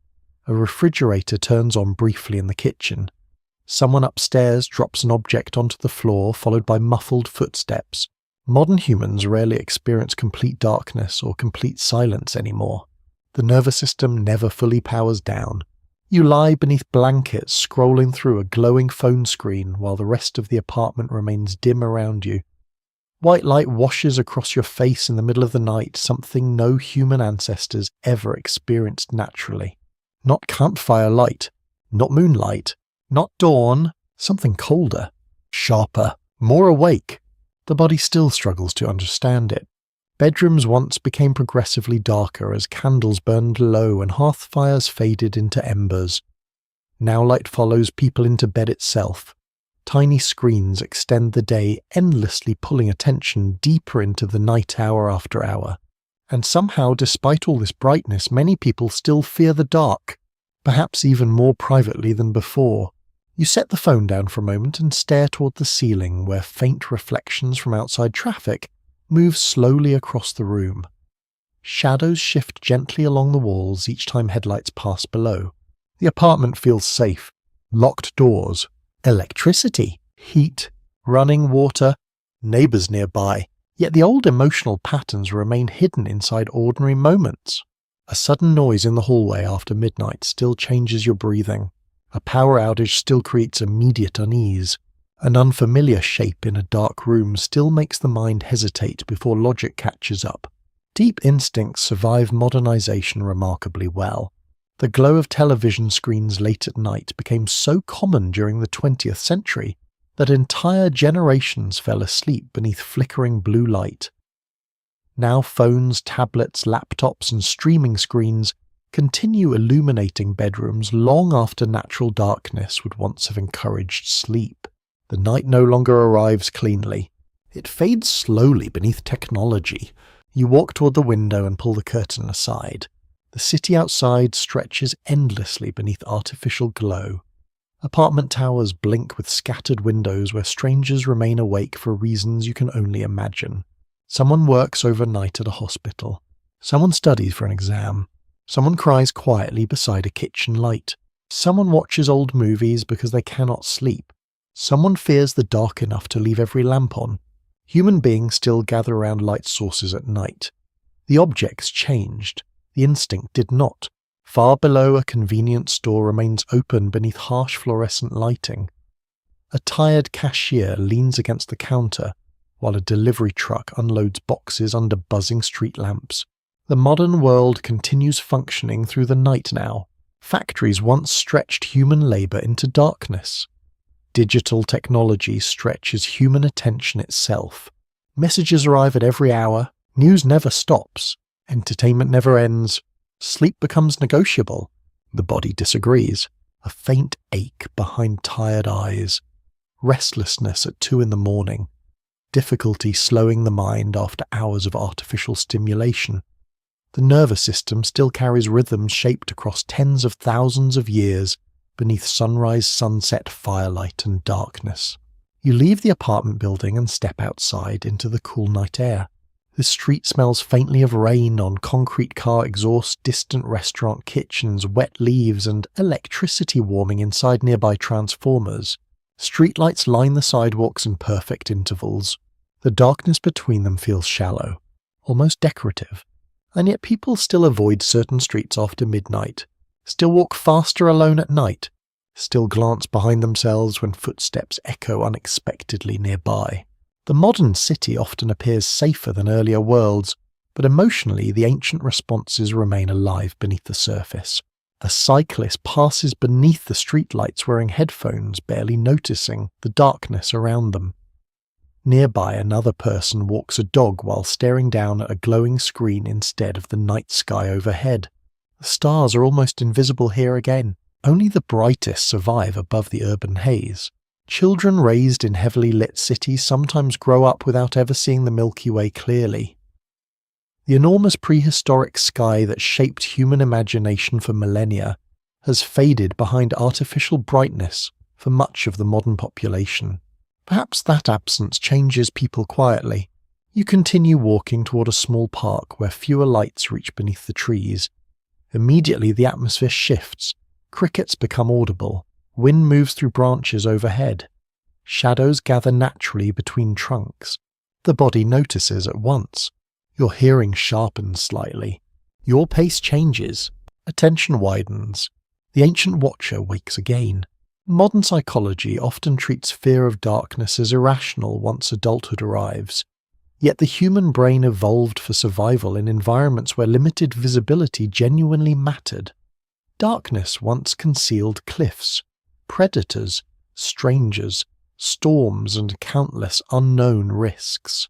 A refrigerator turns on briefly in the kitchen. Someone upstairs drops an object onto the floor, followed by muffled footsteps. Modern humans rarely experience complete darkness or complete silence anymore. The nervous system never fully powers down. You lie beneath blankets, scrolling through a glowing phone screen while the rest of the apartment remains dim around you. White light washes across your face in the middle of the night, something no human ancestors ever experienced naturally. Not campfire light, not moonlight, not dawn, something colder, sharper, more awake. The body still struggles to understand it. Bedrooms once became progressively darker as candles burned low and hearth fires faded into embers. Now light follows people into bed itself. Tiny screens extend the day, endlessly pulling attention deeper into the night hour after hour. And somehow, despite all this brightness, many people still fear the dark, perhaps even more privately than before. You set the phone down for a moment and stare toward the ceiling, where faint reflections from outside traffic move slowly across the room. Shadows shift gently along the walls each time headlights pass below. The apartment feels safe. Locked doors. Electricity, heat, running water, neighbours nearby, yet the old emotional patterns remain hidden inside ordinary moments. A sudden noise in the hallway after midnight still changes your breathing. A power outage still creates immediate unease. An unfamiliar shape in a dark room still makes the mind hesitate before logic catches up. Deep instincts survive modernization remarkably well. The glow of television screens late at night became so common during the 20th century that entire generations fell asleep beneath flickering blue light. Now phones, tablets, laptops, and streaming screens continue illuminating bedrooms long after natural darkness would once have encouraged sleep. The night no longer arrives cleanly. It fades slowly beneath technology. You walk toward the window and pull the curtain aside. The city outside stretches endlessly beneath artificial glow. Apartment towers blink with scattered windows where strangers remain awake for reasons you can only imagine. Someone works overnight at a hospital. Someone studies for an exam. Someone cries quietly beside a kitchen light. Someone watches old movies because they cannot sleep. Someone fears the dark enough to leave every lamp on. Human beings still gather around light sources at night. The objects changed. The instinct did not. Far below, a convenience store remains open beneath harsh fluorescent lighting. A tired cashier leans against the counter, while a delivery truck unloads boxes under buzzing street lamps. The modern world continues functioning through the night now. Factories once stretched human labour into darkness. Digital technology stretches human attention itself. Messages arrive at every hour, news never stops, entertainment never ends, sleep becomes negotiable. The body disagrees. A faint ache behind tired eyes, restlessness at 2 a.m, difficulty slowing the mind after hours of artificial stimulation. The nervous system still carries rhythms shaped across tens of thousands of years beneath sunrise, sunset, firelight and darkness. You leave the apartment building and step outside into the cool night air. The street smells faintly of rain on concrete car exhaust, distant restaurant kitchens, wet leaves and electricity warming inside nearby transformers. Streetlights line the sidewalks in perfect intervals. The darkness between them feels shallow, almost decorative. And yet people still avoid certain streets after midnight, still walk faster alone at night, still glance behind themselves when footsteps echo unexpectedly nearby. The modern city often appears safer than earlier worlds, but emotionally the ancient responses remain alive beneath the surface. A cyclist passes beneath the streetlights wearing headphones, barely noticing the darkness around them. Nearby, another person walks a dog while staring down at a glowing screen instead of the night sky overhead. The stars are almost invisible here again. Only the brightest survive above the urban haze. Children raised in heavily lit cities sometimes grow up without ever seeing the Milky Way clearly. The enormous prehistoric sky that shaped human imagination for millennia has faded behind artificial brightness for much of the modern population. Perhaps that absence changes people quietly. You continue walking toward a small park where fewer lights reach beneath the trees. Immediately the atmosphere shifts. Crickets become audible. Wind moves through branches overhead. Shadows gather naturally between trunks. The body notices at once. Your hearing sharpens slightly. Your pace changes. Attention widens. The ancient watcher wakes again. Modern psychology often treats fear of darkness as irrational once adulthood arrives. Yet the human brain evolved for survival in environments where limited visibility genuinely mattered. Darkness once concealed cliffs, predators, strangers, storms, and countless unknown risks.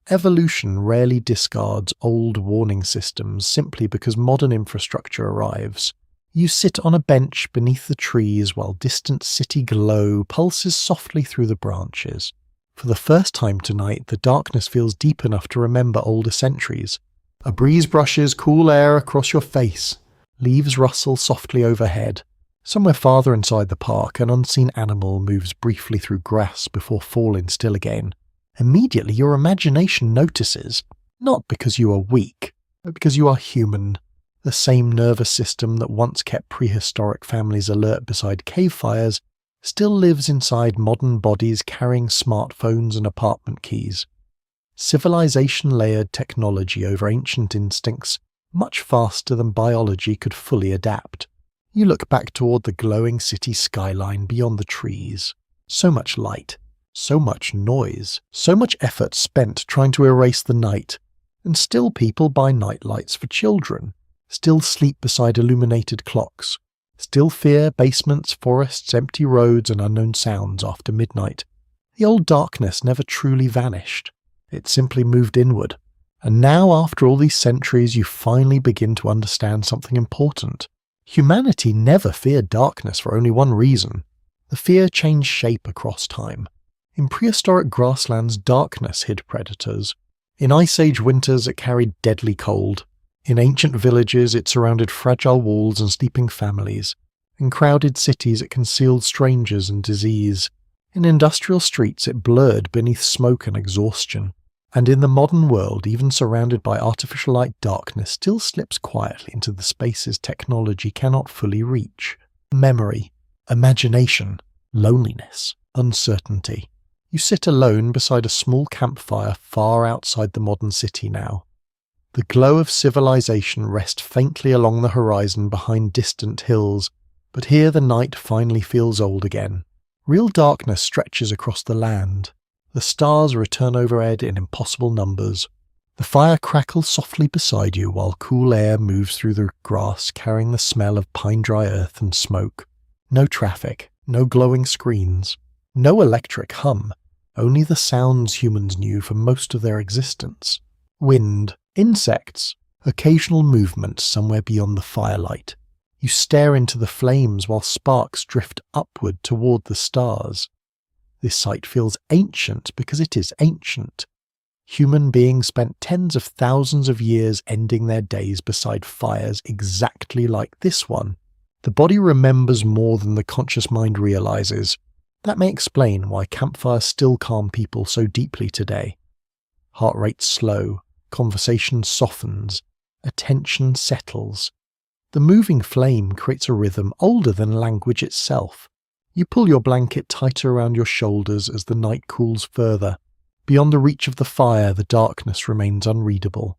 Evolution rarely discards old warning systems simply because modern infrastructure arrives. You sit on a bench beneath the trees while distant city glow pulses softly through the branches. For the first time tonight, the darkness feels deep enough to remember older centuries. A breeze brushes cool air across your face. Leaves rustle softly overhead. Somewhere farther inside the park, an unseen animal moves briefly through grass before falling still again. Immediately your imagination notices, not because you are weak, but because you are human. The same nervous system that once kept prehistoric families alert beside cave fires still lives inside modern bodies carrying smartphones and apartment keys. Civilization layered technology over ancient instincts much faster than biology could fully adapt. You look back toward the glowing city skyline beyond the trees. So much light, so much noise, so much effort spent trying to erase the night, and still people buy nightlights for children, still sleep beside illuminated clocks, still fear basements, forests, empty roads, and unknown sounds after midnight. The old darkness never truly vanished. It simply moved inward. And now, after all these centuries, you finally begin to understand something important. Humanity never feared darkness for only one reason. The fear changed shape across time. In prehistoric grasslands, darkness hid predators. In Ice Age winters, it carried deadly cold. In ancient villages, it surrounded fragile walls and sleeping families. In crowded cities, it concealed strangers and disease. In industrial streets, it blurred beneath smoke and exhaustion. And in the modern world, even surrounded by artificial light, darkness still slips quietly into the spaces technology cannot fully reach. Memory, imagination, loneliness, uncertainty. You sit alone beside a small campfire far outside the modern city now. The glow of civilization rests faintly along the horizon behind distant hills, but here the night finally feels old again. Real darkness stretches across the land. The stars return overhead in impossible numbers. The fire crackles softly beside you while cool air moves through the grass carrying the smell of pine-dry earth and smoke. No traffic, no glowing screens, no electric hum, only the sounds humans knew for most of their existence. Wind, insects, occasional movement somewhere beyond the firelight. You stare into the flames while sparks drift upward toward the stars. This sight feels ancient because it is ancient. Human beings spent tens of thousands of years ending their days beside fires exactly like this one. The body remembers more than the conscious mind realizes. That may explain why campfires still calm people so deeply today. Heart rate slow, conversation softens, attention settles. The moving flame creates a rhythm older than language itself. You pull your blanket tighter around your shoulders as the night cools further. Beyond the reach of the fire, the darkness remains unreadable.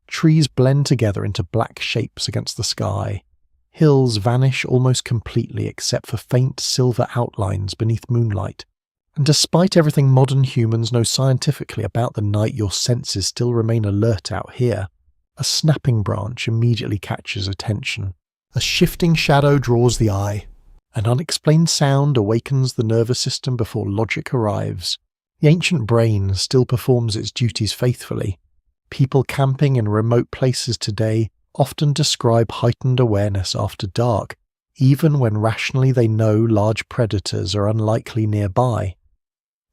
Trees blend together into black shapes against the sky. Hills vanish almost completely except for faint silver outlines beneath moonlight. And despite everything modern humans know scientifically about the night, your senses still remain alert out here. A snapping branch immediately catches attention. A shifting shadow draws the eye. An unexplained sound awakens the nervous system before logic arrives. The ancient brain still performs its duties faithfully. People camping in remote places today often describe heightened awareness after dark, even when rationally they know large predators are unlikely nearby.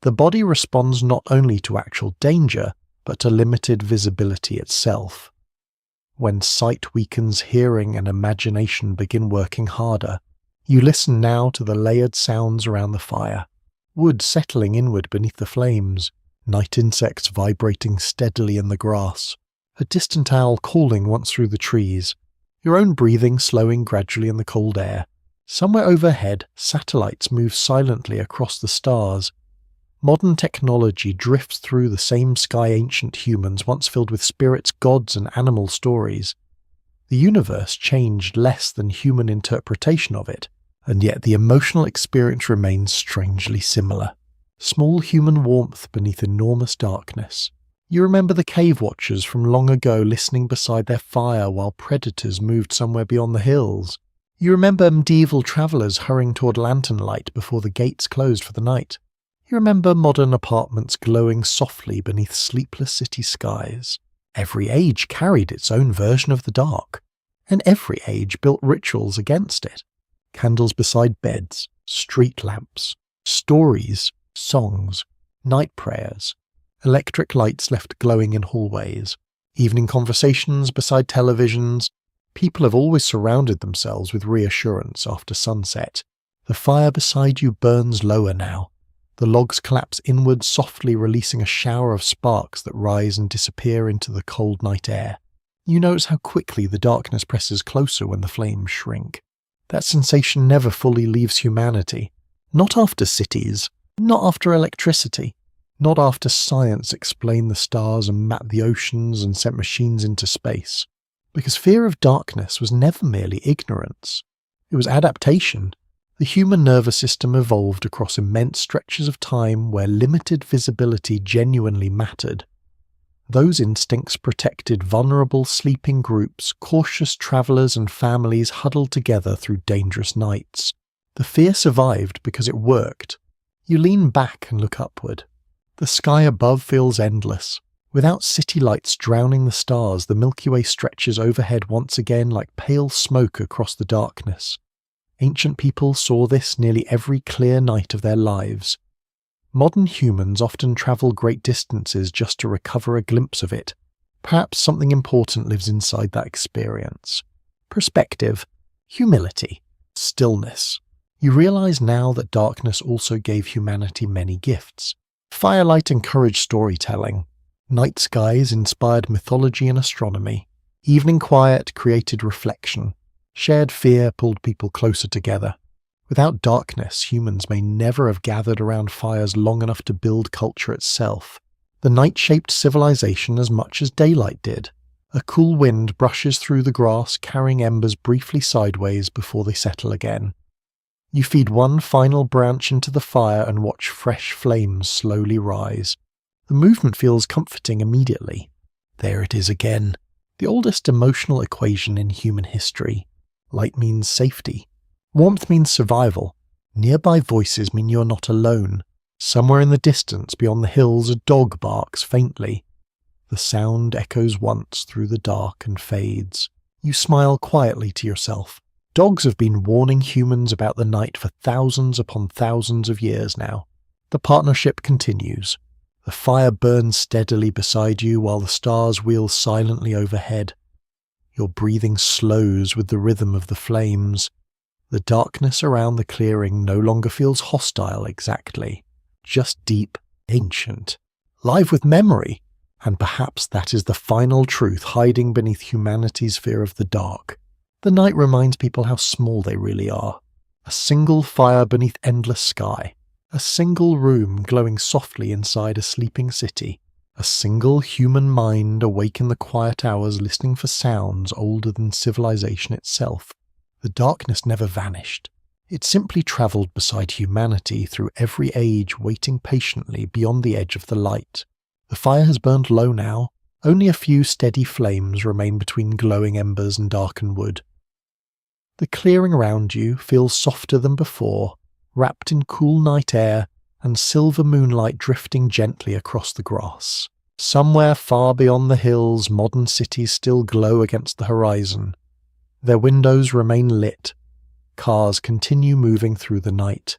The body responds not only to actual danger, but to limited visibility itself. When sight weakens, hearing and imagination begin working harder. You listen now to the layered sounds around the fire. Wood settling inward beneath the flames, night insects vibrating steadily in the grass, a distant owl calling once through the trees, your own breathing slowing gradually in the cold air. Somewhere overhead, satellites move silently across the stars. Modern technology drifts through the same sky ancient humans once filled with spirits, gods and animal stories. The universe changed less than human interpretation of it, and yet the emotional experience remains strangely similar. Small human warmth beneath enormous darkness. You remember the cave watchers from long ago listening beside their fire while predators moved somewhere beyond the hills. You remember medieval travellers hurrying toward lantern light before the gates closed for the night. You remember modern apartments glowing softly beneath sleepless city skies. Every age carried its own version of the dark, and every age built rituals against it. Candles beside beds, street lamps, stories, songs, night prayers, electric lights left glowing in hallways, evening conversations beside televisions. People have always surrounded themselves with reassurance after sunset. The fire beside you burns lower now. The logs collapse inward, softly releasing a shower of sparks that rise and disappear into the cold night air. You notice how quickly the darkness presses closer when the flames shrink. That sensation never fully leaves humanity. Not after cities, not after electricity, not after science explained the stars and mapped the oceans and sent machines into space. Because fear of darkness was never merely ignorance. It was adaptation. The human nervous system evolved across immense stretches of time where limited visibility genuinely mattered. Those instincts protected vulnerable sleeping groups, cautious travellers and families huddled together through dangerous nights. The fear survived because it worked. You lean back and look upward. The sky above feels endless. Without city lights drowning the stars, the Milky Way stretches overhead once again like pale smoke across the darkness. Ancient people saw this nearly every clear night of their lives. Modern humans often travel great distances just to recover a glimpse of it. Perhaps something important lives inside that experience. Perspective, humility, stillness. You realize now that darkness also gave humanity many gifts. Firelight encouraged storytelling. Night skies inspired mythology and astronomy. Evening quiet created reflection. Shared fear pulled people closer together. Without darkness, humans may never have gathered around fires long enough to build culture itself. The night shaped civilization as much as daylight did. A cool wind brushes through the grass, carrying embers briefly sideways before they settle again. You feed one final branch into the fire and watch fresh flames slowly rise. The movement feels comforting immediately. There it is again. The oldest emotional equation in human history. Light means safety. Warmth means survival. Nearby voices mean you're not alone. Somewhere in the distance beyond the hills a dog barks faintly. The sound echoes once through the dark and fades. You smile quietly to yourself. Dogs have been warning humans about the night for thousands upon thousands of years now. The partnership continues. The fire burns steadily beside you while the stars wheel silently overhead. Your breathing slows with the rhythm of the flames. The darkness around the clearing no longer feels hostile exactly, just deep, ancient, live with memory. And perhaps that is the final truth hiding beneath humanity's fear of the dark. The night reminds people how small they really are. A single fire beneath endless sky. A single room glowing softly inside a sleeping city. A single human mind awake in the quiet hours listening for sounds older than civilization itself. The darkness never vanished. It simply travelled beside humanity through every age, waiting patiently beyond the edge of the light. The fire has burned low now. Only a few steady flames remain between glowing embers and darkened wood. The clearing around you feels softer than before, wrapped in cool night air and silver moonlight drifting gently across the grass. Somewhere far beyond the hills, modern cities still glow against the horizon. Their windows remain lit. Cars continue moving through the night.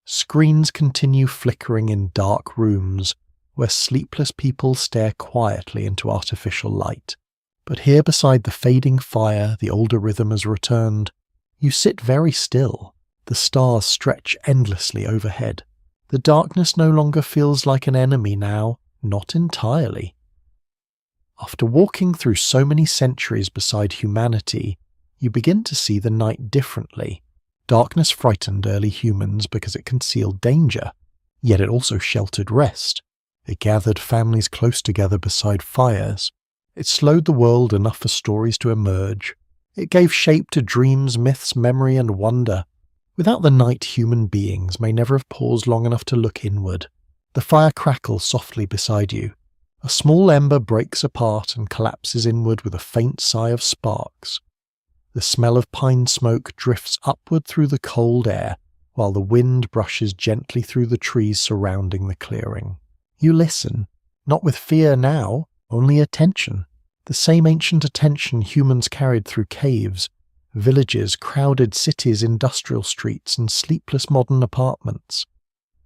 Screens continue flickering in dark rooms, where sleepless people stare quietly into artificial light. But here beside the fading fire, the older rhythm has returned. You sit very still. The stars stretch endlessly overhead. The darkness no longer feels like an enemy now, not entirely. After walking through so many centuries beside humanity, you begin to see the night differently. Darkness frightened early humans because it concealed danger, yet it also sheltered rest. It gathered families close together beside fires. It slowed the world enough for stories to emerge. It gave shape to dreams, myths, memory, and wonder. Without the night, human beings may never have paused long enough to look inward. The fire crackles softly beside you. A small ember breaks apart and collapses inward with a faint sigh of sparks. The smell of pine smoke drifts upward through the cold air, while the wind brushes gently through the trees surrounding the clearing. You listen, not with fear now, only attention. The same ancient attention humans carried through caves, villages, crowded cities, industrial streets, and sleepless modern apartments.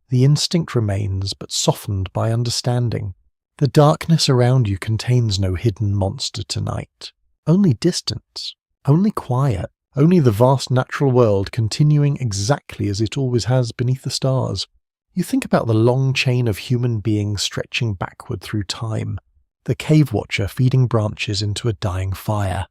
The instinct remains, but softened by understanding. The darkness around you contains no hidden monster tonight. Only distance, only quiet, only the vast natural world continuing exactly as it always has beneath the stars. You think about the long chain of human beings stretching backward through time, the cave watcher feeding branches into a dying fire,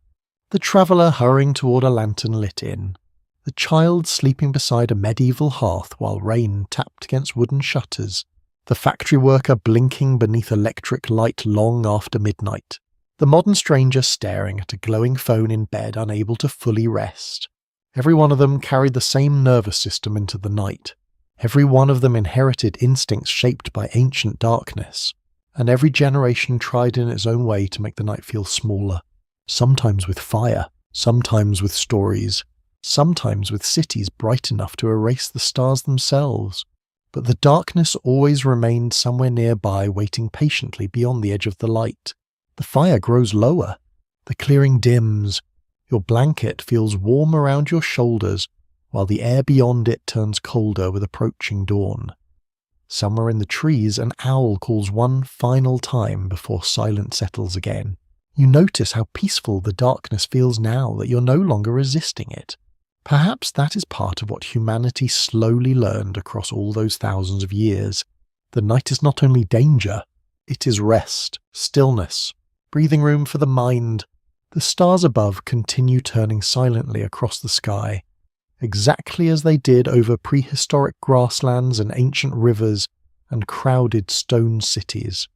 the traveller hurrying toward a lantern lit inn, the child sleeping beside a medieval hearth while rain tapped against wooden shutters, the factory worker blinking beneath electric light long after midnight, the modern stranger staring at a glowing phone in bed unable to fully rest. Every one of them carried the same nervous system into the night. Every one of them inherited instincts shaped by ancient darkness, and every generation tried in its own way to make the night feel smaller, sometimes with fire, sometimes with stories, sometimes with cities bright enough to erase the stars themselves. But the darkness always remained somewhere nearby, waiting patiently beyond the edge of the light. The fire grows lower, the clearing dims, your blanket feels warm around your shoulders, while the air beyond it turns colder with approaching dawn. Somewhere in the trees, an owl calls one final time before silence settles again. You notice how peaceful the darkness feels now that you're no longer resisting it. Perhaps that is part of what humanity slowly learned across all those thousands of years. The night is not only danger, it is rest, stillness, breathing room for the mind. The stars above continue turning silently across the sky, exactly as they did over prehistoric grasslands and ancient rivers and crowded stone cities.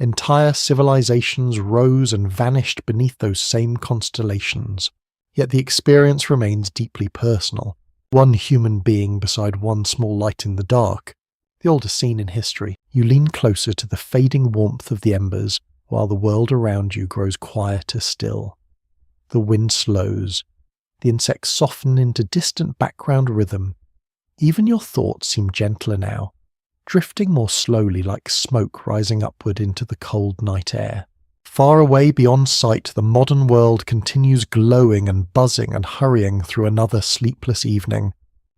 Entire civilizations rose and vanished beneath those same constellations, yet the experience remains deeply personal. One human being beside one small light in the dark, the oldest scene in history. You lean closer to the fading warmth of the embers, while the world around you grows quieter still. The wind slows, the insects soften into distant background rhythm. Even your thoughts seem gentler now, drifting more slowly like smoke rising upward into the cold night air. Far away beyond sight, the modern world continues glowing and buzzing and hurrying through another sleepless evening.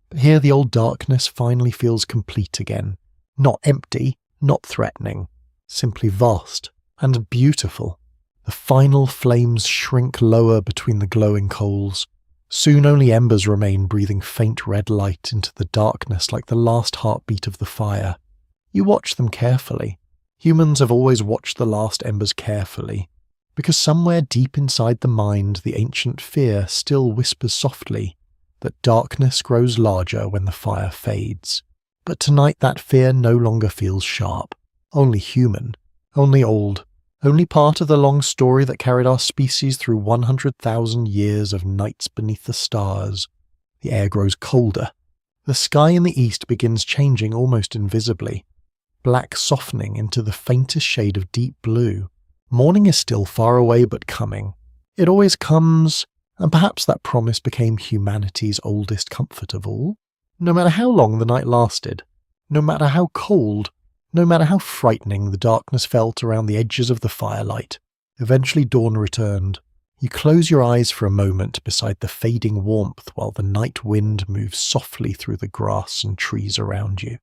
But here the old darkness finally feels complete again. Not empty, not threatening, simply vast and beautiful. The final flames shrink lower between the glowing coals. Soon only embers remain, breathing faint red light into the darkness like the last heartbeat of the fire. You watch them carefully. Humans have always watched the last embers carefully, because somewhere deep inside the mind the ancient fear still whispers softly that darkness grows larger when the fire fades. But tonight that fear no longer feels sharp, only human, only old, only part of the long story that carried our species through 100,000 years of nights beneath the stars. The air grows colder. The sky in the east begins changing almost invisibly, black softening into the faintest shade of deep blue. Morning is still far away but coming. It always comes, and perhaps that promise became humanity's oldest comfort of all. No matter how long the night lasted, no matter how cold, no matter how frightening the darkness felt around the edges of the firelight, eventually dawn returned. You close your eyes for a moment beside the fading warmth while the night wind moves softly through the grass and trees around you.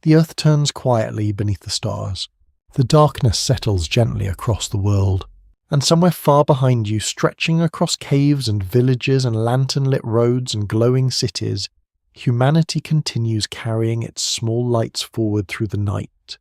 The earth turns quietly beneath the stars. The darkness settles gently across the world, and somewhere far behind you, stretching across caves and villages and lantern-lit roads and glowing cities, humanity continues carrying its small lights forward through the night,